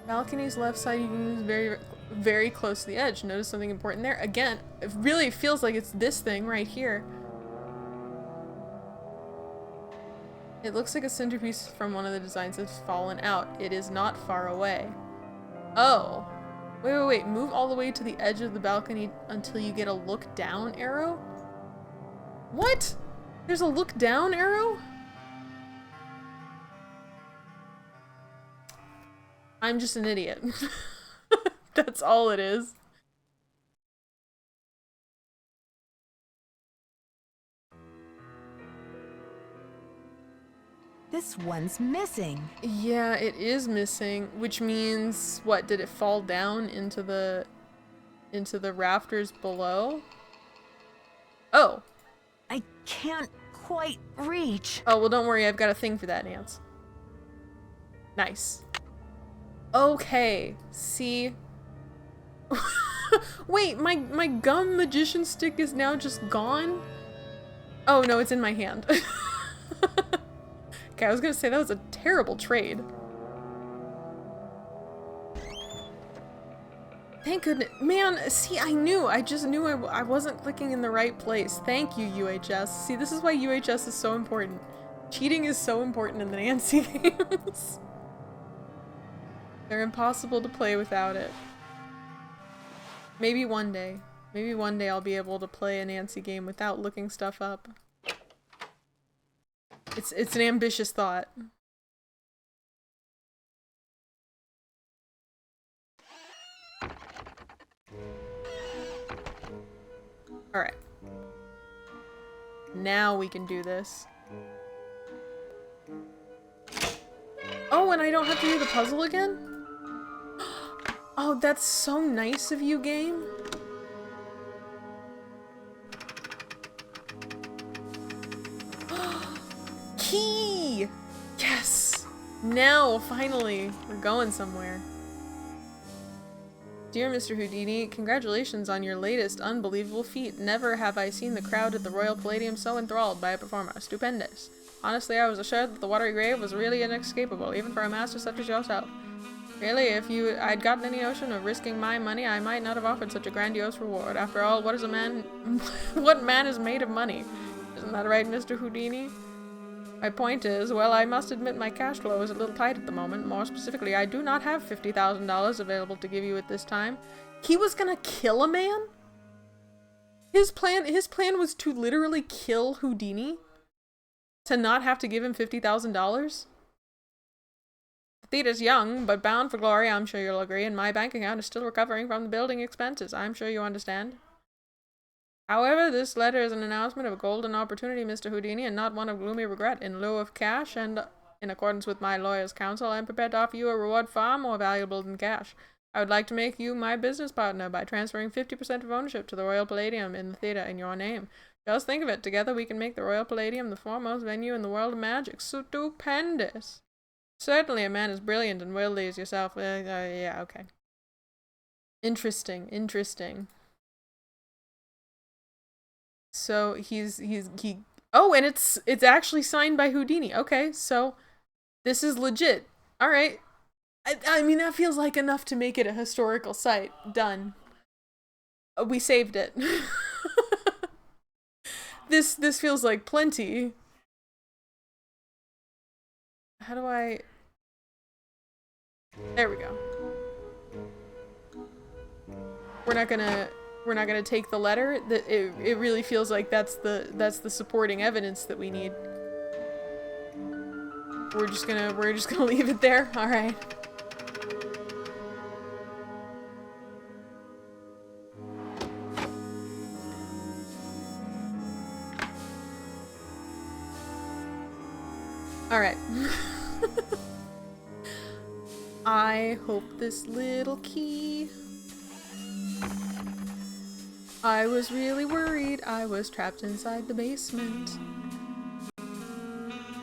Balcony's left side, you can move very, very close to the edge. Notice something important there. Again, it really feels like it's this thing right here. It looks like a centerpiece from one of the designs has fallen out. It is not far away. Oh. Wait. Move all the way to the edge of the balcony until you get a look down arrow? What? There's a look down arrow? I'm just an idiot. That's all it is. This one's missing. Yeah, it is missing, which means what? Did it fall down into the rafters below? Oh. I can't quite reach. Oh, well, don't worry. I've got a thing for that, Nance. Nice. Okay. See? Wait, my gum magician stick is now just gone? Oh, no, it's in my hand. Okay, I was gonna say that was a terrible trade. Thank goodness. Man, see, I just knew I wasn't clicking in the right place. Thank you, UHS. See, this is why UHS is so important. Cheating is so important in the Nancy games. They're impossible to play without it. Maybe one day. Maybe one day I'll be able to play a Nancy game without looking stuff up. It's an ambitious thought. Alright. Now we can do this. Oh, and I don't have to do the puzzle again? Oh, that's so nice of you, game. Key! Yes! Now, finally, we're going somewhere. Dear Mr. Houdini, congratulations on your latest unbelievable feat. Never have I seen the crowd at the Royal Palladium so enthralled by a performer. Stupendous. Honestly, I was assured that the watery grave was really inescapable, even for a master such as yourself. Really, if I'd gotten any notion of risking my money, I might not have offered such a grandiose reward. After all, what man is made of money? Isn't that right, Mr. Houdini? My point is, well, I must admit my cash flow is a little tight at the moment. More specifically, I do not have $50,000 available to give you at this time. He was gonna kill a man? His plan was to literally kill Houdini? To not have to give him $50,000? The theater's young, but bound for glory, I'm sure you'll agree, and my bank account is still recovering from the building expenses. I'm sure you understand. However, this letter is an announcement of a golden opportunity, Mr. Houdini, and not one of gloomy regret. In lieu of cash, and in accordance with my lawyer's counsel, I am prepared to offer you a reward far more valuable than cash. I would like to make you my business partner by transferring 50% of ownership to the Royal Palladium in the theater in your name. Just think of it. Together we can make the Royal Palladium the foremost venue in the world of magic. Stupendous. Certainly a man as brilliant and worldly as yourself. Yeah, okay. Interesting, interesting. So he oh, and it's actually signed by Houdini. Okay, so this is legit. All right. I mean, that feels like enough to make it a historical site. Done. We saved it. This feels like plenty. How do I... There we go. We're not gonna take the letter. It really feels like that's the supporting evidence that we need. We're just gonna leave it there. All right. All right. I hope this little key. I was really worried. I was trapped inside the basement.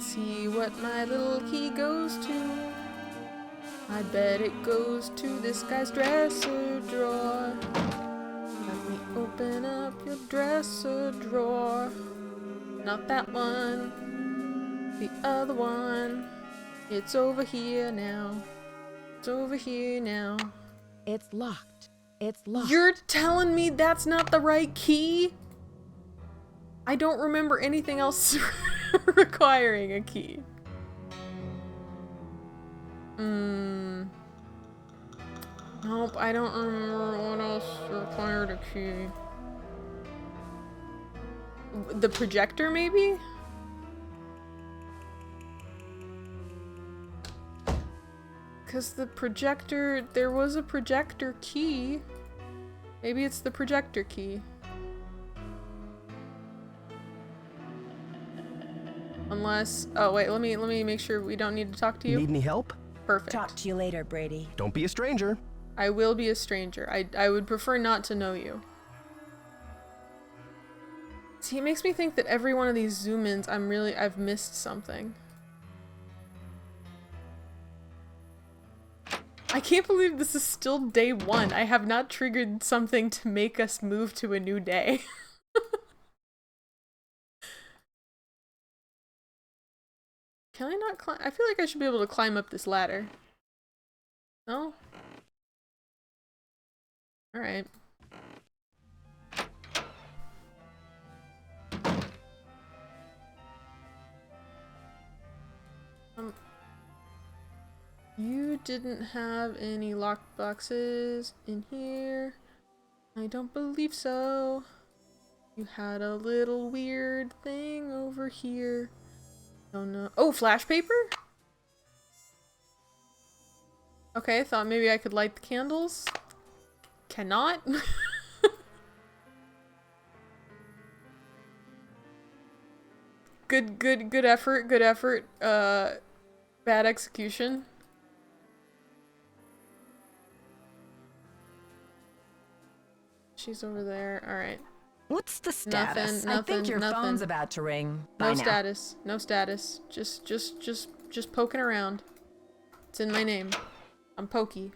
See what my little key goes to. I bet it goes to this guy's dresser drawer. Let me open up your dresser drawer. Not that one. The other one. It's over here now. It's over here now. It's locked. It's locked. You're telling me that's not the right key? I don't remember anything else requiring a key. Nope, I don't remember what else required a key. The projector, maybe? Because the projector, there was a projector key. Maybe it's the projector key. Unless, oh wait, let me make sure we don't need to talk to you. Need any help? Perfect. Talk to you later, Brady. Don't be a stranger. I will be a stranger. I would prefer not to know you. See, it makes me think that every one of these zoom-ins, I've missed something. I can't believe this is still day one. I have not triggered something to make us move to a new day. Can I not climb? I feel like I should be able to climb up this ladder. No? Alright. You didn't have any locked boxes in here. I don't believe so. You had a little weird thing over here. Oh no. Oh, flash paper? Okay, I thought maybe I could light the candles. Cannot? Good effort. Bad execution. She's over there. Alright. What's the status? Nothing, I think your nothing. phone's about to ring. No Bye now. status. No status. Just poking around. It's in my name. I'm Poky.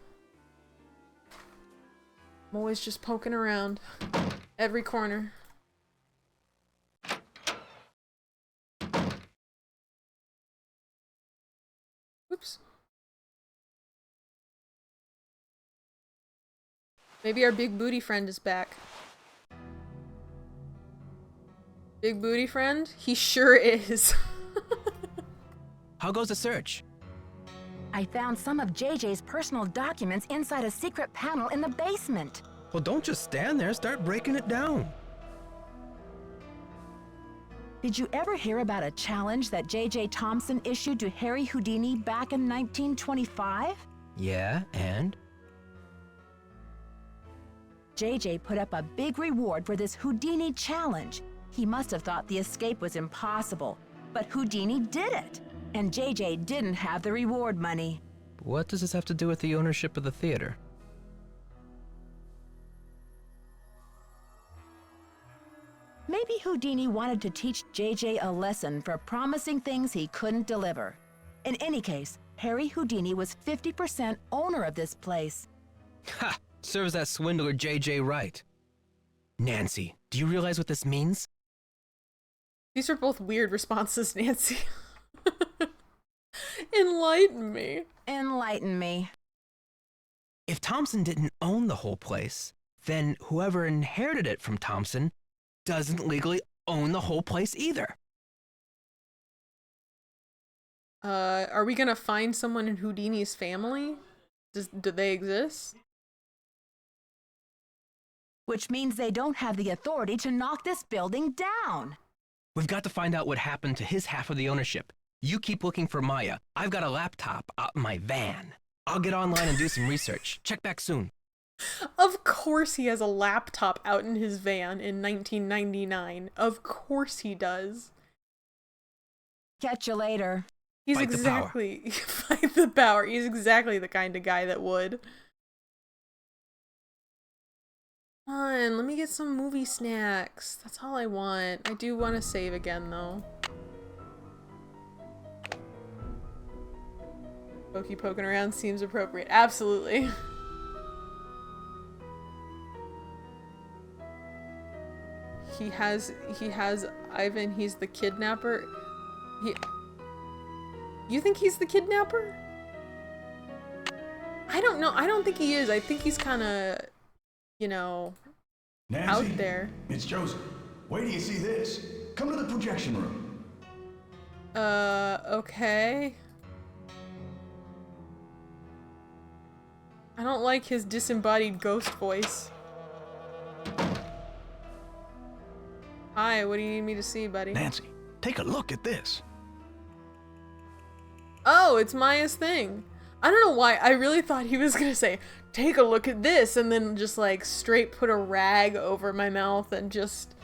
I'm always just poking around. Every corner. Oops. Maybe our big booty friend is back. Big booty friend? He sure is. How goes the search? I found some of JJ's personal documents inside a secret panel in the basement. Well, don't just stand there. Start breaking it down. Did you ever hear about a challenge that JJ Thompson issued to Harry Houdini back in 1925? Yeah, and? JJ put up a big reward for this Houdini challenge. He must have thought the escape was impossible, but Houdini did it. And JJ didn't have the reward money. What does this have to do with the ownership of the theater? Maybe Houdini wanted to teach JJ a lesson for promising things he couldn't deliver. In any case, Harry Houdini was 50% owner of this place. Ha! Serves that swindler JJ right. Nancy, do you realize what this means? These are both weird responses, Nancy. Enlighten me. Enlighten me. If Thompson didn't own the whole place, then whoever inherited it from Thompson doesn't legally own the whole place either. Are we gonna find someone in Houdini's family? Do they exist? Which means they don't have the authority to knock this building down. We've got to find out what happened to his half of the ownership. You keep looking for Maya. I've got a laptop out in my van. I'll get online and do some research. Check back soon. Of course he has a laptop out in his van in 1999. Of course he does. Catch you later. He's Fight exactly fight the power. He's exactly the kind of guy that would. Fine, let me get some movie snacks. That's all I want. I do want to save again though. Poky poking around seems appropriate. Absolutely. He has Ivan, he's the kidnapper. You think he's the kidnapper? I don't know. I don't think he is. I think he's kind of, you know, Nancy, out there. It's Joseph. Wait till you see this. Come to the projection room. Okay. I don't like his disembodied ghost voice. Hi, what do you need me to see, buddy? Nancy, take a look at this. Oh, it's Maya's thing. I don't know why. I really thought he was gonna say, take a look at this, and then just like straight put a rag over my mouth and just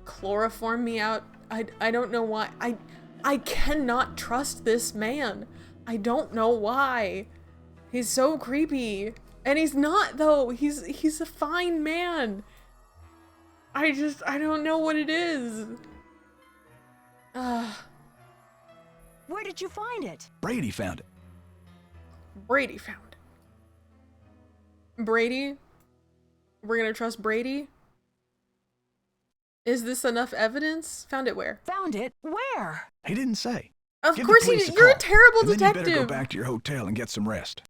chloroform me out. I don't know why. I cannot trust this man. I don't know why. He's so creepy. And he's not though. He's a fine man. I don't know what it is. Where did you find it? Brady found it. Brady found it. Brady? We're gonna trust Brady? Is this enough evidence? Found it where? Found it? Where? He didn't say. Of Give course the he police did. You're a call, terrible and then detective. you better go back to your hotel and get some rest.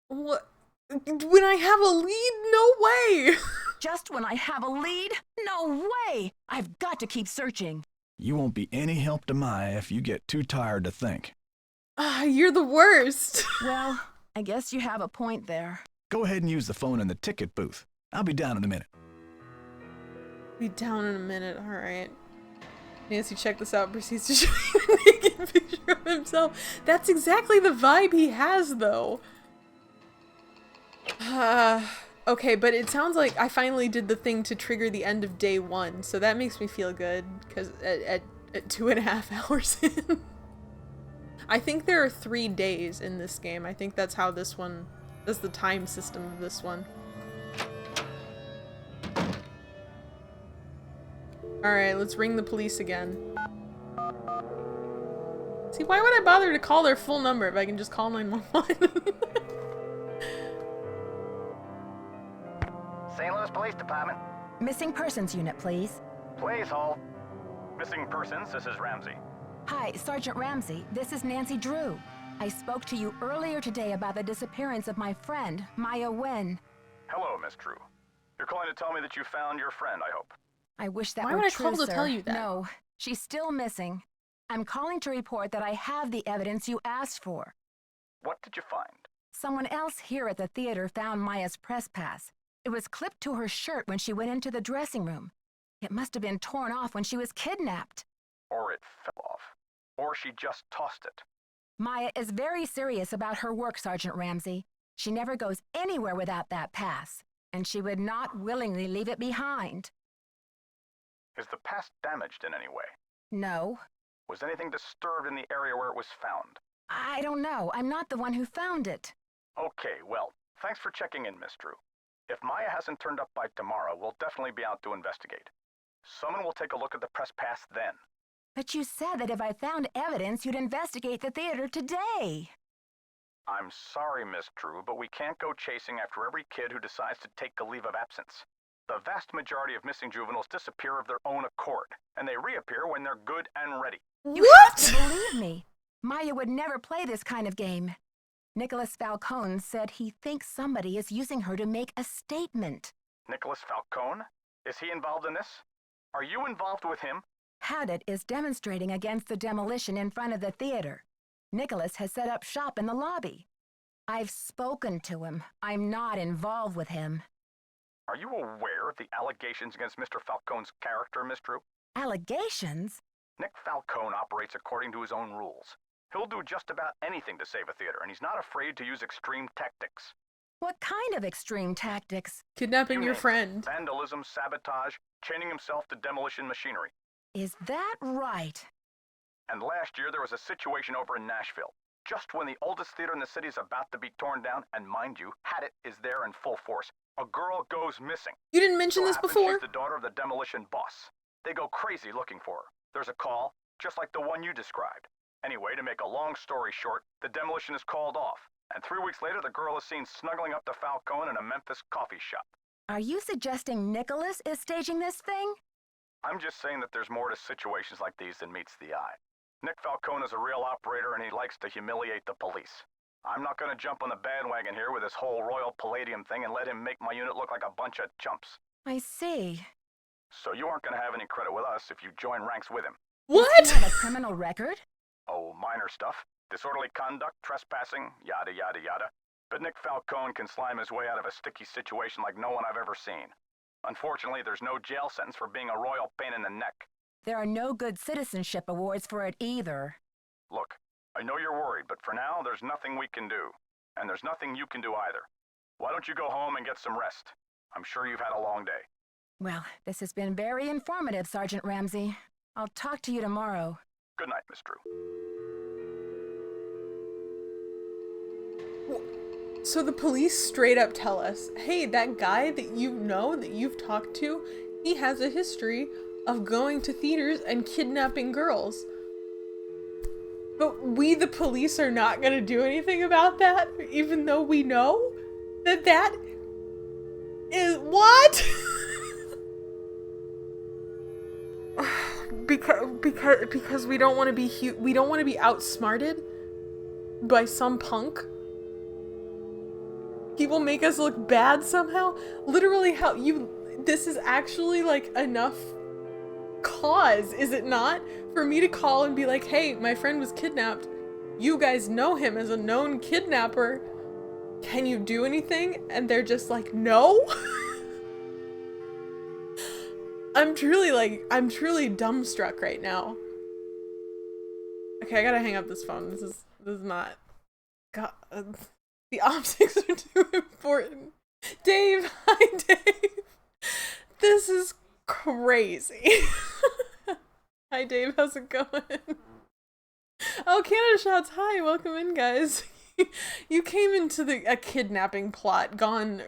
What? When I have a lead? No way! Just when I have a lead? No way! I've got to keep searching. You won't be any help to Maya if you get too tired to think. You're the worst. Well, I guess you have a point there. Go ahead and use the phone in the ticket booth. I'll be down in a minute. Be down in a minute, alright. Nancy, check this out, proceeds to show you a naked picture of himself. That's exactly the vibe he has, though. Okay, but it sounds like I finally did the thing to trigger the end of day 1, so that makes me feel good, because at 2.5 hours in. I think there are 3 days in this game. I think that's how this one, that's the time system of this one. Alright, let's ring the police again. See, why would I bother to call their full number if I can just call 911? St. Louis Police Department. Missing persons unit, please. Please hold. Missing persons, this is Ramsey. Hi, Sergeant Ramsey. This is Nancy Drew. I spoke to you earlier today about the disappearance of my friend, Maya Wen. Hello, Miss Drew. You're calling to tell me that you found your friend, I hope. I wish that Why were would I true, call to sir. tell you that? No, she's still missing. I'm calling to report that I have the evidence you asked for. What did you find? Someone else here at the theater found Maya's press pass. It was clipped to her shirt when she went into the dressing room. It must have been torn off when she was kidnapped. Or it fell off. Or she just tossed it. Maya is very serious about her work, Sergeant Ramsey. She never goes anywhere without that pass, and she would not willingly leave it behind. Is the pass damaged in any way? No. Was anything disturbed in the area where it was found? I don't know. I'm not the one who found it. Okay, well, thanks for checking in, Miss Drew. If Maya hasn't turned up by tomorrow, we'll definitely be out to investigate. Someone will take a look at the press pass then. But you said that if I found evidence, you'd investigate the theater today. I'm sorry, Miss Drew, but we can't go chasing after every kid who decides to take a leave of absence. The vast majority of missing juveniles disappear of their own accord, and they reappear when they're good and ready. You have to believe me. Maya would never play this kind of game. Nicholas Falcone said he thinks somebody is using her to make a statement. Nicholas Falcone? Is he involved in this? Are you involved with him? Haddad is demonstrating against the demolition in front of the theater. Nicholas has set up shop in the lobby. I've spoken to him. I'm not involved with him. Are you aware of the allegations against Mr. Falcone's character, Miss Drew? Allegations? Nick Falcone operates according to his own rules. He'll do just about anything to save a theater, and he's not afraid to use extreme tactics. What kind of extreme tactics? Kidnapping your friend. Vandalism, sabotage, chaining himself to demolition machinery. Is that right? And last year there was a situation over in Nashville. Just when the oldest theater in the city is about to be torn down, and mind you, Haddad is there in full force, a girl goes missing. You didn't mention this before? She's the daughter of the demolition boss. They go crazy looking for her. There's a call, just like the one you described. Anyway, to make a long story short, the demolition is called off. And 3 weeks later, the girl is seen snuggling up to Falcone in a Memphis coffee shop. Are you suggesting Nicholas is staging this thing? I'm just saying that there's more to situations like these than meets the eye. Nick Falcone is a real operator and he likes to humiliate the police. I'm not going to jump on the bandwagon here with this whole Royal Palladium thing and let him make my unit look like a bunch of chumps. I see. So you aren't going to have any credit with us if you join ranks with him. What? Does he have a criminal record? Oh, minor stuff. Disorderly conduct, trespassing, yada yada yada. But Nick Falcone can slime his way out of a sticky situation like no one I've ever seen. Unfortunately, there's no jail sentence for being a royal pain in the neck. There are no good citizenship awards for it either. Look, I know you're worried, but for now, there's nothing we can do. And there's nothing you can do either. Why don't you go home and get some rest? I'm sure you've had a long day. Well, this has been very informative, Sergeant Ramsey. I'll talk to you tomorrow. Good night, Miss Drew. So the police straight up tell us, hey, that guy that you know, that you've talked to, he has a history of going to theaters and kidnapping girls. But we, the police, are not gonna do anything about that, even though we know that that is what? because we don't want to be outsmarted by some punk. He will make us look bad somehow. Literally, this is actually like enough cause, is it not, for me to call and be like, hey, my friend was kidnapped. You guys know him as a known kidnapper. Can you do anything? And they're just like, no. I'm truly dumbstruck right now. Okay, I gotta hang up this phone. This is not. God, the optics are too important. Dave, hi Dave. This is crazy. Hi Dave, how's it going? Oh, Canada Shots, hi, welcome in guys. You came into a kidnapping plot gone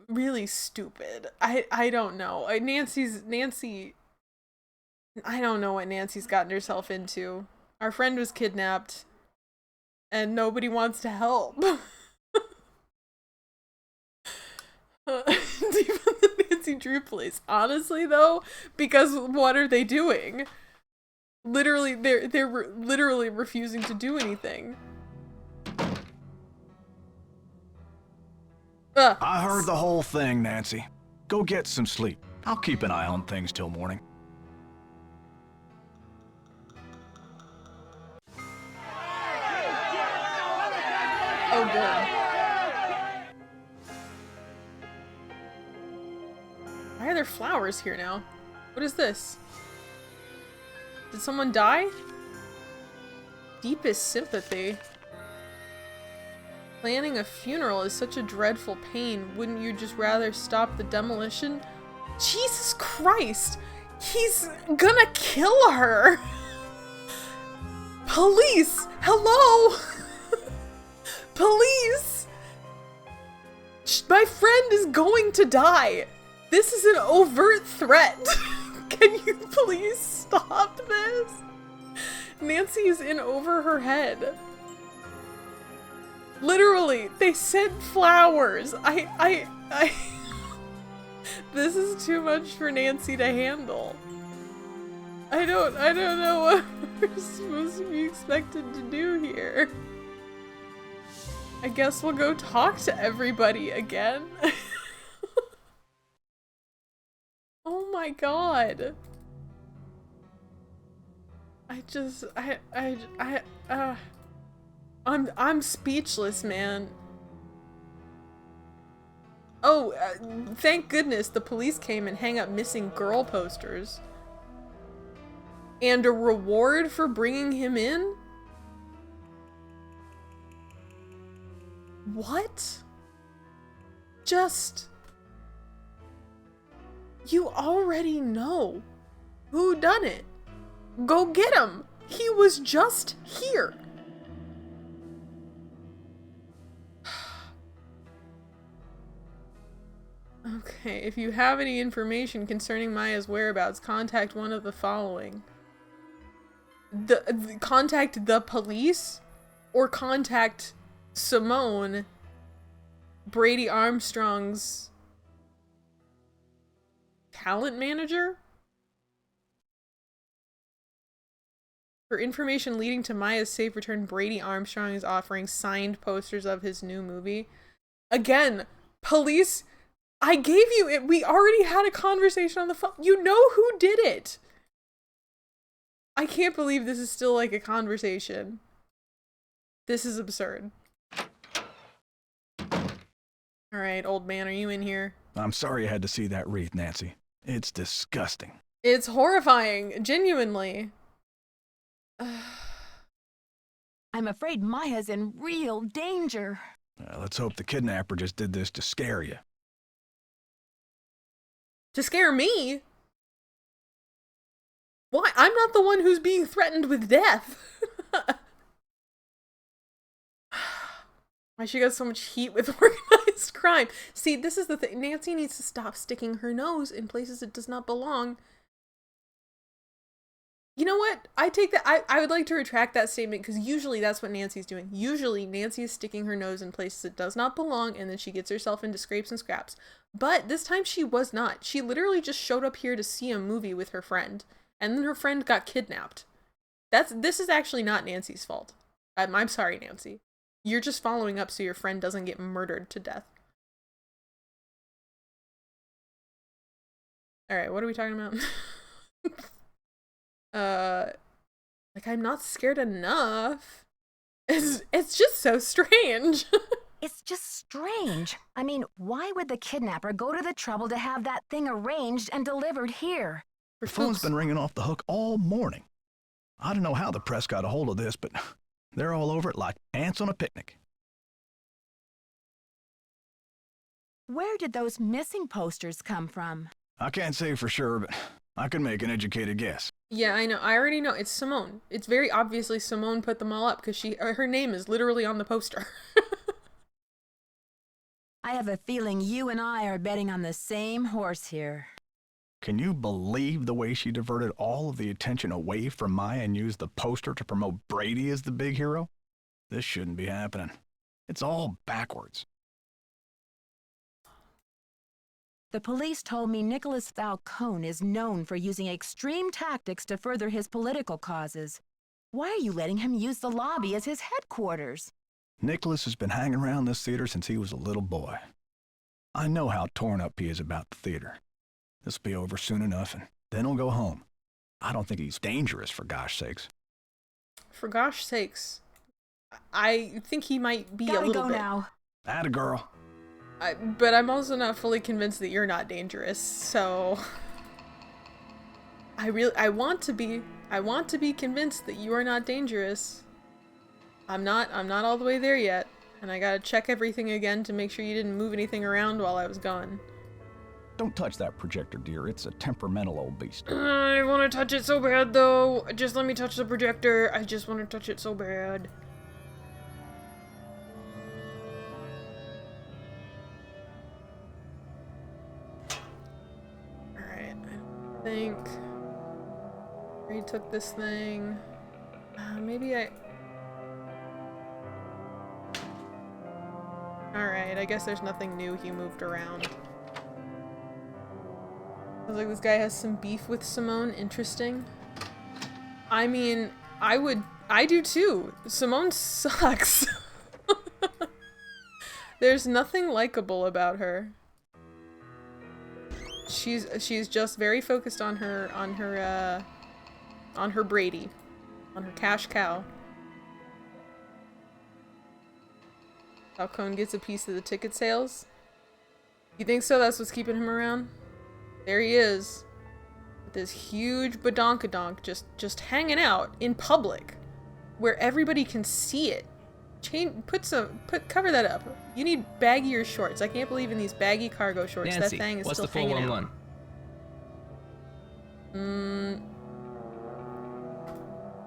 really stupid. I don't know. Nancy, I don't know what Nancy's gotten herself into. Our friend was kidnapped and nobody wants to help. Even the Nancy Drew place. Honestly though, because what are they doing? Literally, they're literally refusing to do anything. I heard the whole thing, Nancy. Go get some sleep. I'll keep an eye on things till morning. Oh, good. Why are there flowers here now? What is this? Did someone die? Deepest sympathy. Planning a funeral is such a dreadful pain. Wouldn't you just rather stop the demolition? Jesus Christ! He's gonna kill her! Police! Hello! Police! My friend friend is going to die. This is an overt threat. Can you please stop this? Nancy is in over her head. Literally, they sent flowers. This is too much for Nancy to handle. I don't know what we're supposed to be expected to do here. I guess we'll go talk to everybody again. Oh my god. I'm speechless, man. Oh, thank goodness the police came and hang up missing girl posters. And a reward for bringing him in? What? Just... You already know who done it. Go get him. He was just here. Okay, if you have any information concerning Maya's whereabouts, contact one of the following. Contact the police or contact Simone, Brady Armstrong's talent manager? For information leading to Maya's safe return, Brady Armstrong is offering signed posters of his new movie. Again, police, I gave you it. We already had a conversation on the phone. You know who did it. I can't believe this is still like a conversation. This is absurd. All right, old man, are you in here? I'm sorry you had to see that wreath, Nancy. It's disgusting. It's horrifying, genuinely. I'm afraid Maya's in real danger. Let's hope the kidnapper just did this to scare you. To scare me? Why? I'm not the one who's being threatened with death. Why she got so much heat with organized crime? See, this is the thing. Nancy needs to stop sticking her nose in places it does not belong. You know what? I take that. I would like to retract that statement because usually that's what Nancy's doing. Usually Nancy is sticking her nose in places it does not belong and then she gets herself into scrapes and scraps. But this time she was not. She literally just showed up here to see a movie with her friend. And then her friend got kidnapped. This is actually not Nancy's fault. I'm sorry, Nancy. You're just following up so your friend doesn't get murdered to death. Alright, what are we talking about? Like, I'm not scared enough. It's just so strange. It's just strange. I mean, why would the kidnapper go to the trouble to have that thing arranged and delivered here? The phone's been ringing off the hook all morning. I don't know how the press got a hold of this, but they're all over it like ants on a picnic. Where did those missing posters come from? I can't say for sure, but I can make an educated guess. Yeah, I know. I already know. It's Simone. It's very obviously Simone put them all up because her name is literally on the poster. I have a feeling you and I are betting on the same horse here. Can you believe the way she diverted all of the attention away from Maya and used the poster to promote Brady as the big hero? This shouldn't be happening. It's all backwards. The police told me Nicholas Falcone is known for using extreme tactics to further his political causes. Why are you letting him use the lobby as his headquarters? Nicholas has been hanging around this theater since he was a little boy. I know how torn up he is about the theater. This'll be over soon enough, and then he'll go home. I don't think he's dangerous, for gosh sakes. For gosh sakes. I think he might be a little bit. Gotta go now. Atta girl. But I'm also not fully convinced that you're not dangerous, so... I want to be convinced that you are not dangerous. I'm not all the way there yet, and I gotta check everything again to make sure you didn't move anything around while I was gone. Don't touch that projector, dear. It's a temperamental old beast. I want to touch it so bad, though. Just let me touch the projector. I just want to touch it so bad. think. He took this thing. Maybe I... Alright, I guess there's nothing new he moved around. Sounds like this guy has some beef with Simone. Interesting. I mean, I do too. Simone sucks. There's nothing likable about her. She's just very focused on her Brady. On her cash cow. Falcone gets a piece of the ticket sales. You think so? That's what's keeping him around? There he is. With this huge badonkadonk just hanging out in public. Where everybody can see it. Cover that up. You need baggier shorts. I can't believe in these baggy cargo shorts Nancy, that thing is what's still the hanging 411? out.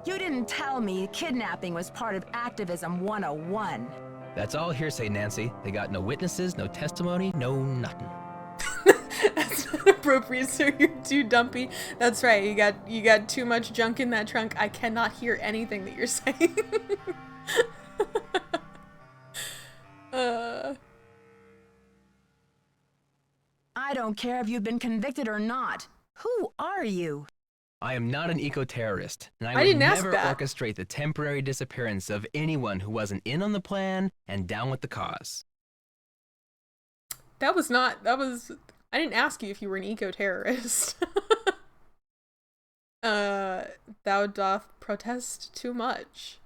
You didn't tell me kidnapping was part of Activism 101. That's all hearsay, Nancy. They got no witnesses, no testimony, no nothing. That's not appropriate, sir. You're too dumpy. That's right. You got too much junk in that trunk. I cannot hear anything that you're saying. I don't care if you've been convicted or not. Who are you? I am not an eco-terrorist, and I I would didn't ask never that. orchestrate the temporary disappearance of anyone who wasn't in on the plan and down with the cause. I didn't ask you if you were an eco-terrorist. Thou doth protest too much.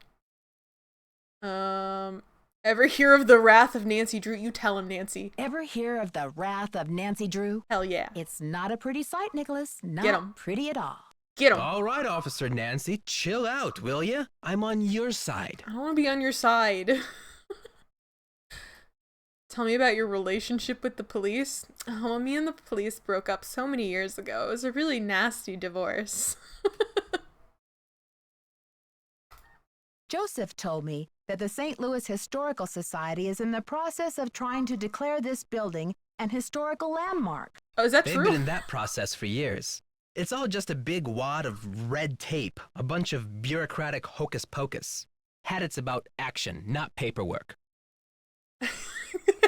Ever hear of the wrath of Nancy Drew? You tell him, Nancy. Ever hear of the wrath of Nancy Drew? Hell yeah. It's not a pretty sight, Nicholas. Get Not 'em. pretty at all. Get him. All right, Officer Nancy, chill out, will ya? I'm on your side. I don't want to be on your side. Tell me about your relationship with the police. Oh, me and the police broke up so many years ago. It was a really nasty divorce. Joseph told me that the St. Louis Historical Society is in the process of trying to declare this building an historical landmark. Oh, is that They've true? been in that process for years. It's all just a big wad of red tape, a bunch of bureaucratic hocus pocus. It's about action, not paperwork. I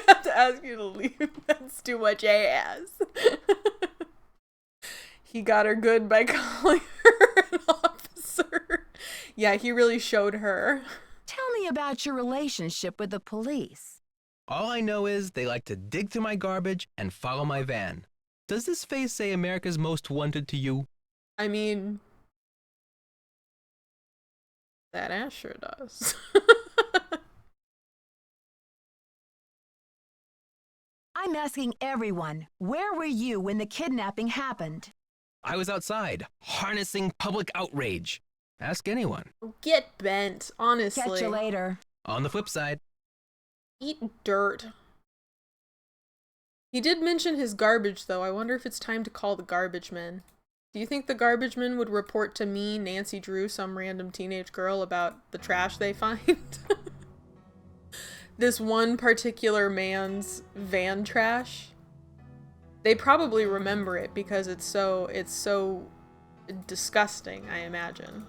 have to ask you to leave. That's too much ass. He got her good by calling her an officer. Yeah, he really showed her. Tell me about your relationship with the police. All I know is they like to dig through my garbage and follow my van. Does this face say America's Most Wanted to you? I mean, that ass sure does. I'm asking everyone, where were you when the kidnapping happened? I was outside, harnessing public outrage. Ask anyone. Get bent, honestly. Catch you later. On the flip side, Eat dirt. He did mention his garbage, though. I wonder if it's time to call the garbage men. Do you think the garbage men would report to me, Nancy Drew, some random teenage girl, about the trash they find? This one particular man's van trash? They probably remember it because it's so disgusting, I imagine.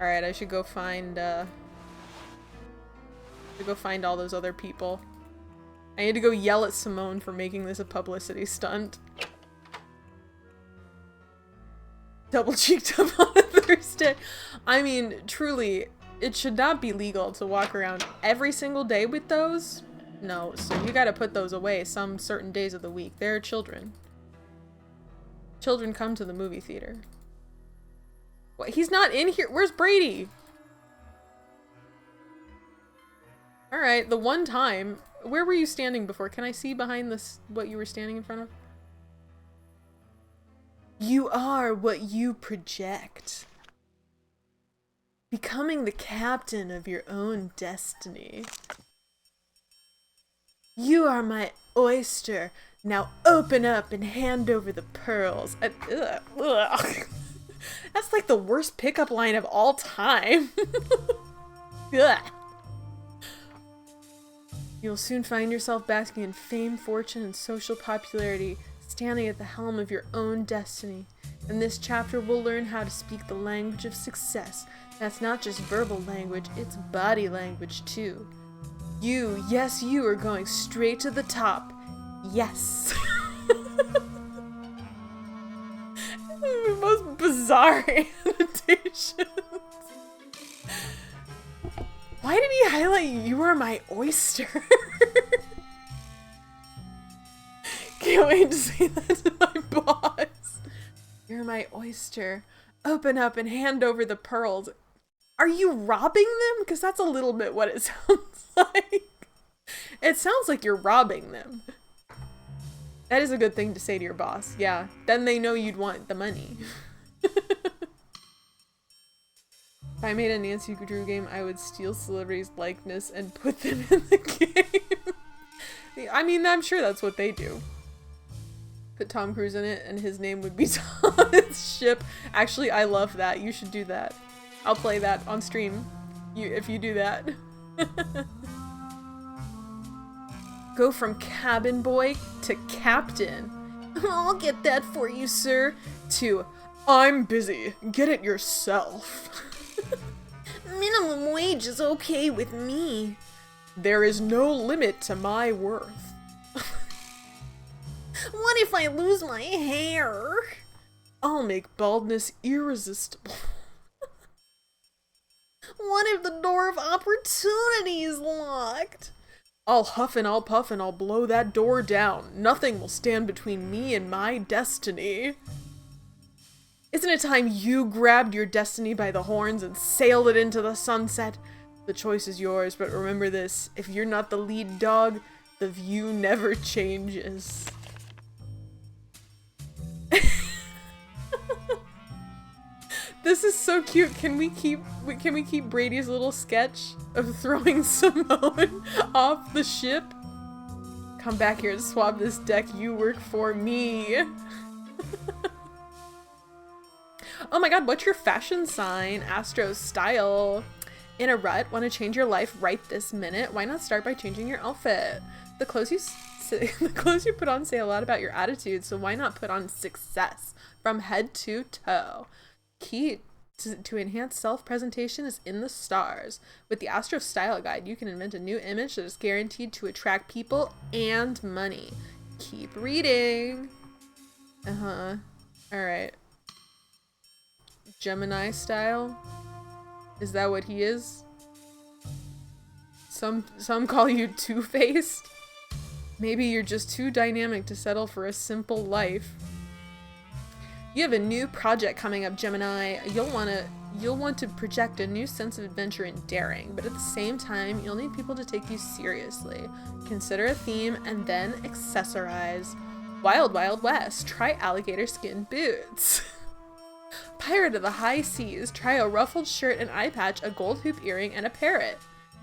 Alright, I should go find all those other people. I need to go yell at Simone for making this a publicity stunt. Double cheeked up on a Thursday. I mean, truly, it should not be legal to walk around every single day with those. No, so you gotta put those away some certain days of the week. They're children. Children come to the movie theater. What? He's not in here. Where's Brady? Alright, the one time. Where were you standing before? Can I see behind this what you were standing in front of? You are what you project. Becoming the captain of your own destiny. You are my oyster. Now open up and hand over the pearls. Ugh. That's like the worst pickup line of all time. Ugh. You'll soon find yourself basking in fame, fortune, and social popularity. standing at the helm of your own destiny. In this chapter, we'll learn how to speak the language of success. That's not just verbal language, it's body language too. You, yes, you are going straight to the top. Yes. The most bizarre annotations. Why did he highlight "you are my oyster"? Can't wait to say that to my boss. You're my oyster. Open up and hand over the pearls. Are you robbing them? Because that's a little bit what it sounds like. It sounds like you're robbing them. That is a good thing to say to your boss. Yeah, then they know you'd want the money. If I made a Nancy Drew game, I would steal celebrities' likeness and put them in the game. I mean, I'm sure that's what they do. Put Tom Cruise in it and his name would be Tom's ship. Actually, I love that. You should do that. I'll play that on stream if you do that. Go from cabin boy to captain. I'll get that for you, sir. To I'm busy. Get it yourself. Minimum wage is okay with me. There is no limit to my worth. What if I lose my hair? I'll make baldness irresistible. What if the door of opportunity is locked? I'll huff and I'll puff and I'll blow that door down. Nothing will stand between me and my destiny. Isn't it time you grabbed your destiny by the horns and sailed it into the sunset? The choice is yours, but remember this. If you're not the lead dog, the view never changes. This is so cute. Can we keep Brady's little sketch of throwing Simone off the ship? Come back here and swab this deck. You work for me. Oh my god, what's your fashion sign? Astro style. In a rut? Want to change your life right this minute? Why not start by changing your outfit? The clothes you put on say a lot about your attitude, so why not put on success from head to toe? Key to enhance self-presentation is in the stars. With the Astro Style Guide, you can invent a new image that is guaranteed to attract people and money. Keep reading. Alright. Gemini style? Is that what he is? Some call you two-faced? Maybe you're just too dynamic to settle for a simple life. You have a new project coming up, Gemini. You'll want to project a new sense of adventure and daring, but at the same time, you'll need people to take you seriously. Consider a theme and then accessorize. Wild Wild West. Try alligator skin boots. Pirate of the High Seas. Try a ruffled shirt, an eye patch, a gold hoop earring, and a parrot.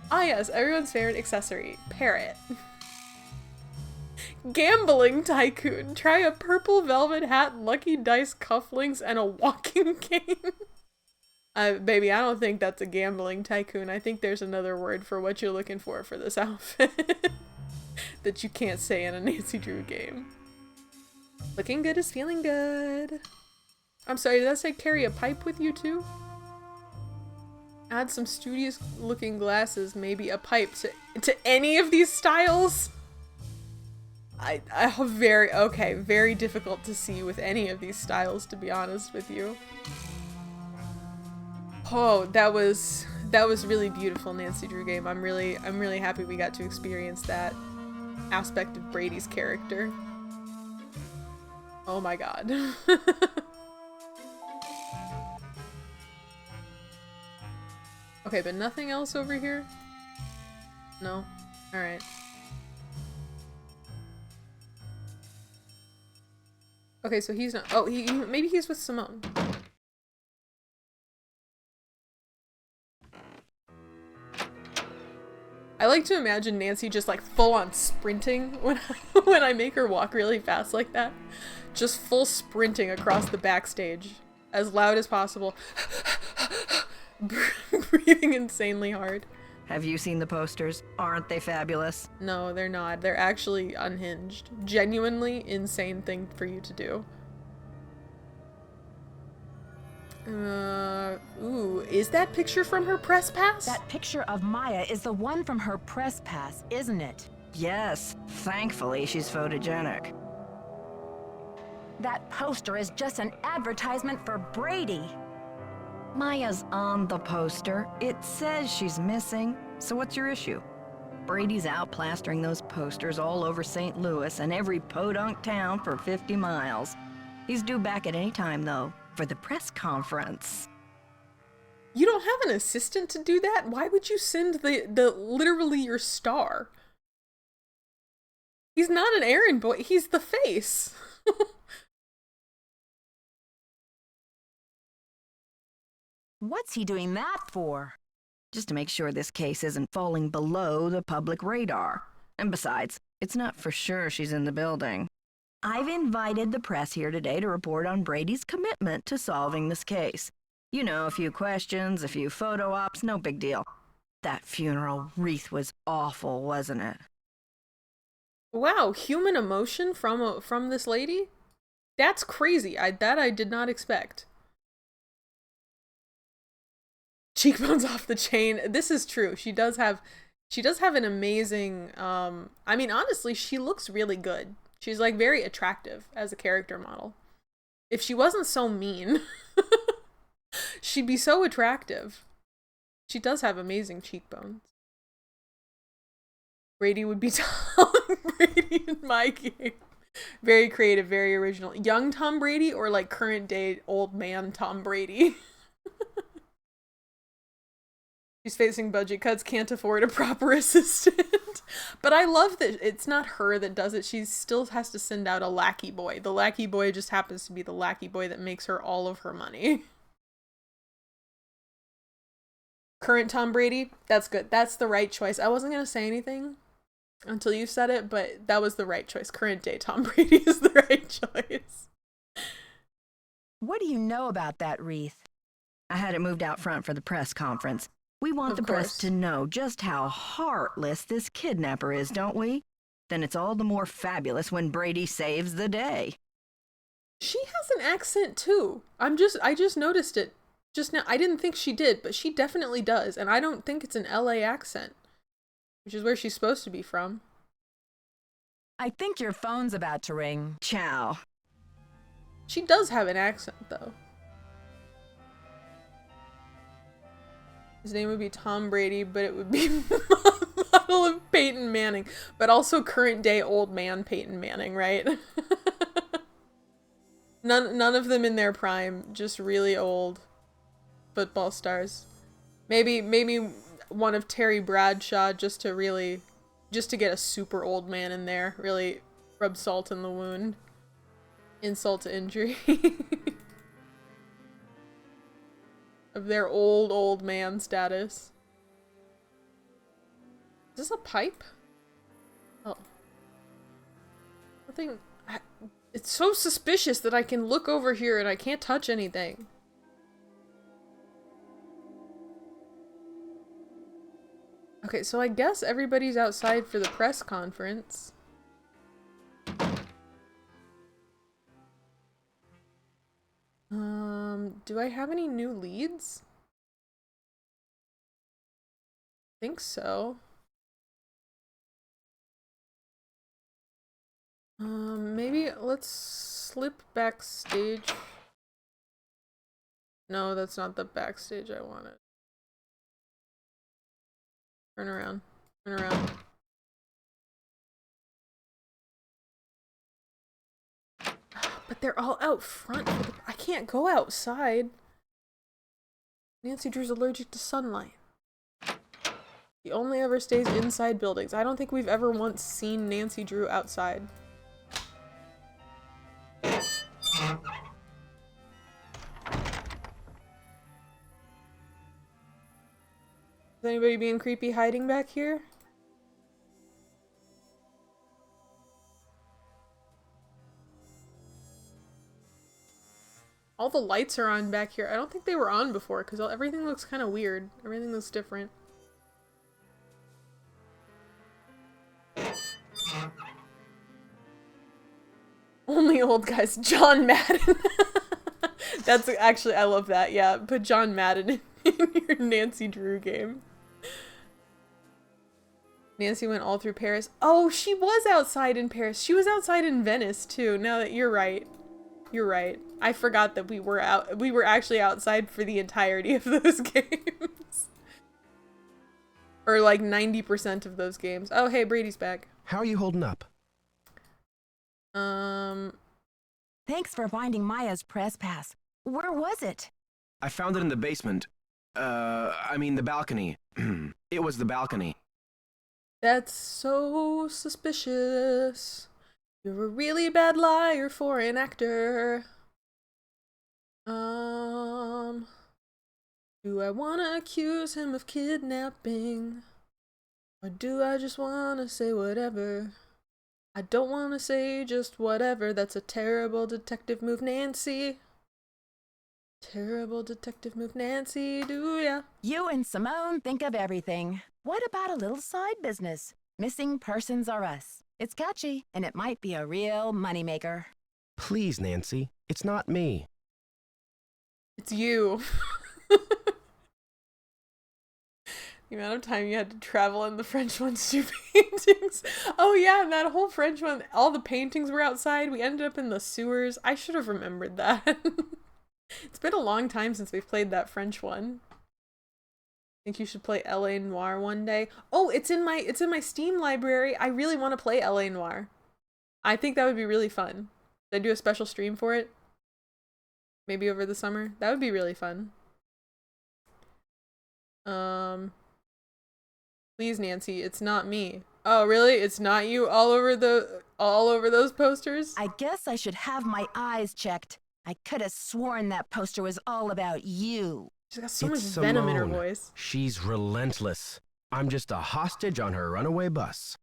Ah yes, everyone's favorite accessory. Parrot. Gambling tycoon. Try a purple velvet hat, lucky dice cufflinks, and a walking cane. Baby, I don't think that's a gambling tycoon. I think there's another word for what you're looking for this outfit. That you can't say in a Nancy Drew game. Looking good is feeling good. I'm sorry, did that say carry a pipe with you too? Add some studious looking glasses, maybe a pipe to any of these styles? Very difficult to see with any of these styles, to be honest with you. Oh, that was really beautiful, Nancy Drew game. I'm really happy we got to experience that aspect of Brady's character. Oh my god. Okay, but nothing else over here? No? Alright. Okay, so he's not- oh, maybe he's with Simone. I like to imagine Nancy just like full on sprinting when I make her walk really fast like that. Just full sprinting across the backstage as loud as possible. Breathing insanely hard. Have you seen the posters? Aren't they fabulous? No, they're not. They're actually unhinged. Genuinely insane thing for you to do. Ooh, is that picture from her press pass? That picture of Maya is the one from her press pass, isn't it? Yes, thankfully she's photogenic. That poster is just an advertisement for Brady. Maya's on the poster. It says she's missing. So what's your issue? Brady's out plastering those posters all over St. Louis and every podunk town for 50 miles. He's due back at any time, though, for the press conference. You don't have an assistant to do that? Why would you send the literally your star? He's not an errand boy. He's the face. What's he doing that for? Just to make sure this case isn't falling below the public radar. And besides, it's not for sure she's in the building. I've invited the press here today to report on Brady's commitment to solving this case. You know, a few questions, a few photo ops, no big deal. That funeral wreath was awful, wasn't it? Wow, human emotion from this lady? That's crazy. I did not expect. Cheekbones off the chain. This is true. She does have an amazing I mean, honestly, she looks really good. She's like very attractive as a character model. If she wasn't so mean, she'd be so attractive. She does have amazing cheekbones. Brady would be Tom Brady in my game. Very creative, very original. Young Tom Brady or like current day old man Tom Brady? She's facing budget cuts, can't afford a proper assistant. But I love that it's not her that does it. She still has to send out a lackey boy. The lackey boy just happens to be the lackey boy that makes her all of her money. Current Tom Brady, that's good. That's the right choice. I wasn't going to say anything until you said it, but that was the right choice. Current day Tom Brady is the right choice. What do you know about that wreath? I had it moved out front for the press conference. We want the press to know just how heartless this kidnapper is, don't we? Then it's all the more fabulous when Brady saves the day. She has an accent too. I just noticed it just now. I didn't think she did, but she definitely does. And I don't think it's an LA accent, which is where she's supposed to be from. I think your phone's about to ring. Ciao. She does have an accent though. His name would be Tom Brady, but it would be model of Peyton Manning, but also current day old man Peyton Manning, right? None of them in their prime, just really old football stars. Maybe one of Terry Bradshaw just to get a super old man in there, really rub salt in the wound. Insult to injury. Of their old man status. Is this a pipe? Oh. Nothing. It's so suspicious that I can look over here and I can't touch anything. Okay, so I guess everybody's outside for the press conference. Do I have any new leads? I think so. Maybe let's slip backstage. No, that's not the backstage I wanted. Turn around. Turn around. But they're all out front. I can't go outside. Nancy Drew's allergic to sunlight. He only ever stays inside buildings. I don't think we've ever once seen Nancy Drew outside. Is anybody being creepy hiding back here? All the lights are on back here. I don't think they were on before because everything looks kind of weird. Everything looks different. Only old guys. John Madden. That's actually, I love that. Yeah, put John Madden in your Nancy Drew game. Nancy went all through Paris. Oh, she was outside in Paris. She was outside in Venice too. Now that you're right. You're right. I forgot that we were actually outside for the entirety of those games. Or like 90% of those games. Oh, hey, Brady's back. How are you holding up? Thanks for finding Maya's press pass. Where was it? I found it in the basement. I mean the balcony. It was the balcony. That's so suspicious. You're a really bad liar for an actor. Do I want to accuse him of kidnapping? Or do I just want to say whatever? I don't want to say just whatever. That's a terrible detective move, Nancy. Terrible detective move, Nancy, do ya? You and Simone think of everything. What about a little side business? Missing Persons Are Us. It's catchy, and it might be a real moneymaker. Please, Nancy. It's not me. It's you. The amount of time you had to travel in the French ones to paintings. Oh yeah, and that whole French one, all the paintings were outside. We ended up in the sewers. I should have remembered that. It's been a long time since we've played that French one. I think you should play LA Noire one day. Oh, it's in my Steam library. I really want to play LA Noire. I think that would be really fun. Should I do a special stream for it? Maybe over the summer? That would be really fun. Please, Nancy, it's not me. Oh, really? It's not you all over those posters? I guess I should have my eyes checked. I could have sworn that poster was all about you. She's got so much venom in her Simone. voice. She's relentless. I'm just a hostage on her runaway bus.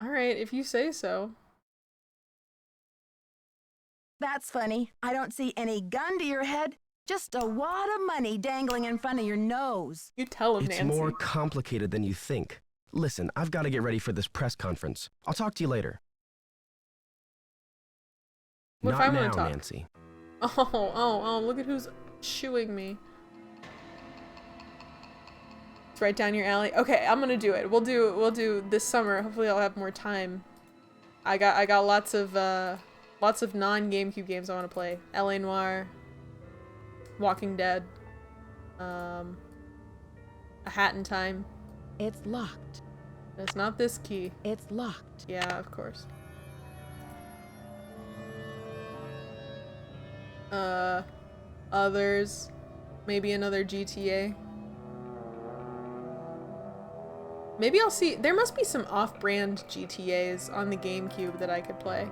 All right, if you say so. That's funny. I don't see any gun to your head. Just a wad of money dangling in front of your nose. You tell him, It's Nancy. more complicated than you think. Listen, I've got to get ready for this press conference. I'll talk to you later. What if Not I wanna now, talk? Nancy. Oh, look at who's shooing me. It's right down your alley. Okay, I'm gonna do it. We'll do this summer. Hopefully I'll have more time. I got lots of non-GameCube games I want to play. LA Noire, Walking Dead, A Hat in Time. It's locked. It's not this key. It's locked. Yeah, of course. Others. Maybe another GTA. Maybe I'll see. There must be some off-brand GTAs on the GameCube that I could play.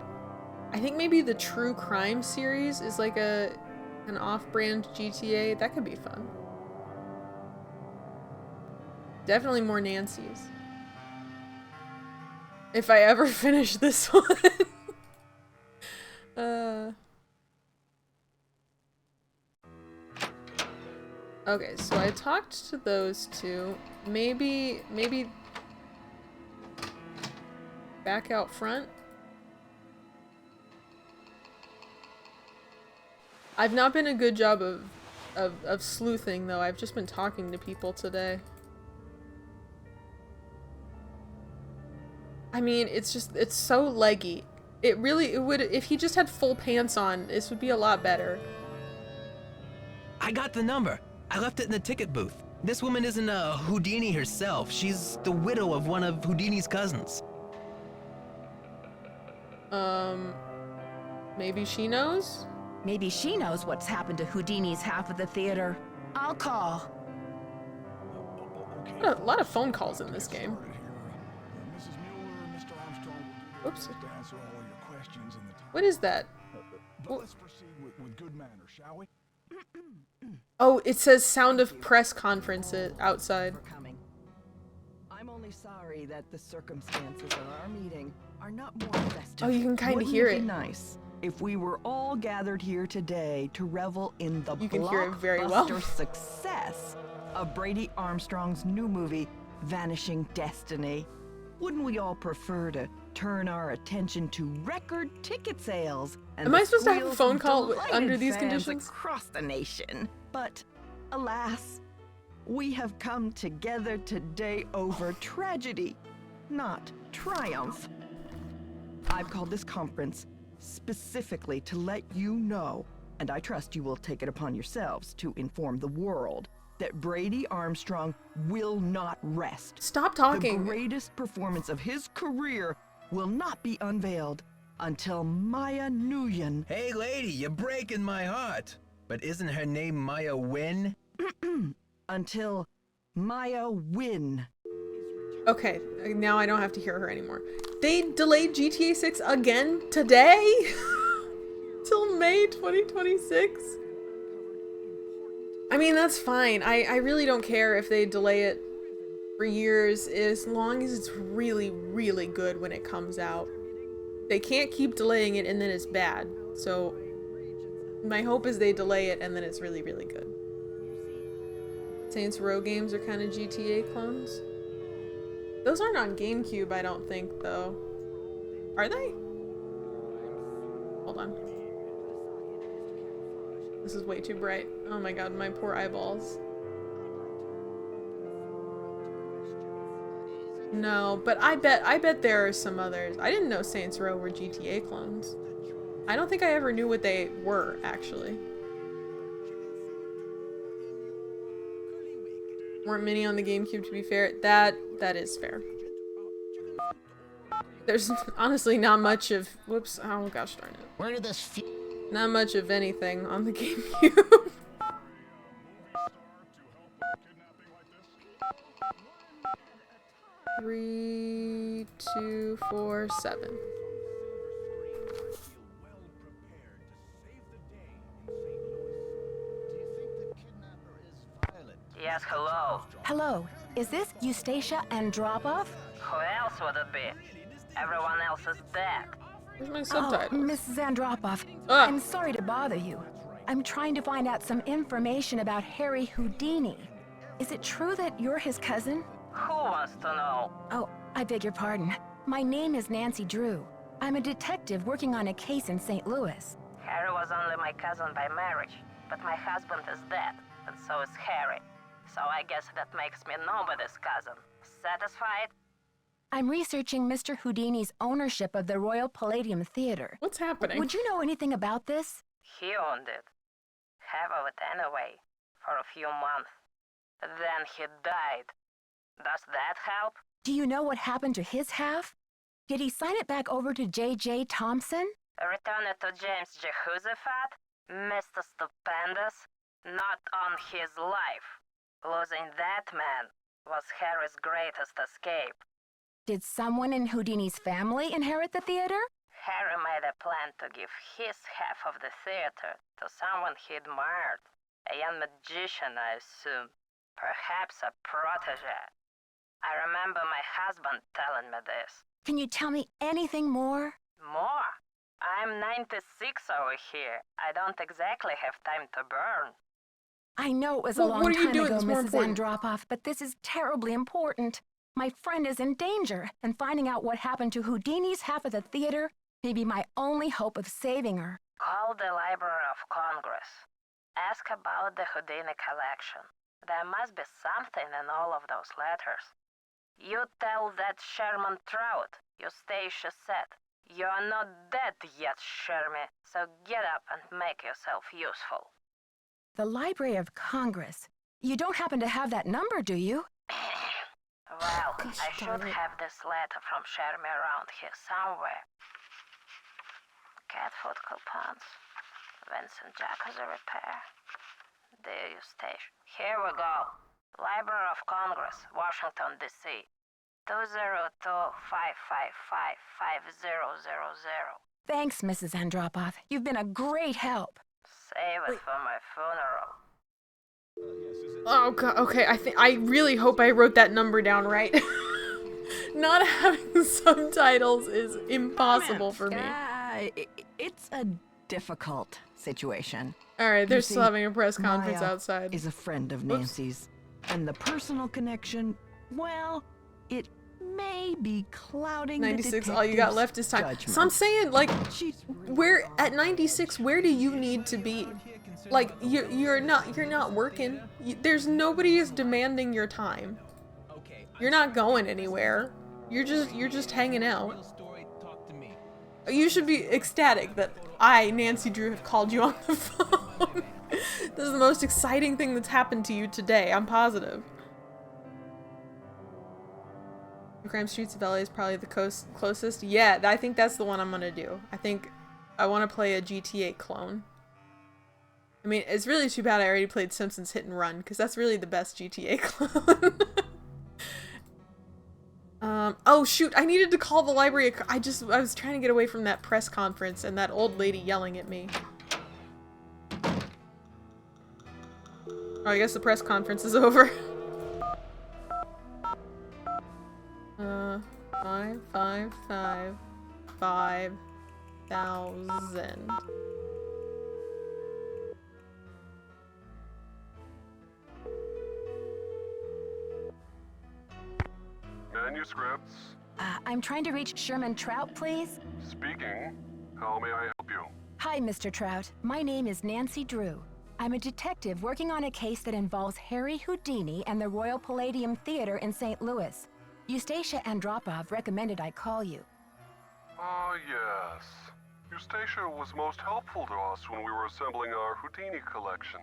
I think maybe the True Crime series is like an off-brand GTA. That could be fun. Definitely more Nancy's. If I ever finish this one. Okay, so I talked to those two. Maybe back out front. I've not been a good job of sleuthing though. I've just been talking to people today. I mean, it's so leggy. It would, if he just had full pants on, this would be a lot better. I got the number. I left it in the ticket booth. This woman isn't a Houdini herself. She's the widow of one of Houdini's cousins. Maybe she knows? Maybe she knows what's happened to Houdini's half of the theater. I'll call. A lot of phone calls in this game. Oops. What is that? But let's proceed with good manners, shall we? Oh, it says sound of press conference outside. I'm only sorry that the circumstances of our meeting are not more festive. Oh, you can kind of hear it. Wouldn't it be nice if we were all gathered here today to revel in the You can hear it very well. blockbuster success of Brady Armstrong's new movie, Vanishing Destiny? Wouldn't we all prefer to turn our attention to record ticket sales. And Am I supposed to have a squeals phone of call delighted under these fans conditions? across the nation? But alas, we have come together today over tragedy, not triumph. I've called this conference specifically to let you know, and I trust you will take it upon yourselves to inform the world, that Brady Armstrong will not rest. Stop talking. The greatest performance of his career will not be unveiled until Maya Nguyen. Hey, lady, you're breaking my heart. But isn't her name Maya Win? Until Maya Win. Okay, now I don't have to hear her anymore. They delayed GTA 6 again today? Till May 2026? I mean, that's fine. I really don't care if they delay it for years, as long as it's really, really good when it comes out. They can't keep delaying it and then it's bad. So my hope is they delay it and then it's really, really good. Saints Row games are kind of GTA clones. Those aren't on GameCube, I don't think, though. Are they? Hold on. This is way too bright. Oh my god, my poor eyeballs. No, but I bet there are some others. I didn't know Saints Row were GTA clones. I don't think I ever knew what they were, actually. Weren't many on the GameCube, to be fair. That is fair. There's honestly not much of... Whoops. Oh gosh darn it. Where did this Not much of anything on the GameCube. 3, 2, 4, 7. Yes, hello. Hello, is this Eustacia Andropov? Who else would it be? Everyone else is dead. Where's my Oh, subtitles? Mrs. Andropov, Ah. I'm sorry to bother you. I'm trying to find out some information about Harry Houdini. Is it true that you're his cousin? Who wants to know? Oh, I beg your pardon. My name is Nancy Drew. I'm a detective working on a case in St. Louis. Harry was only my cousin by marriage, but my husband is dead, and so is Harry. So I guess that makes me nobody's cousin. Satisfied? I'm researching Mr. Houdini's ownership of the Royal Palladium Theater. What's happening? Would you know anything about this? He owned it. Half of it anyway, for a few months. Then he died. Does that help? Do you know what happened to his half? Did he sign it back over to J.J. Thompson? Return it to James Jehoshaphat? Mr. Stupendous? Not on his life. Losing that man was Harry's greatest escape. Did someone in Houdini's family inherit the theater? Harry made a plan to give his half of the theater to someone he admired. A young magician, I assume. Perhaps a protege. I remember my husband telling me this. Can you tell me anything more? More? I'm 96 over here. I don't exactly have time to burn. I know it was Well, a long what are you time doing ago, that's more Mrs. important? Andropov, but this is terribly important. My friend is in danger, and finding out what happened to Houdini's half of the theater may be my only hope of saving her. Call the Library of Congress. Ask about the Houdini collection. There must be something in all of those letters. You tell that Sherman Trout, Eustacia said, you're not dead yet, Shermy, so get up and make yourself useful. The Library of Congress. You don't happen to have that number, do you? Well, I should have this letter from Shermy around here somewhere. Cat food coupons. Vincent Jacuzzi repair. Dear Eustacia. Here we go. Library of Congress, Washington, D.C. 202-555-5000. Thanks, Mrs. Andropov. You've been a great help. Save it for my funeral. Oh god, okay, I really hope I wrote that number down right. Not having subtitles is impossible for me. It's a difficult situation. Alright, they're You still see, having a press conference Maya outside. is a friend of Whoops. Nancy's, and the personal connection, well, it may be clouding 96, the all you got detective's left is time. judgment. So I'm saying, like, where at 96, where do you need to be? Like, you're not working. There's nobody is demanding your time. You're not going anywhere. You're just hanging out. You should be ecstatic that I, Nancy Drew, have called you on the phone. This is the most exciting thing that's happened to you today, I'm positive. Crime Streets of LA is probably the closest. Yeah, I think that's the one I'm gonna do. I think I want to play a GTA clone. I mean, it's really too bad I already played Simpsons Hit and Run, because that's really the best GTA clone. Oh shoot, I needed to call the library. I was trying to get away from that press conference and that old lady yelling at me. Oh, I guess the press conference is over. 5,000. Manuscripts. I'm trying to reach Sherman Trout, please. Speaking. How may I help you? Hi, Mr. Trout. My name is Nancy Drew. I'm a detective working on a case that involves Harry Houdini and the Royal Palladium Theater in St. Louis. Eustacia Andropov recommended I call you. Ah, yes. Eustacia was most helpful to us when we were assembling our Houdini collection.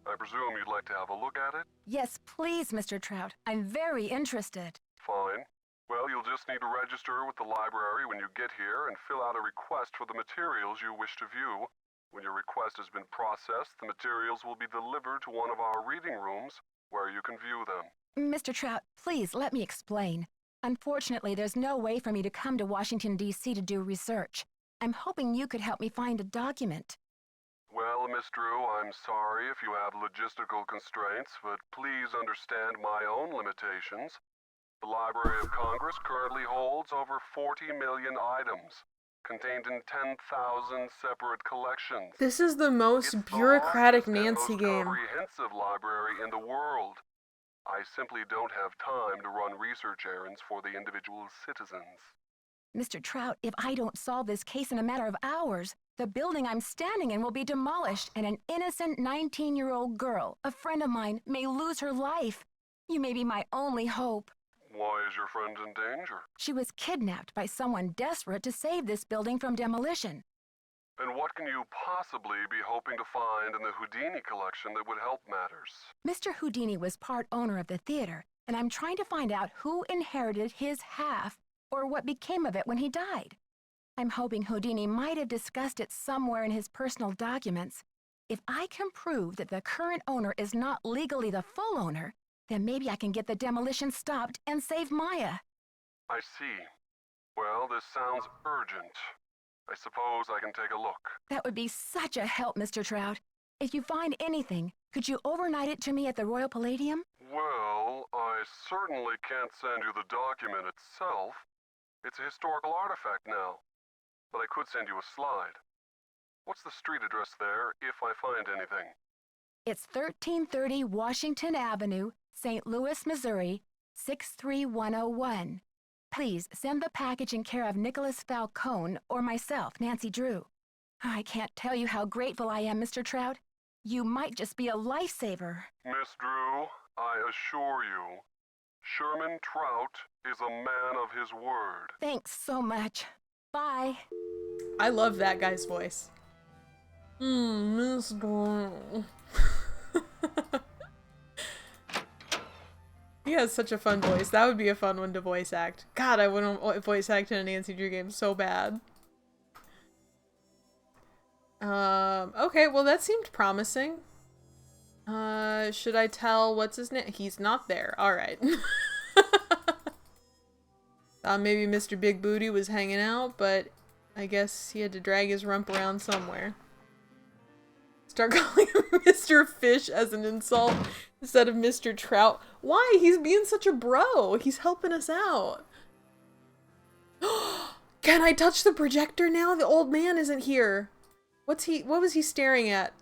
I presume you'd like to have a look at it? Yes, please, Mr. Trout. I'm very interested. Fine. Well, you'll just need to register with the library when you get here and fill out a request for the materials you wish to view. When your request has been processed, the materials will be delivered to one of our reading rooms where you can view them. Mr. Trout, please let me explain. Unfortunately, there's no way for me to come to Washington, D.C. to do research. I'm hoping you could help me find a document. Well, Miss Drew, I'm sorry if you have logistical constraints, but please understand my own limitations. The Library of Congress currently holds over 40 million items, contained in 10,000 separate collections. This is the most bureaucratic Nancy game. Comprehensive library in the world. I simply don't have time to run research errands for the individual citizens. Mr. Trout, if I don't solve this case in a matter of hours, the building I'm standing in will be demolished and an innocent 19-year-old girl, a friend of mine, may lose her life. You may be my only hope. Why is your friend in danger? She was kidnapped by someone desperate to save this building from demolition. And what can you possibly be hoping to find in the Houdini collection that would help matters? Mr. Houdini was part owner of the theater, and I'm trying to find out who inherited his half or what became of it when he died. I'm hoping Houdini might have discussed it somewhere in his personal documents. If I can prove that the current owner is not legally the full owner, then maybe I can get the demolition stopped and save Maya. I see. Well, this sounds urgent. I suppose I can take a look. That would be such a help, Mr. Trout. If you find anything, could you overnight it to me at the Royal Palladium? Well, I certainly can't send you the document itself. It's a historical artifact now. But I could send you a slide. What's the street address there, if I find anything? It's 1330 Washington Avenue, St. Louis, Missouri, 63101. Please send the package in care of Nicholas Falcone or myself, Nancy Drew. I can't tell you how grateful I am, Mr. Trout. You might just be a lifesaver. Miss Drew, I assure you, Sherman Trout is a man of his word. Thanks so much. Bye. I love that guy's voice. Miss Drew. He has such a fun voice. That would be a fun one to voice act. God, I wouldn't voice act in a Nancy Drew game so bad. Okay, well that seemed promising. Should I tell what's his name? He's not there. Alright. Maybe Mr. Big Booty was hanging out, but I guess he had to drag his rump around somewhere. Start calling him Mr. Fish as an insult instead of Mr. Trout. Why? He's being such a bro. He's helping us out. Can I touch the projector now? The old man isn't here. What was he staring at?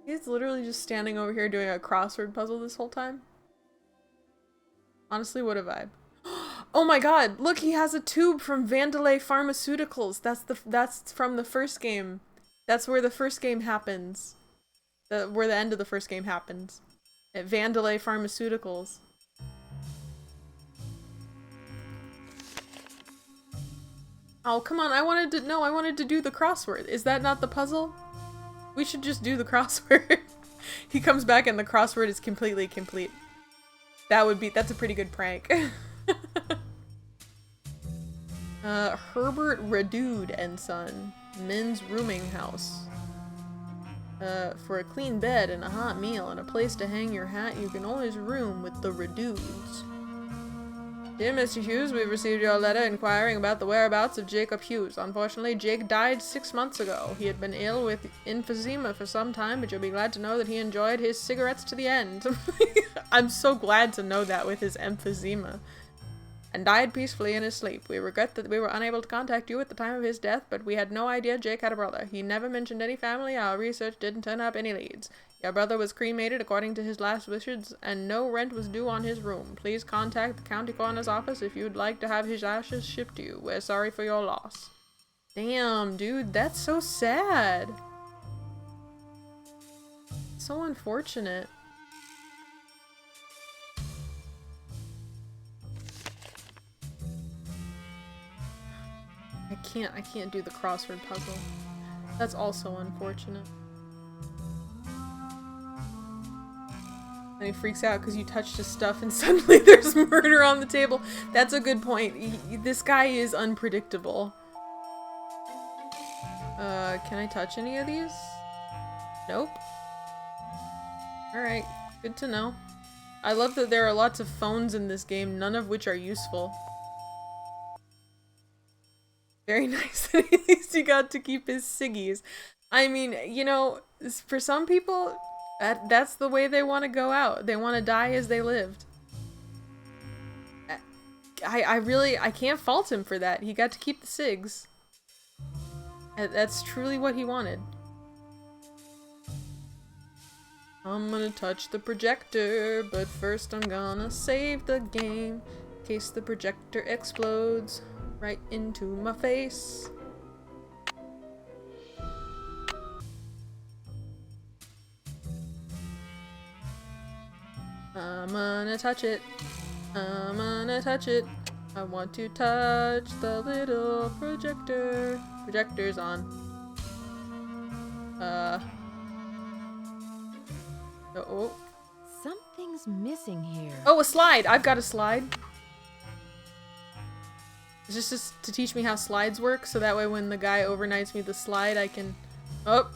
He's literally just standing over here doing a crossword puzzle this whole time. Honestly, what a vibe. Oh my god, look, he has a tube from Vandalay Pharmaceuticals. That's from the first game. That's where the first game happens. Where the end of the first game happens. At Vandalay Pharmaceuticals. Oh, come on, I wanted to do the crossword. Is that not the puzzle? We should just do the crossword. He comes back and the crossword is completely complete. That's a pretty good prank. Herbert Redude and Son. Men's rooming house. For a clean bed and a hot meal and a place to hang your hat, you can always room with the Redudes. Dear Mr. Hughes, we've received your letter inquiring about the whereabouts of Jacob Hughes. Unfortunately, Jake died 6 months ago. He had been ill with emphysema for some time, but you'll be glad to know that he enjoyed his cigarettes to the end. I'm so glad to know that with his emphysema. And died peacefully in his sleep. We regret that we were unable to contact you at the time of his death, but we had no idea Jake had a brother. He never mentioned any family. Our research didn't turn up any leads. Your brother was cremated according to his last wishes, and no rent was due on his room. Please contact the county coroner's office if you'd like to have his ashes shipped to you. We're sorry for your loss. Damn, dude, that's so sad. So unfortunate. I can't do the crossword puzzle. That's also unfortunate. And he freaks out because you touched his stuff and suddenly there's murder on the table. That's a good point. This guy is unpredictable. Can I touch any of these? Nope. Alright, good to know. I love that there are lots of phones in this game, none of which are useful. Very nice that at least he got to keep his ciggies. I mean, you know, for some people, that's the way they want to go out. They want to die as they lived. I can't fault him for that. He got to keep the cigs. That's truly what he wanted. I'm gonna touch the projector, but first I'm gonna save the game in case the projector explodes right into my face. I'm gonna touch it. I'm gonna touch it. I want to touch the little projector. Projector's on. Oh. Something's missing here. Oh, a slide! I've got a slide. It's just to teach me how slides work, so that way when the guy overnights me the slide, I can... Oh!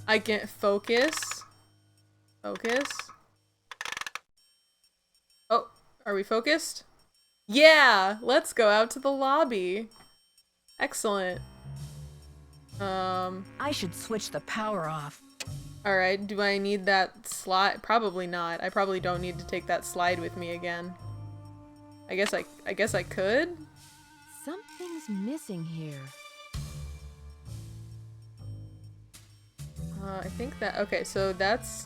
I can focus. Focus. Oh, are we focused? Yeah! Let's go out to the lobby. Excellent. I should switch the power off. Alright, do I need that slide? Probably not. I probably don't need to take that slide with me again. I guess I could? Something's missing here. I think that... Okay, so that's...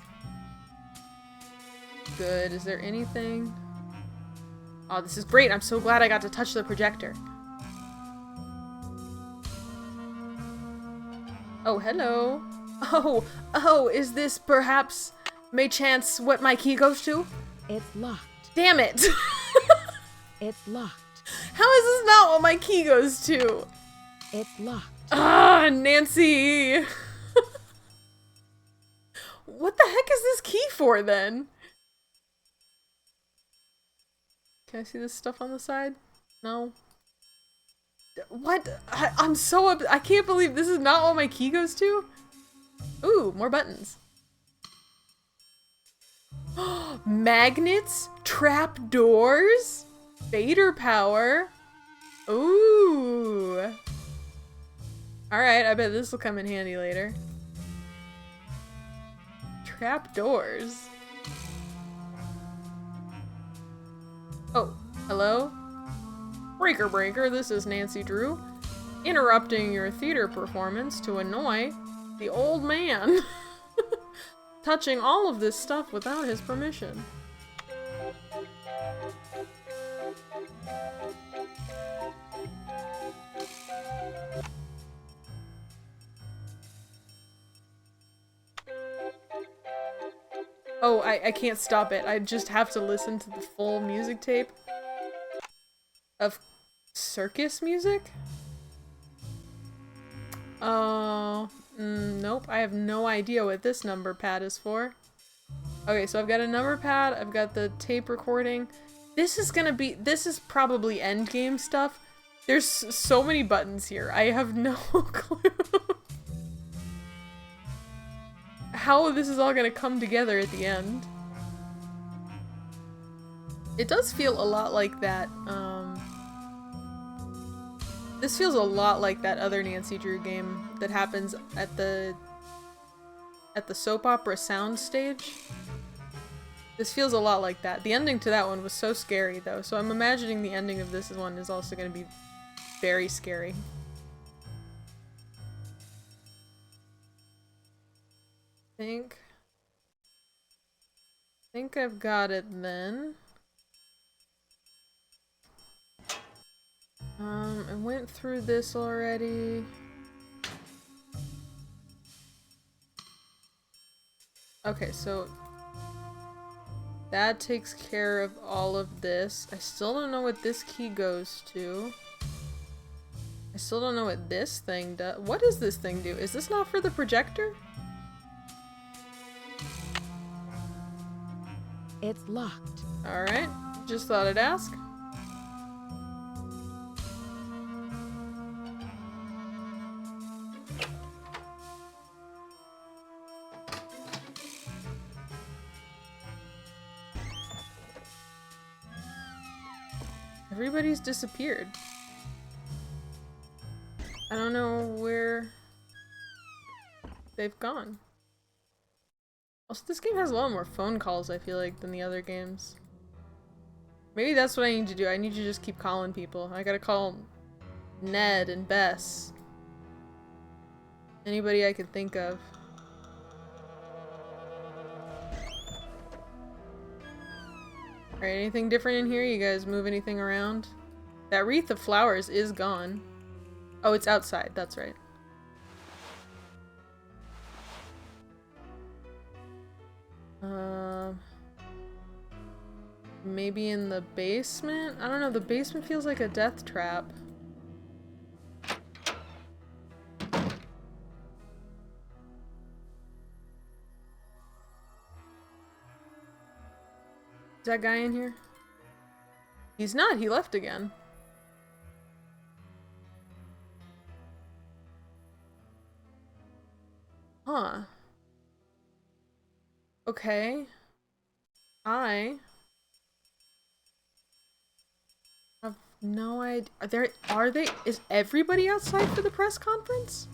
good. Is there anything? Oh, this is great. I'm so glad I got to touch the projector. Oh, hello. Oh, is this perhaps, may chance, what my key goes to? It's locked. Damn it! It's locked. How is this not what my key goes to? It's locked. Ah, Nancy! What the heck is this key for, then? Can I see this stuff on the side? No? What? I'm so I can't believe this is not what my key goes to? Ooh, more buttons. Magnets? Trap doors? Fader power? Ooh. Alright, I bet this will come in handy later. Trap doors? Oh, hello? Breaker, this is Nancy Drew. Interrupting your theater performance to annoy the old man. Touching all of this stuff without his permission. Oh, I can't stop it. I just have to listen to the full music tape of circus music? Oh, nope. I have no idea what this number pad is for. Okay, so I've got a number pad, I've got the tape recording. This is probably endgame stuff. There's so many buttons here. I have no clue how this is all gonna come together at the end. It does feel a lot like that, this feels a lot like that other Nancy Drew game that happens at the soap opera sound stage. This feels a lot like that. The ending to that one was so scary though, so I'm imagining the ending of this one is also gonna be very scary. I think I've got it then. I went through this already. Okay, so that takes care of all of this. I still don't know what this key goes to. I still don't know what this thing does. What does this thing do? Is this not for the projector? It's locked. Alright, just thought I'd ask. Everybody's disappeared. I don't know where they've gone. Also, this game has a lot more phone calls, I feel like, than the other games. Maybe that's what I need to do. I need to just keep calling people. I gotta call Ned and Bess. Anybody I can think of. Alright, anything different in here? You guys move anything around? That wreath of flowers is gone. Oh, it's outside. That's right. Maybe in the basement? I don't know, the basement feels like a death trap. Is that guy in here? He's not, he left again. Huh. Okay. I have no idea. Is everybody outside for the press conference?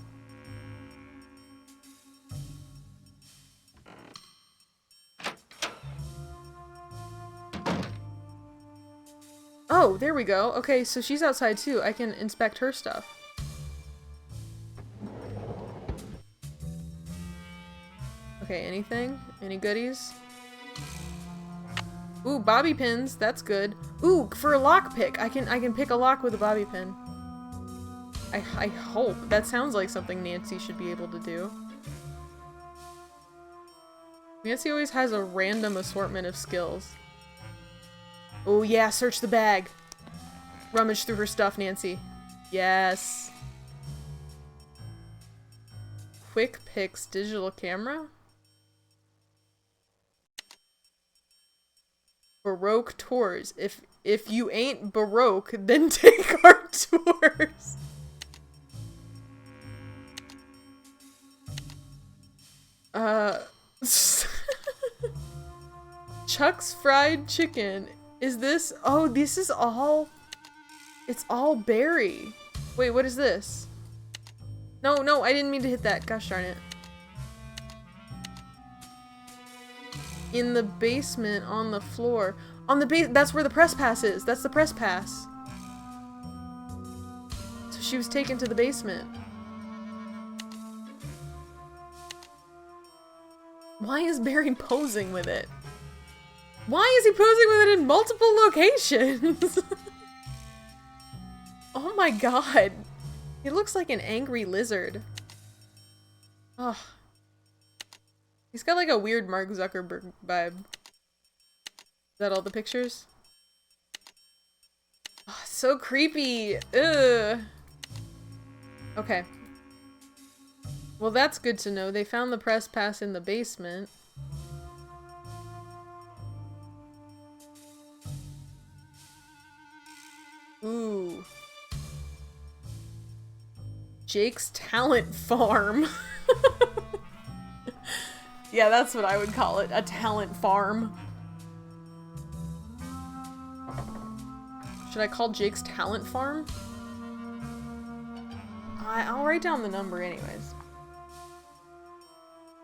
Oh, there we go. Okay, so she's outside too. I can inspect her stuff. Okay, anything? Any goodies? Ooh, bobby pins. That's good. Ooh, for a lock pick. I can pick a lock with a bobby pin. I hope. That sounds like something Nancy should be able to do. Nancy always has a random assortment of skills. Oh yeah, search the bag. Rummage through her stuff, Nancy. Yes. Quick Picks digital camera? Baroque tours. If you ain't Baroque, then take our tours. Chuck's Fried Chicken. Is this? Oh, this is all. It's all berry. Wait, what is this? No, I didn't mean to hit that. Gosh darn it. In the basement, on the floor. On the base, that's where the press pass is. That's the press pass. So she was taken to the basement. Why is Barry posing with it? Why is he posing with it in multiple locations? Oh my god. He looks like an angry lizard. Ugh. He's got like a weird Mark Zuckerberg vibe. Is that all the pictures? Oh, so creepy. Ugh. Okay. Well, that's good to know. They found the press pass in the basement. Ooh. Jake's Talent Farm. Yeah, that's what I would call it. A talent farm. Should I call Jake's Talent Farm? I'll write down the number anyways.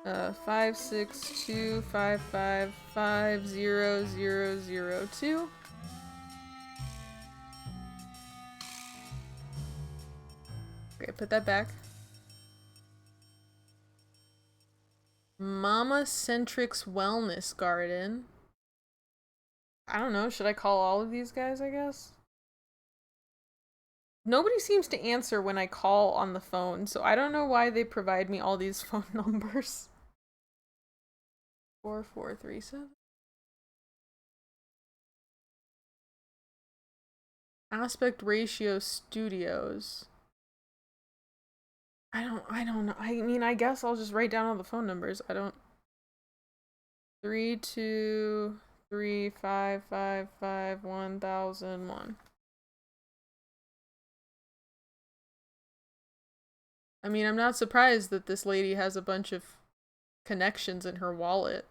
56255500002. Okay, put that back. Mama Centric's Wellness Garden. I don't know, should I call all of these guys, I guess? Nobody seems to answer when I call on the phone, so I don't know why they provide me all these phone numbers. 4437. Aspect Ratio Studios. I don't know. I mean, I guess I'll just write down all the phone numbers. I don't. 3235551,001. I mean, I'm not surprised that this lady has a bunch of connections in her wallet.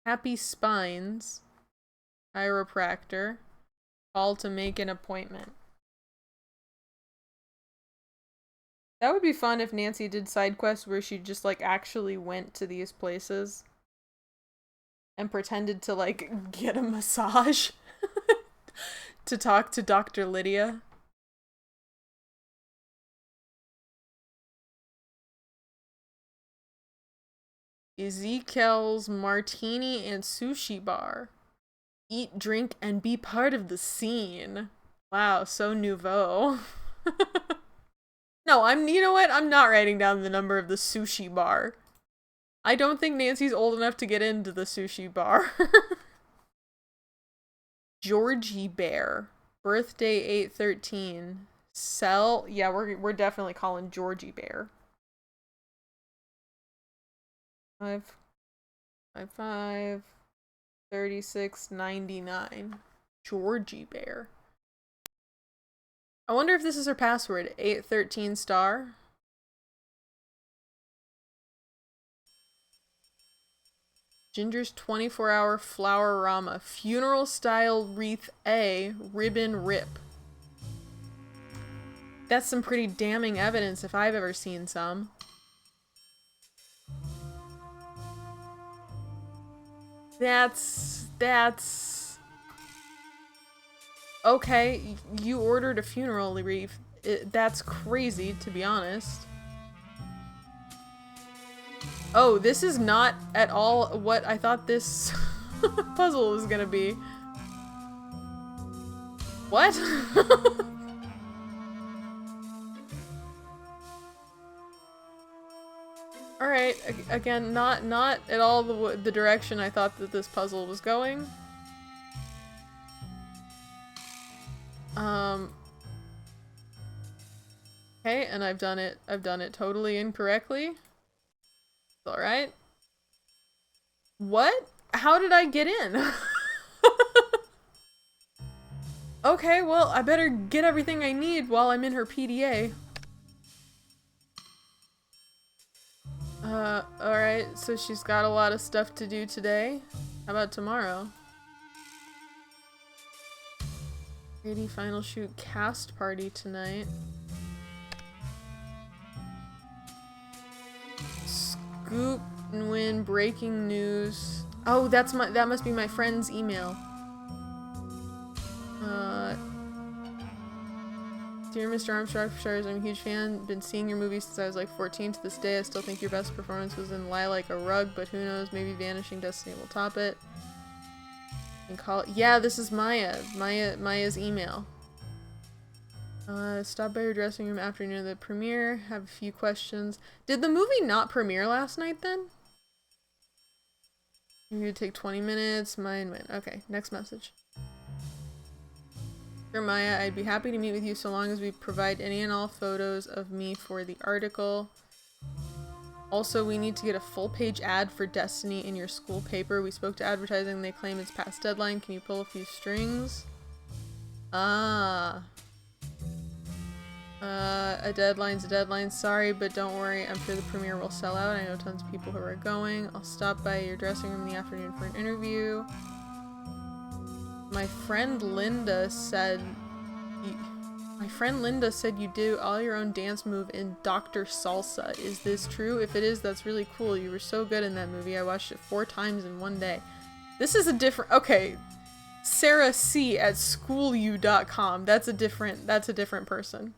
Happy Spines. Chiropractor. Call to make an appointment. That would be fun if Nancy did side quests where she just like actually went to these places and pretended to like get a massage to talk to Dr. Lydia. Ezekiel's Martini and Sushi Bar. Eat, drink, and be part of the scene. Wow, so nouveau. No, you know what? I'm not writing down the number of the sushi bar. I don't think Nancy's old enough to get into the sushi bar. Georgie Bear. Birthday 813. Sell. Yeah, we're definitely calling Georgie Bear. 555 3699. Georgie Bear. I wonder if this is her password. 813 star. Ginger's 24-hour flower-rama. Funeral style wreath A. Ribbon rip. That's some pretty damning evidence if I've ever seen some. That's... Okay, you ordered a funeral wreath. That's crazy, to be honest. Oh, this is not at all what I thought this puzzle was gonna be. What? Alright, again, not at all the direction I thought that this puzzle was going. Okay, and I've done it totally incorrectly. It's alright. What? How did I get in? Okay, well, I better get everything I need while I'm in her PDA. Alright, so she's got a lot of stuff to do today. How about tomorrow? Brady final shoot cast party tonight. Scoop and win breaking news. Oh, that must be my friend's email. Dear Mr. Armstrong, I'm a huge fan. Been seeing your movies since I was like 14. To this day, I still think your best performance was in Lie Like a Rug, but who knows? Maybe Vanishing Destiny will top it. And call it. Yeah, this is Maya. Maya's email. Stop by your dressing room after the premiere. Have a few questions. Did the movie not premiere last night then? You're gonna take 20 minutes. Mine went. Okay, next message. Dear Maya, I'd be happy to meet with you so long as we provide any and all photos of me for the article. Also, we need to get a full-page ad for Destiny in your school paper. We spoke to advertising. They claim it's past deadline. Can you pull a few strings? Ah. A deadline's a deadline. Sorry, but don't worry. I'm sure the premiere will sell out. I know tons of people who are going. I'll stop by your dressing room in the afternoon for an interview. My friend Linda said you do all your own dance move in Dr. Salsa. Is this true? If it is, that's really cool. You were so good in that movie. I watched it 4 times in one day. This is a different... Okay. Sarah C at schoolu.com. That's a different person.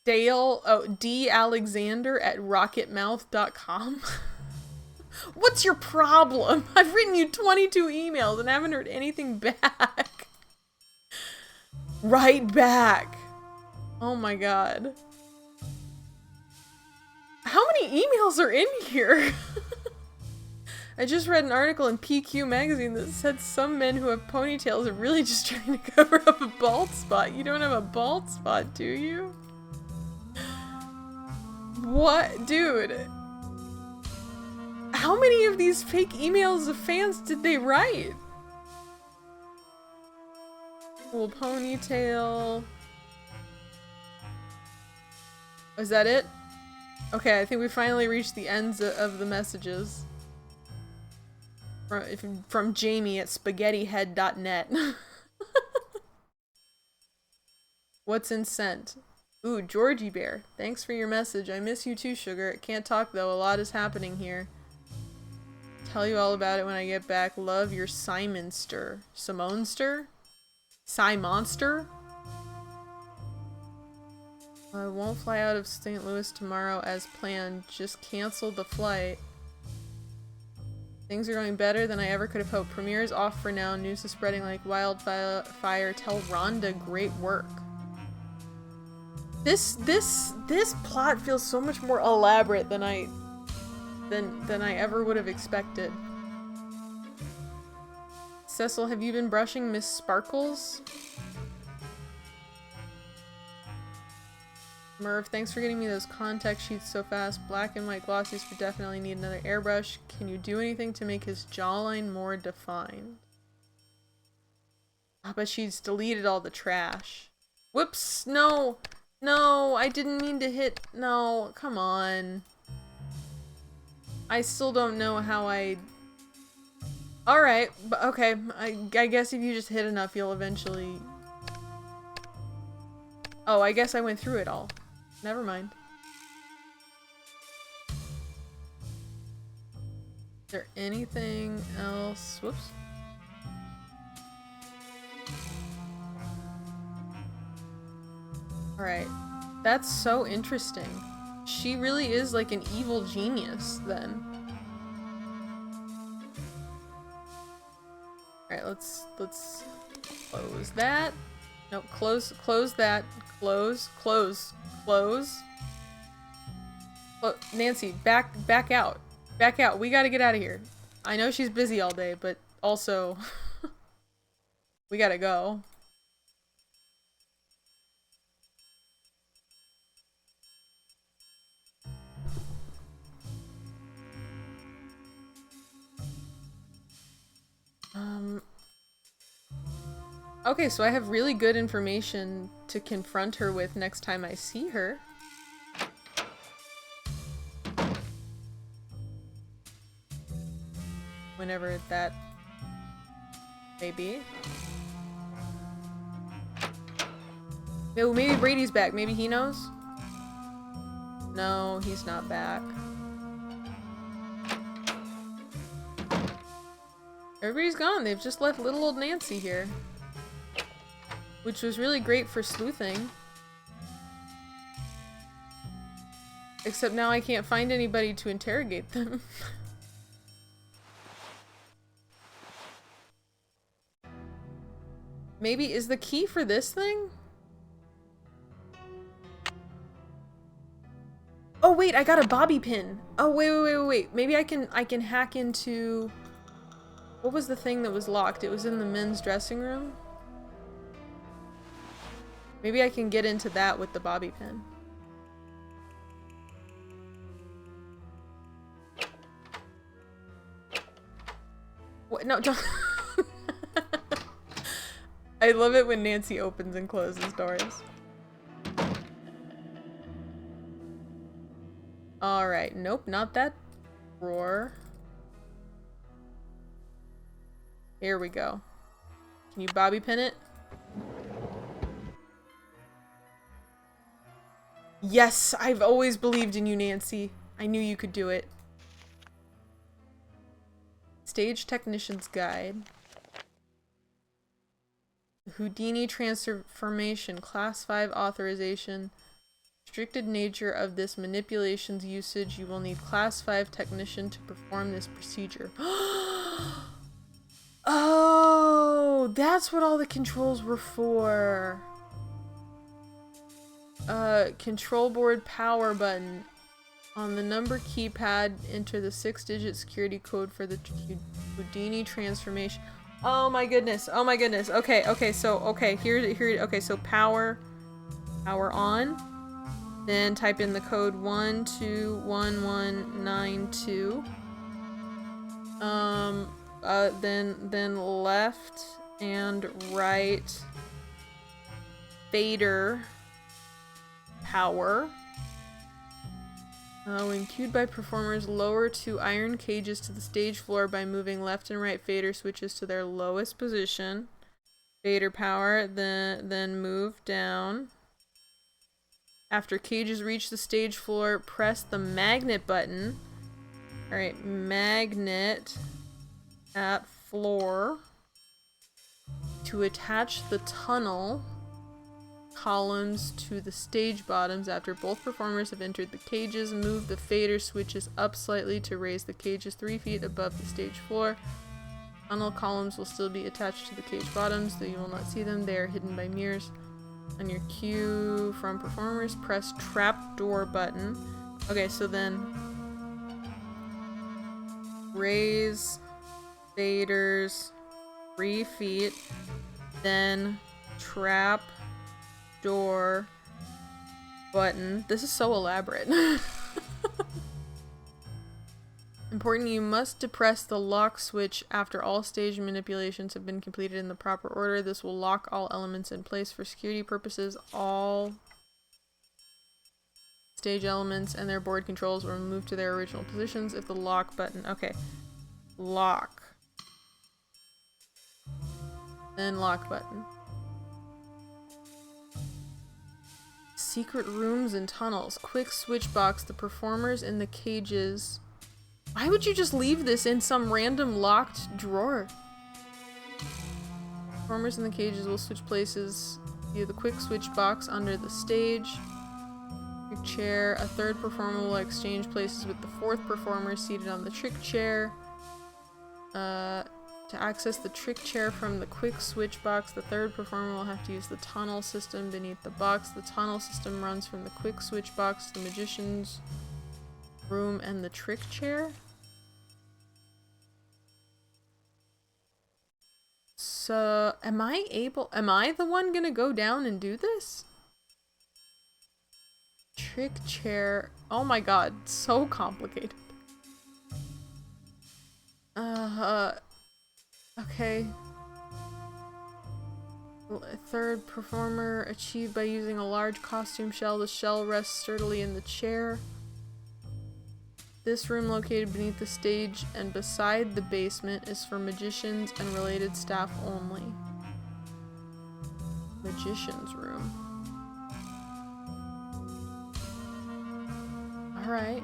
D. Alexander at rocketmouth.com. What's your problem? I've written you 22 emails and haven't heard anything back. Right back. Oh my god. How many emails are in here? I just read an article in PQ magazine that said some men who have ponytails are really just trying to cover up a bald spot. You don't have a bald spot, do you? What? Dude. How many of these fake emails of fans did they write? Cool ponytail. Is that it? Okay, I think we finally reached the ends of the messages. From Jamie at spaghettihead.net. What's in sent? Ooh, Georgie Bear. Thanks for your message. I miss you too, sugar. Can't talk though. A lot is happening here. Tell you all about it when I get back. Love, your Simonster. Simonster? Simonster? I won't fly out of St. Louis tomorrow as planned. Just cancel the flight. Things are going better than I ever could have hoped. Premiere's off for now. News is spreading like wildfire. Tell Rhonda great work. This plot feels so much more elaborate than I ever would have expected. Cecil, have you been brushing Miss Sparkles? Merv, thanks for getting me those contact sheets so fast. Black and white glossies would definitely need another airbrush. Can you do anything to make his jawline more defined? But she's deleted all the trash. Whoops, no! No, I didn't mean to hit... No, come on. I still don't know how I... Alright, but okay. I guess if you just hit enough, you'll eventually... Oh, I guess I went through it all. Never mind. Is there anything else? Whoops. Alright. That's so interesting. She really is like an evil genius, then. Alright, let's close that. Nope, close that. Close. Nancy, back out. Back out. We gotta get out of here. I know she's busy all day, but also we gotta go. Okay, so I have really good information to confront her with next time I see her. Whenever that may be. Oh, maybe Brady's back. Maybe he knows? No, he's not back. Everybody's gone. They've just left little old Nancy here. Which was really great for sleuthing. Except now I can't find anybody to interrogate them. Maybe is the key for this thing? Oh wait, I got a bobby pin. Oh wait. Maybe I can hack into... What was the thing that was locked? It was in the men's dressing room? Maybe I can get into that with the bobby pin. What? No, don't... I love it when Nancy opens and closes doors. Alright, nope, not that drawer. Here we go. Can you bobby pin it? Yes, I've always believed in you, Nancy. I knew you could do it. Stage Technician's Guide. Houdini Transformation, Class 5 Authorization. Restricted nature of this manipulation's usage. You will need Class 5 Technician to perform this procedure. Oh, that's what all the controls were for. Control board power button. On the number keypad, enter the 6-digit security code for the Houdini transformation. Oh my goodness. Oh my goodness. Okay, so power on. Then type in the code 121192. Then left and right fader power. When cued by performers, lower 2 iron cages to the stage floor by moving left and right fader switches to their lowest position. Fader power, then move down. After cages reach the stage floor, press the magnet button. Alright, magnet at floor to attach the tunnel columns to the stage bottoms. After both performers have entered the cages, move the fader switches up slightly to raise the cages 3 feet above the stage floor. Tunnel columns will still be attached to the cage bottoms, though you will not see them. They are hidden by mirrors. On your cue from performers, press trapdoor button. Okay, so then raise faders 3 feet, then trap door button. This is so elaborate. Important, you must depress the lock switch after all stage manipulations have been completed in the proper order. This will lock all elements in place for security purposes. All stage elements and their board controls will move to their original positions if the lock button... Okay. Lock. Then lock button. Secret rooms and tunnels. Quick switch box. The performers in the cages... Why would you just leave this in some random locked drawer? Performers in the cages will switch places via the quick switch box under the stage. Trick chair. A third performer will exchange places with the fourth performer seated on the trick chair. To access the trick chair from the quick switch box, the third performer will have to use the tunnel system beneath the box. The tunnel system runs from the quick switch box to the magician's room and the trick chair. So, am I the one gonna go down and do this? Trick chair. Oh my god, so complicated. Okay. Third performer achieved by using a large costume shell. The shell rests sturdily in the chair. This room, located beneath the stage and beside the basement, is for magicians and related staff only. Magician's room. Alright.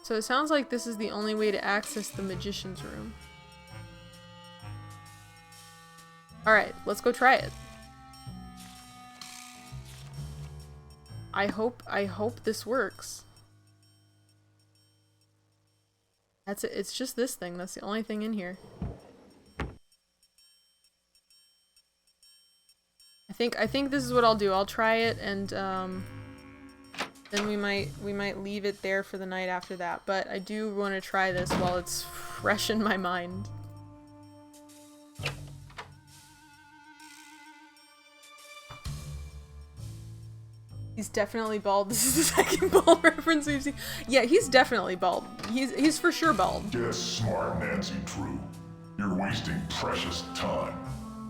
So it sounds like this is the only way to access the magician's room. Alright, let's go try it. I hope this works. That's it. It's just this thing. That's the only thing in here. I I think this is what I'll do. I'll try it, and then we might leave it there for the night after that. But I do want to try this while it's fresh in my mind. He's definitely bald. This is the second bald reference we've seen. Yeah, he's definitely bald. He's for sure bald. Get smart, Nancy Drew. You're wasting precious time.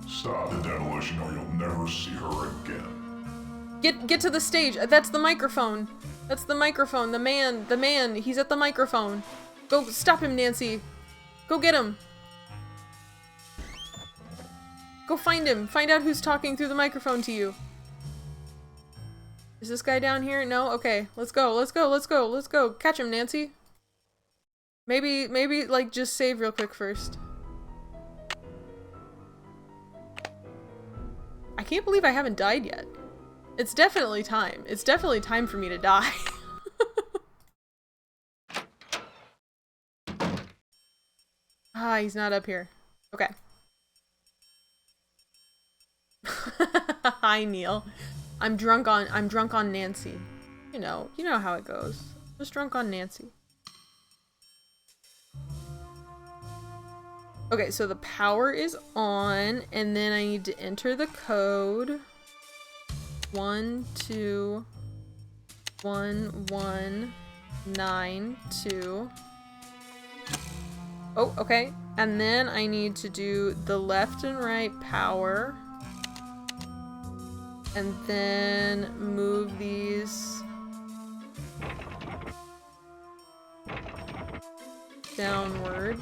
Stop the demolition or you'll never see her again. Get to the stage. That's the microphone. That's the microphone. The man. He's at the microphone. Go stop him, Nancy. Go get him. Go find him. Find out who's talking through the microphone to you. Is this guy down here? No? Okay. Let's go. Let's go. Let's go. Let's go. Catch him, Nancy. Maybe, like, just save real quick first. I can't believe I haven't died yet. It's definitely time. It's definitely time for me to die. Ah, he's not up here. Okay. Hi, Neil. I'm drunk on Nancy. You know how it goes. Just drunk on Nancy. Okay, so the power is on, and then I need to enter the code. 121192. Oh, okay. And then I need to do the left and right power. And then move these downward.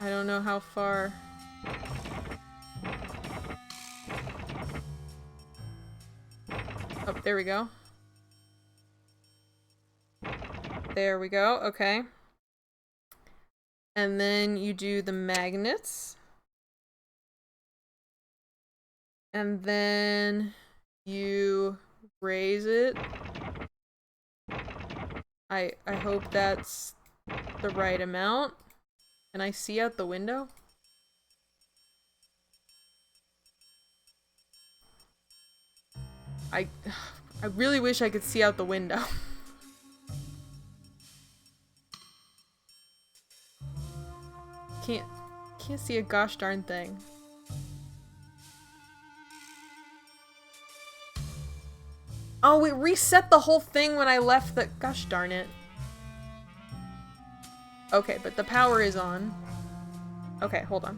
I don't know how far. Oh, there we go. There we go, okay. And then you do the magnets. And then you raise it. I hope that's the right amount. Can I see out the window? I really wish I could see out the window. Can't see a gosh darn thing. Oh, it reset the whole thing when I left the... Gosh darn it. Okay, but the power is on. Okay, hold on.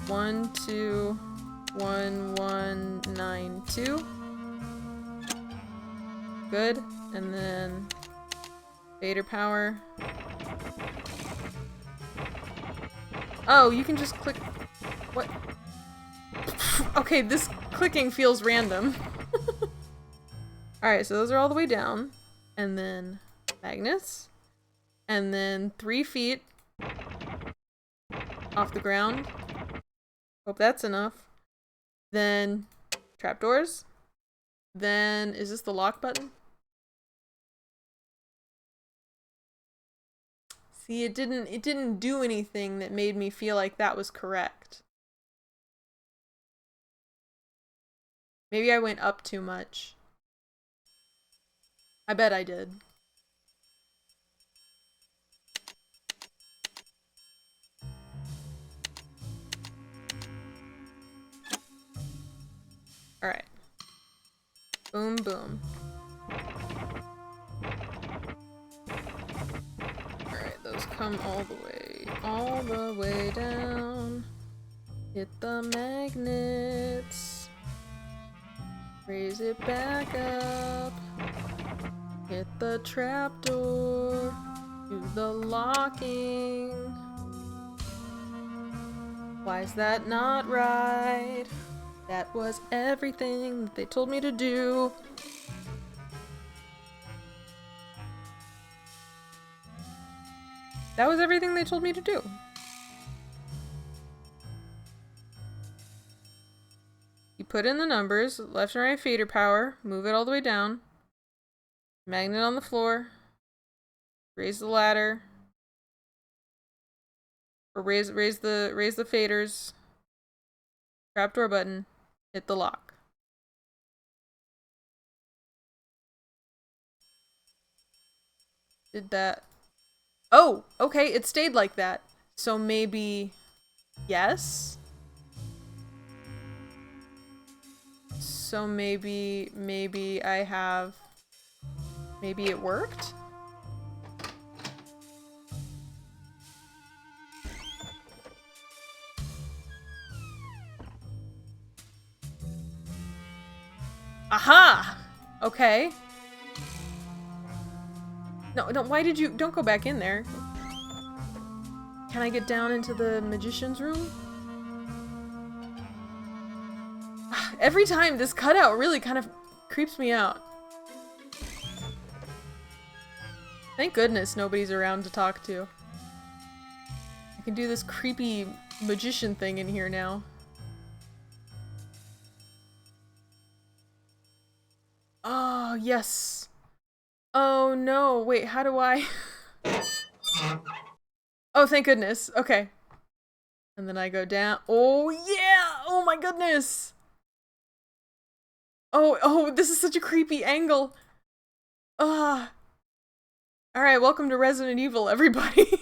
121192. Good. And then fader power. Oh, you can just click... What? Okay, this clicking feels random. Alright, so those are all the way down. And then magnets. And then 3 feet off the ground. Hope that's enough. Then trapdoors. Then, is this the lock button? See, it didn't do anything that made me feel like that was correct. Maybe I went up too much. I bet I did. Alright. Boom, boom. Alright, those come all the way down. Hit the magnets. Raise it back up. Hit the trapdoor. Do the locking. Why is that not right? That was everything that they told me to do. That was everything they told me to do. You put in the numbers, left and right fader power, move it all the way down. Magnet on the floor. Raise the ladder. Or raise the faders. Trapdoor button. Hit the lock. Did that... Oh! Okay, it stayed like that. So maybe... Yes? So maybe I have... Maybe it worked? Aha! Okay. No, why did you... Don't go back in there. Can I get down into the magician's room? Every time, this cutout really kind of creeps me out. Thank goodness nobody's around to talk to. I can do this creepy magician thing in here now. Oh, yes. Oh, no. Wait, how do I... Oh, thank goodness. Okay. And then I go down. Oh, yeah! Oh, my goodness! Oh, this is such a creepy angle. Ah. Alright, welcome to Resident Evil, everybody.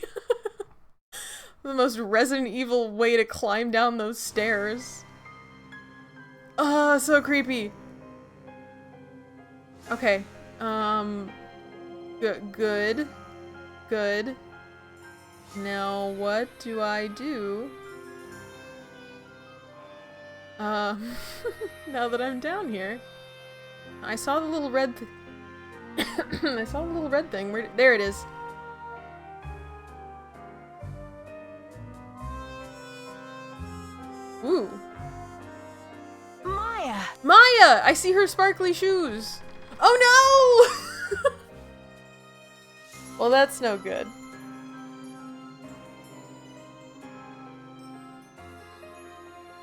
The most Resident Evil way to climb down those stairs. Ah, so creepy. Okay. Good. Good. Now, what do I do? Now that I'm down here. I saw the little red I saw the little red thing. There it is. Ooh. Maya! Maya! I see her sparkly shoes. Oh no! Well, that's no good.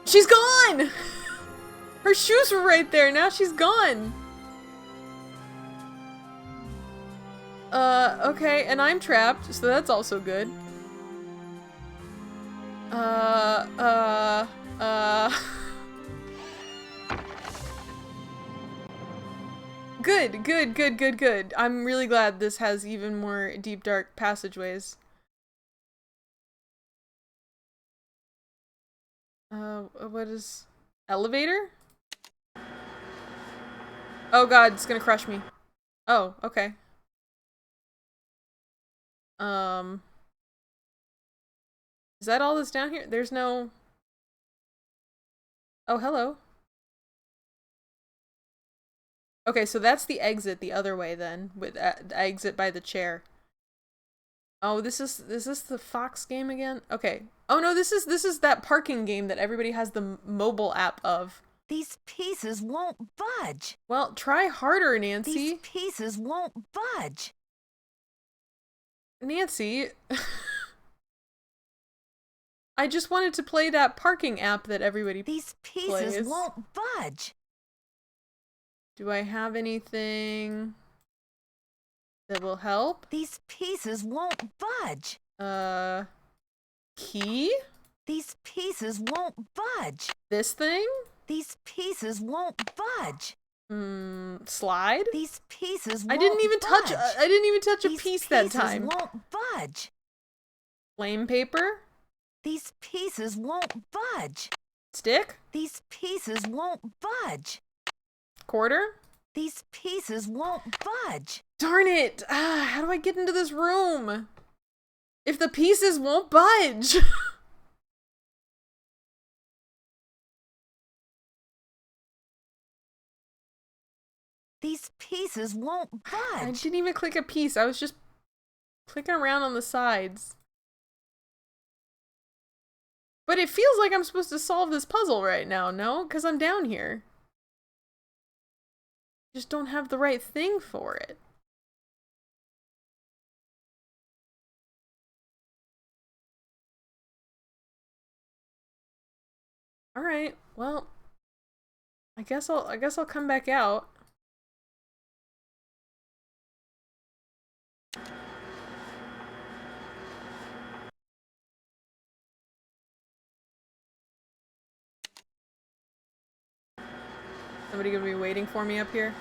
She's gone! Her shoes were right there. Now she's gone. Okay, and I'm trapped, so that's also good. Good. I'm really glad this has even more deep, dark passageways. What is... Elevator? Oh god, it's gonna crush me. Oh, okay. Is that all that's down here? There's no... Oh, hello. Okay, so that's the exit the other way then, with the exit by the chair. Oh, is this the Fox game again? Okay. Oh no, this is that parking game that everybody has the mobile app of. These pieces won't budge. Well, try harder, Nancy. These pieces won't budge. Nancy. I just wanted to play that parking app that everybody These pieces plays. won't budge. Do I have anything that will help? These pieces won't budge. Key? These pieces won't budge. This thing? These pieces won't budge. Slide? These pieces won't I didn't even touch a piece that time. These pieces won't budge. Flame paper? These pieces won't budge. Stick? These pieces won't budge. Quarter? These pieces won't budge. Darn it! How do I get into this room? If the pieces won't budge! These pieces won't budge. I didn't even click a piece. I was just clicking around on the sides. But it feels like I'm supposed to solve this puzzle right now, no? Because I'm down here. Just don't have the right thing for it. All right. Well, I guess I'll come back out. somebody gonna be waiting for me up here?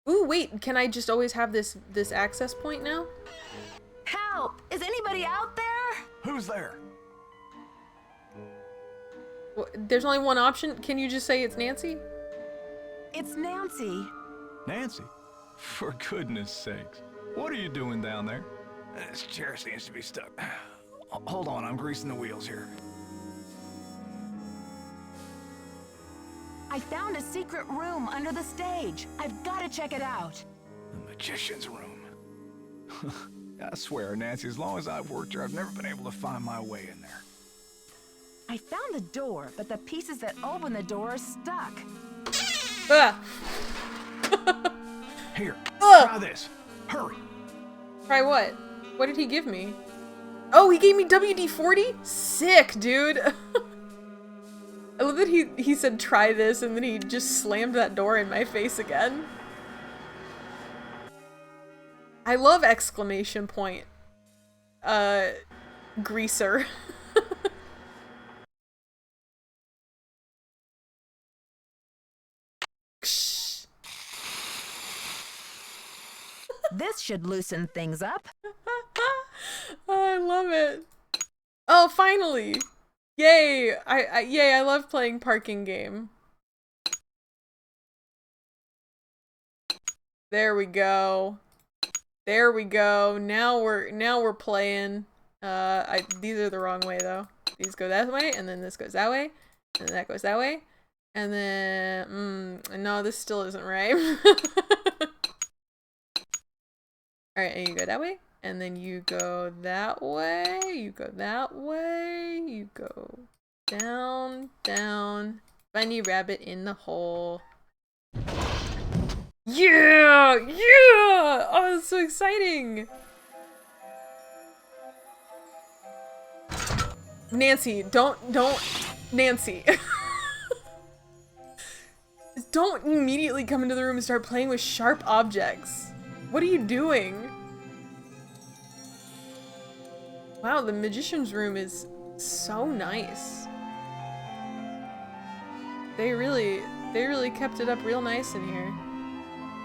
Ooh, wait, can I just always have this access point now? Help! Is anybody out there? Who's there? There's only one option. Can you just say it's Nancy? It's Nancy. Nancy? For goodness sakes. What are you doing down there? This chair seems to be stuck. Hold on, I'm greasing the wheels here. I found a secret room under the stage. I've got to check it out. The magician's room. I swear, Nancy, as long as I've worked here, I've never been able to find my way in there. I found the door, but the pieces that open the door are stuck. Ah! Here, try this. Hurry. Try what? What did he give me? Oh, he gave me WD-40? Sick, dude. I love that he said try this and then he just slammed that door in my face again. I love exclamation point. Greaser. This should loosen things up. Oh, I love it. Oh, finally. Yay. Yay, I love playing parking game. There we go. There we go. Now we're playing. These are the wrong way though. These go that way, and then this goes that way, and then that goes that way, and then no, this still isn't right. All right, and you go that way, and then you go that way. You go that way. You go down, down. Bunny rabbit in the hole. Yeah! Yeah! Oh, that's so exciting! Nancy, don't, Nancy. Don't immediately come into the room and start playing with sharp objects. What are you doing? Wow, the magician's room is so nice. They really kept it up real nice in here.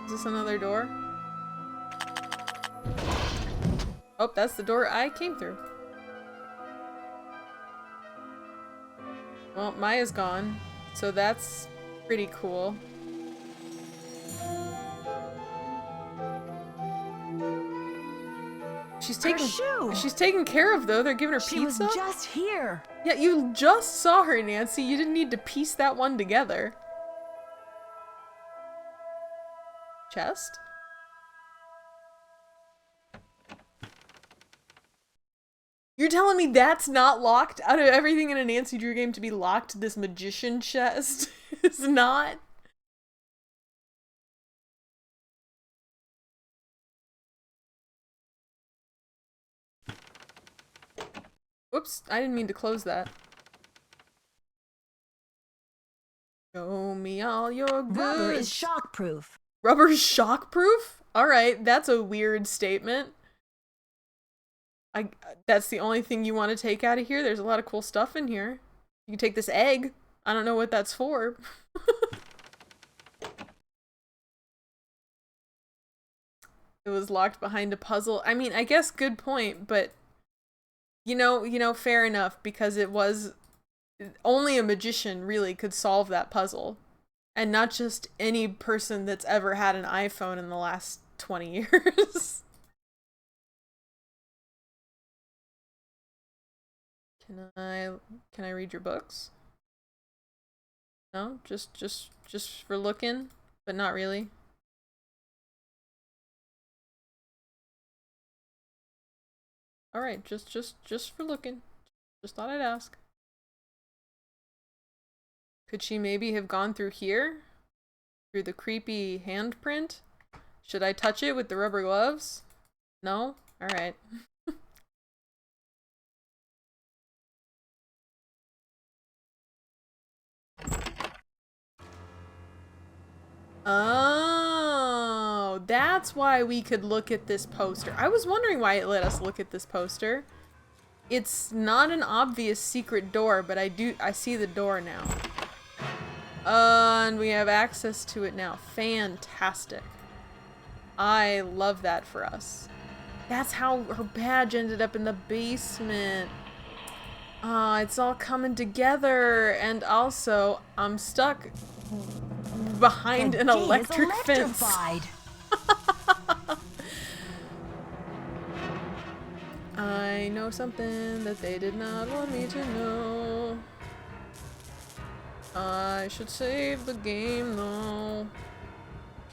Is this another door? Oh, that's the door I came through. Well, Maya's gone, so that's pretty cool. She's taken care of though. They're giving her pizza. She was just here. Yeah, you just saw her, Nancy. You didn't need to piece that one together. Chest? You're telling me that's not locked? Out of everything in a Nancy Drew game to be locked, this magician chest is not? Whoops, I didn't mean to close that. Show me all your goods. Rubber is shockproof. Rubber's shockproof? Alright, that's a weird statement. That's the only thing you want to take out of here? There's a lot of cool stuff in here. You can take this egg. I don't know what that's for. It was locked behind a puzzle. I mean, I guess good point, but you know, fair enough, because it was only a magician really could solve that puzzle. And not just any person that's ever had an iPhone in the last 20 years. Can I read your books? No, just for looking, but not really. All right, just for looking. Just thought I'd ask. Could she maybe have gone through here? Through the creepy handprint? Should I touch it with the rubber gloves? No? All right. Oh, that's why we could look at this poster. I was wondering why it let us look at this poster. It's not an obvious secret door, but I see the door now. And we have access to it now. Fantastic. I love that for us. That's how her badge ended up in the basement. It's all coming together. And also, I'm stuck behind an electric fence. I know something that they did not want me to know. I should save the game though.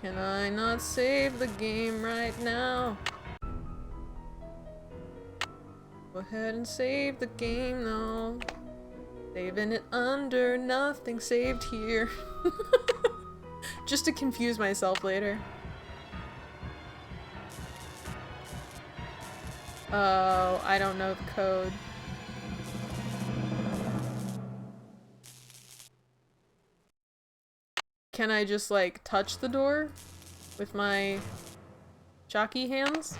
Can I not save the game right now? Go ahead and save the game though. Saving it under nothing saved here. Just to confuse myself later. Oh, I don't know the code. Can I just, like, touch the door with my jockey hands?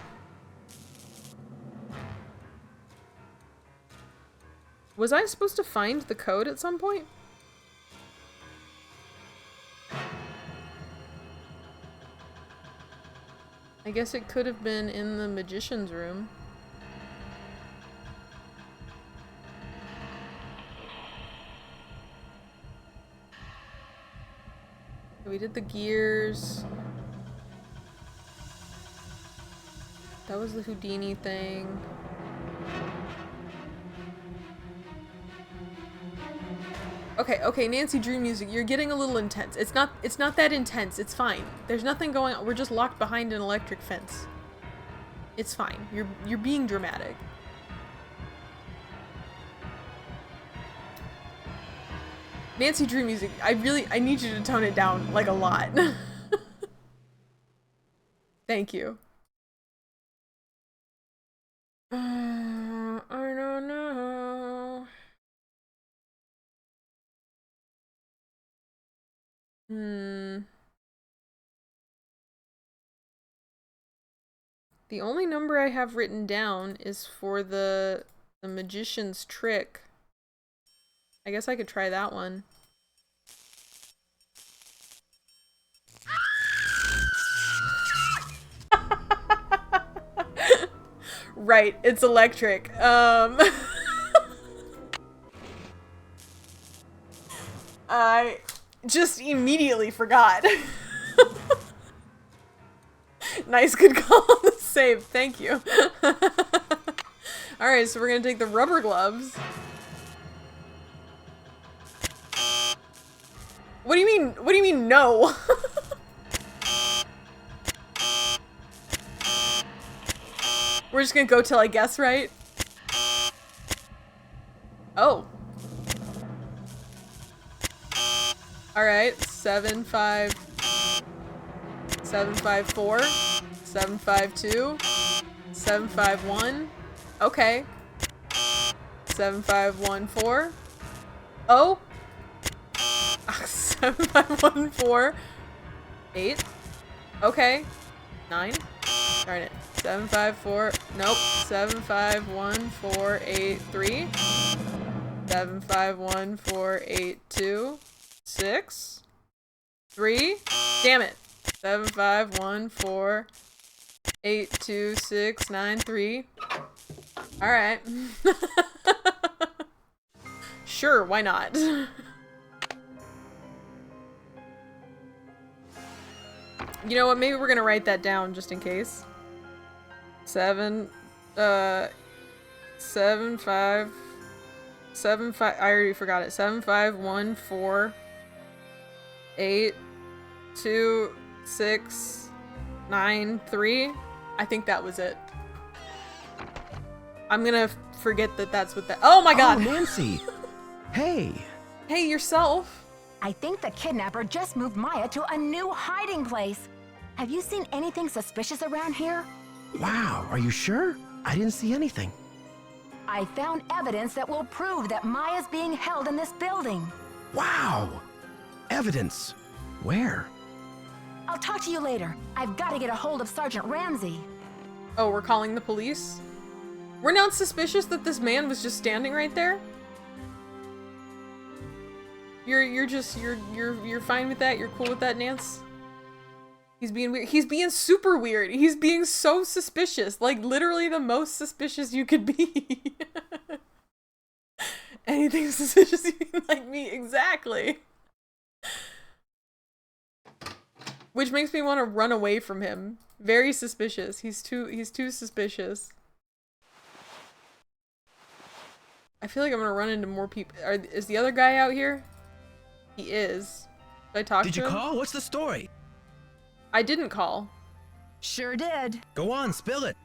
Was I supposed to find the code at some point? I guess it could have been in the magician's room. We did the gears. That was the Houdini thing. Okay, Nancy Drew music, you're getting a little intense. It's not that intense. It's fine. There's nothing going on. We're just locked behind an electric fence. It's fine. You're being dramatic. Nancy Drew music, I need you to tone it down, like, a lot. Thank you. I don't know. The only number I have written down is for the magician's trick. I guess I could try that one. Right, it's electric. I just immediately forgot. Nice, good call on the save. Thank you. Alright, so we're gonna take the rubber gloves. What do you mean? What do you mean no? We're just gonna go till I guess right. Oh. Alright, 7, 5, 7, 5, 4, 7, 5, 2, 7, 5, 1. Okay. 7, 5, 1, 4. Oh. 7, 5, 1, 4, 8. Okay. 9. Darn it. 7, 5, 4. Nope. 7, 5, 1, 4, 8, 3. 7, 5, 1, 4, 8, 2, 6, 3. Damn it. 7, 5, 1, 4, 8, 2, 6, 9, 3. Alright. Sure, why not? You know what, maybe we're gonna write that down just in case. 7, 5, 7, 5, I already forgot it. 7, 5, 1, 4, 8, 2, 6, 9, 3. I think that was it. I'm gonna forget that that's what that— oh my god! Oh, Nancy! Hey! Hey, yourself! I think the kidnapper just moved Maya to a new hiding place. Have you seen anything suspicious around here? Wow, are you sure? I didn't see anything. I found evidence that will prove that Maya's being held in this building. Wow! Evidence. Where? I'll talk to you later. I've got to get a hold of Sergeant Ramsey. Oh, we're calling the police? We're not suspicious that this man was just standing right there? You're fine with that? You're cool with that, Nance? He's being weird. He's being super weird. He's being so suspicious. Like, literally the most suspicious you could be. Anything suspicious like me, exactly. Which makes me want to run away from him. Very suspicious. He's too suspicious. I feel like I'm gonna run into more people. Is the other guy out here? He is. Did I talk to him? Did you call? What's the story? I didn't call. Sure did. Go on, spill it.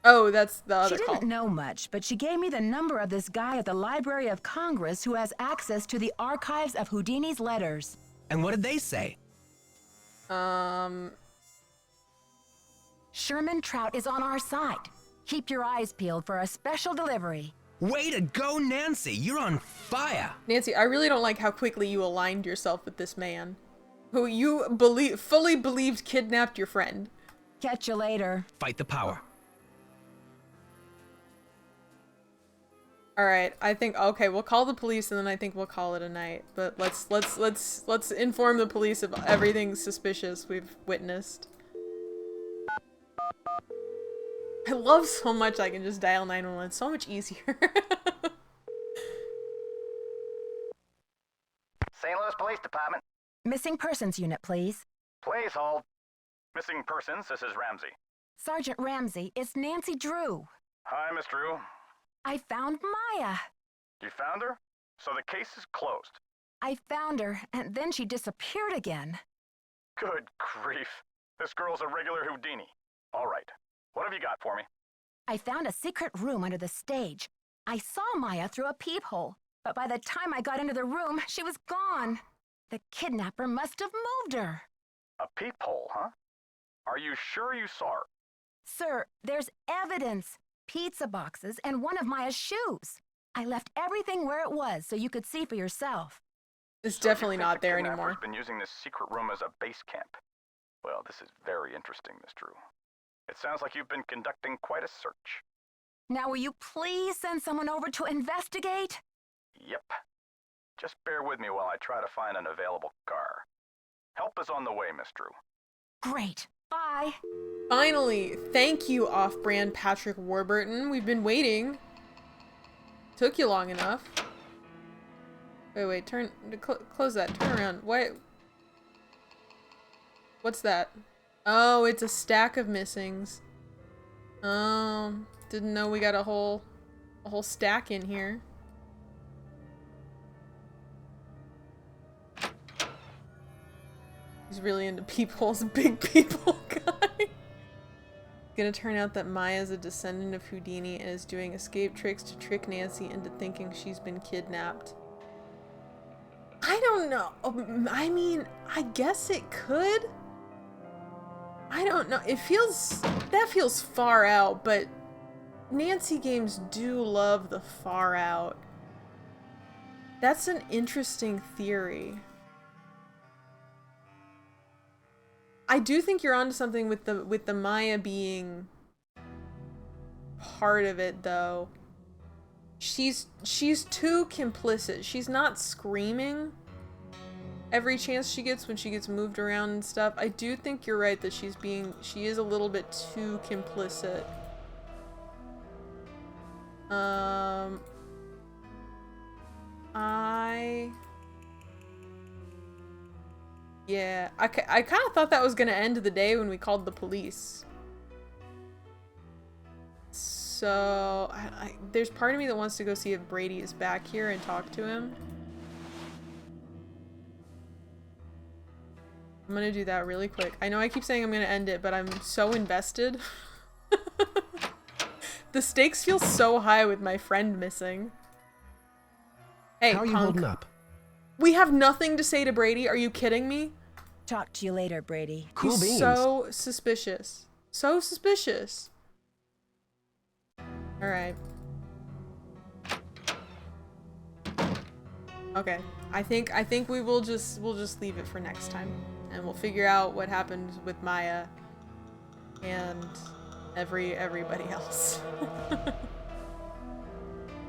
Oh, that's the other She call. didn't know much, but she gave me the number of this guy at the Library of Congress who has access to the archives of Houdini's letters. And what did they say? Sherman Trout is on our side. Keep your eyes peeled for a special delivery. Way to go, Nancy! You're on fire! Nancy, I really don't like how quickly you aligned yourself with this man. Who you fully believed kidnapped your friend. Catch you later. Fight the power. Alright, I think, okay, we'll call the police and then I think we'll call it a night. But let's inform the police of everything suspicious we've witnessed. I love so much I can just dial 911. It's so much easier. St. Louis Police Department. Missing persons unit, please. Please hold. Missing persons, this is Ramsey. Sergeant Ramsey, it's Nancy Drew. Hi, Miss Drew. I found Maya. You found her? So the case is closed. I found her, and then she disappeared again. Good grief. This girl's a regular Houdini. All right. What have you got for me? I found a secret room under the stage. I saw Maya through a peephole, but by the time I got into the room, she was gone. The kidnapper must have moved her. A peephole, huh? Are you sure you saw her? Sir, there's evidence. Pizza boxes and one of Maya's shoes. I left everything where it was so you could see for yourself. It's definitely not there The anymore. kidnapper's been using this secret room as a base camp. Well, this is very interesting, Miss Drew. It sounds like you've been conducting quite a search. Now will you please send someone over to investigate? Yep. Just bear with me while I try to find an available car. Help is on the way, Miss Drew. Great. Bye. Finally, thank you, off-brand Patrick Warburton. We've been waiting. Took you long enough. Wait, close that. Turn around. What's that? Oh, it's a stack of missings. Didn't know we got a whole stack in here. He's really into peepholes, big people guy. Gonna turn out that Maya's a descendant of Houdini and is doing escape tricks to trick Nancy into thinking she's been kidnapped. I don't know. I mean, I guess it could. I don't know. That feels far out, but Nancy games do love the far out. That's an interesting theory. I do think you're onto something with the Maya being part of it, though. She's too complicit. She's not screaming every chance she gets when she gets moved around and stuff. I do think you're right that she is a little bit too complicit. Yeah, I kind of thought that was gonna end the day when we called the police. So, there's part of me that wants to go see if Brady is back here and talk to him. I'm gonna do that really quick. I know I keep saying I'm gonna end it, but I'm so invested. The stakes feel so high with my friend missing. Hey, how are you holding up? We have nothing to say to Brady. Are you kidding me? Talk to you later, Brady. Cool beans. He's so suspicious. So suspicious. All right. Okay. I think we'll just leave it for next time, and we'll figure out what happened with Maya, and everybody else.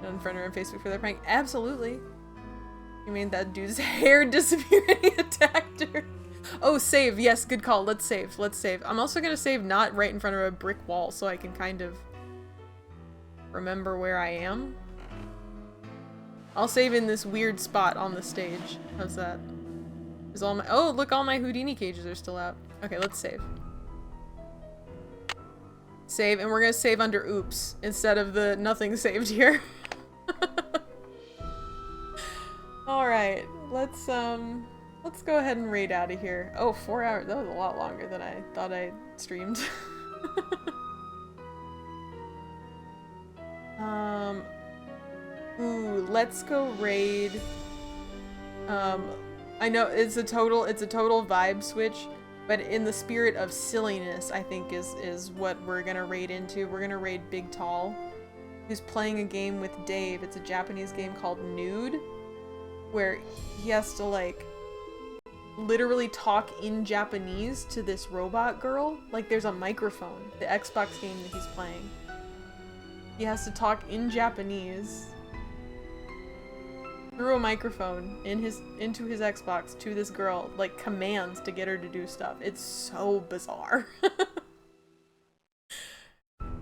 Unfriend her on Facebook for that prank. Absolutely. You mean that dude's hair disappeared and he attacked her? Oh, save. Yes, good call. Let's save. Let's save. I'm also gonna save not right in front of a brick wall so I can kind of remember where I am. I'll save in this weird spot on the stage. How's that? Is all my— oh, look, all my Houdini cages are still out. Okay, let's save. Save, and we're gonna save under oops instead of the nothing saved here. Alright, let's go ahead and raid out of here. Oh, 4 hours. That was a lot longer than I thought I streamed. Ooh, let's go raid. I know it's a total vibe switch, but in the spirit of silliness, I think is what we're gonna raid into. We're gonna raid Big Tall, who's playing a game with Dave. It's a Japanese game called Nude, where he has to like literally talk in Japanese to this robot girl. Like there's a microphone, the Xbox game that he's playing. He has to talk in Japanese through a microphone into his Xbox to this girl, like commands to get her to do stuff. It's so bizarre.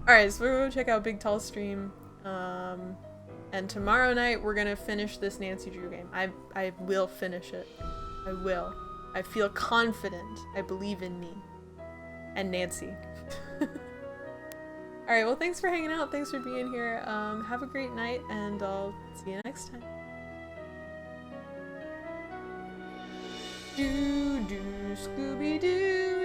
Alright, so we're gonna check out Big Tall stream. And tomorrow night we're gonna finish this Nancy Drew game. I will finish it. I will. I feel confident. I believe in me. And Nancy. Alright, well thanks for hanging out. Thanks for being here. Have a great night and I'll see you next time. Do do Scooby Doo.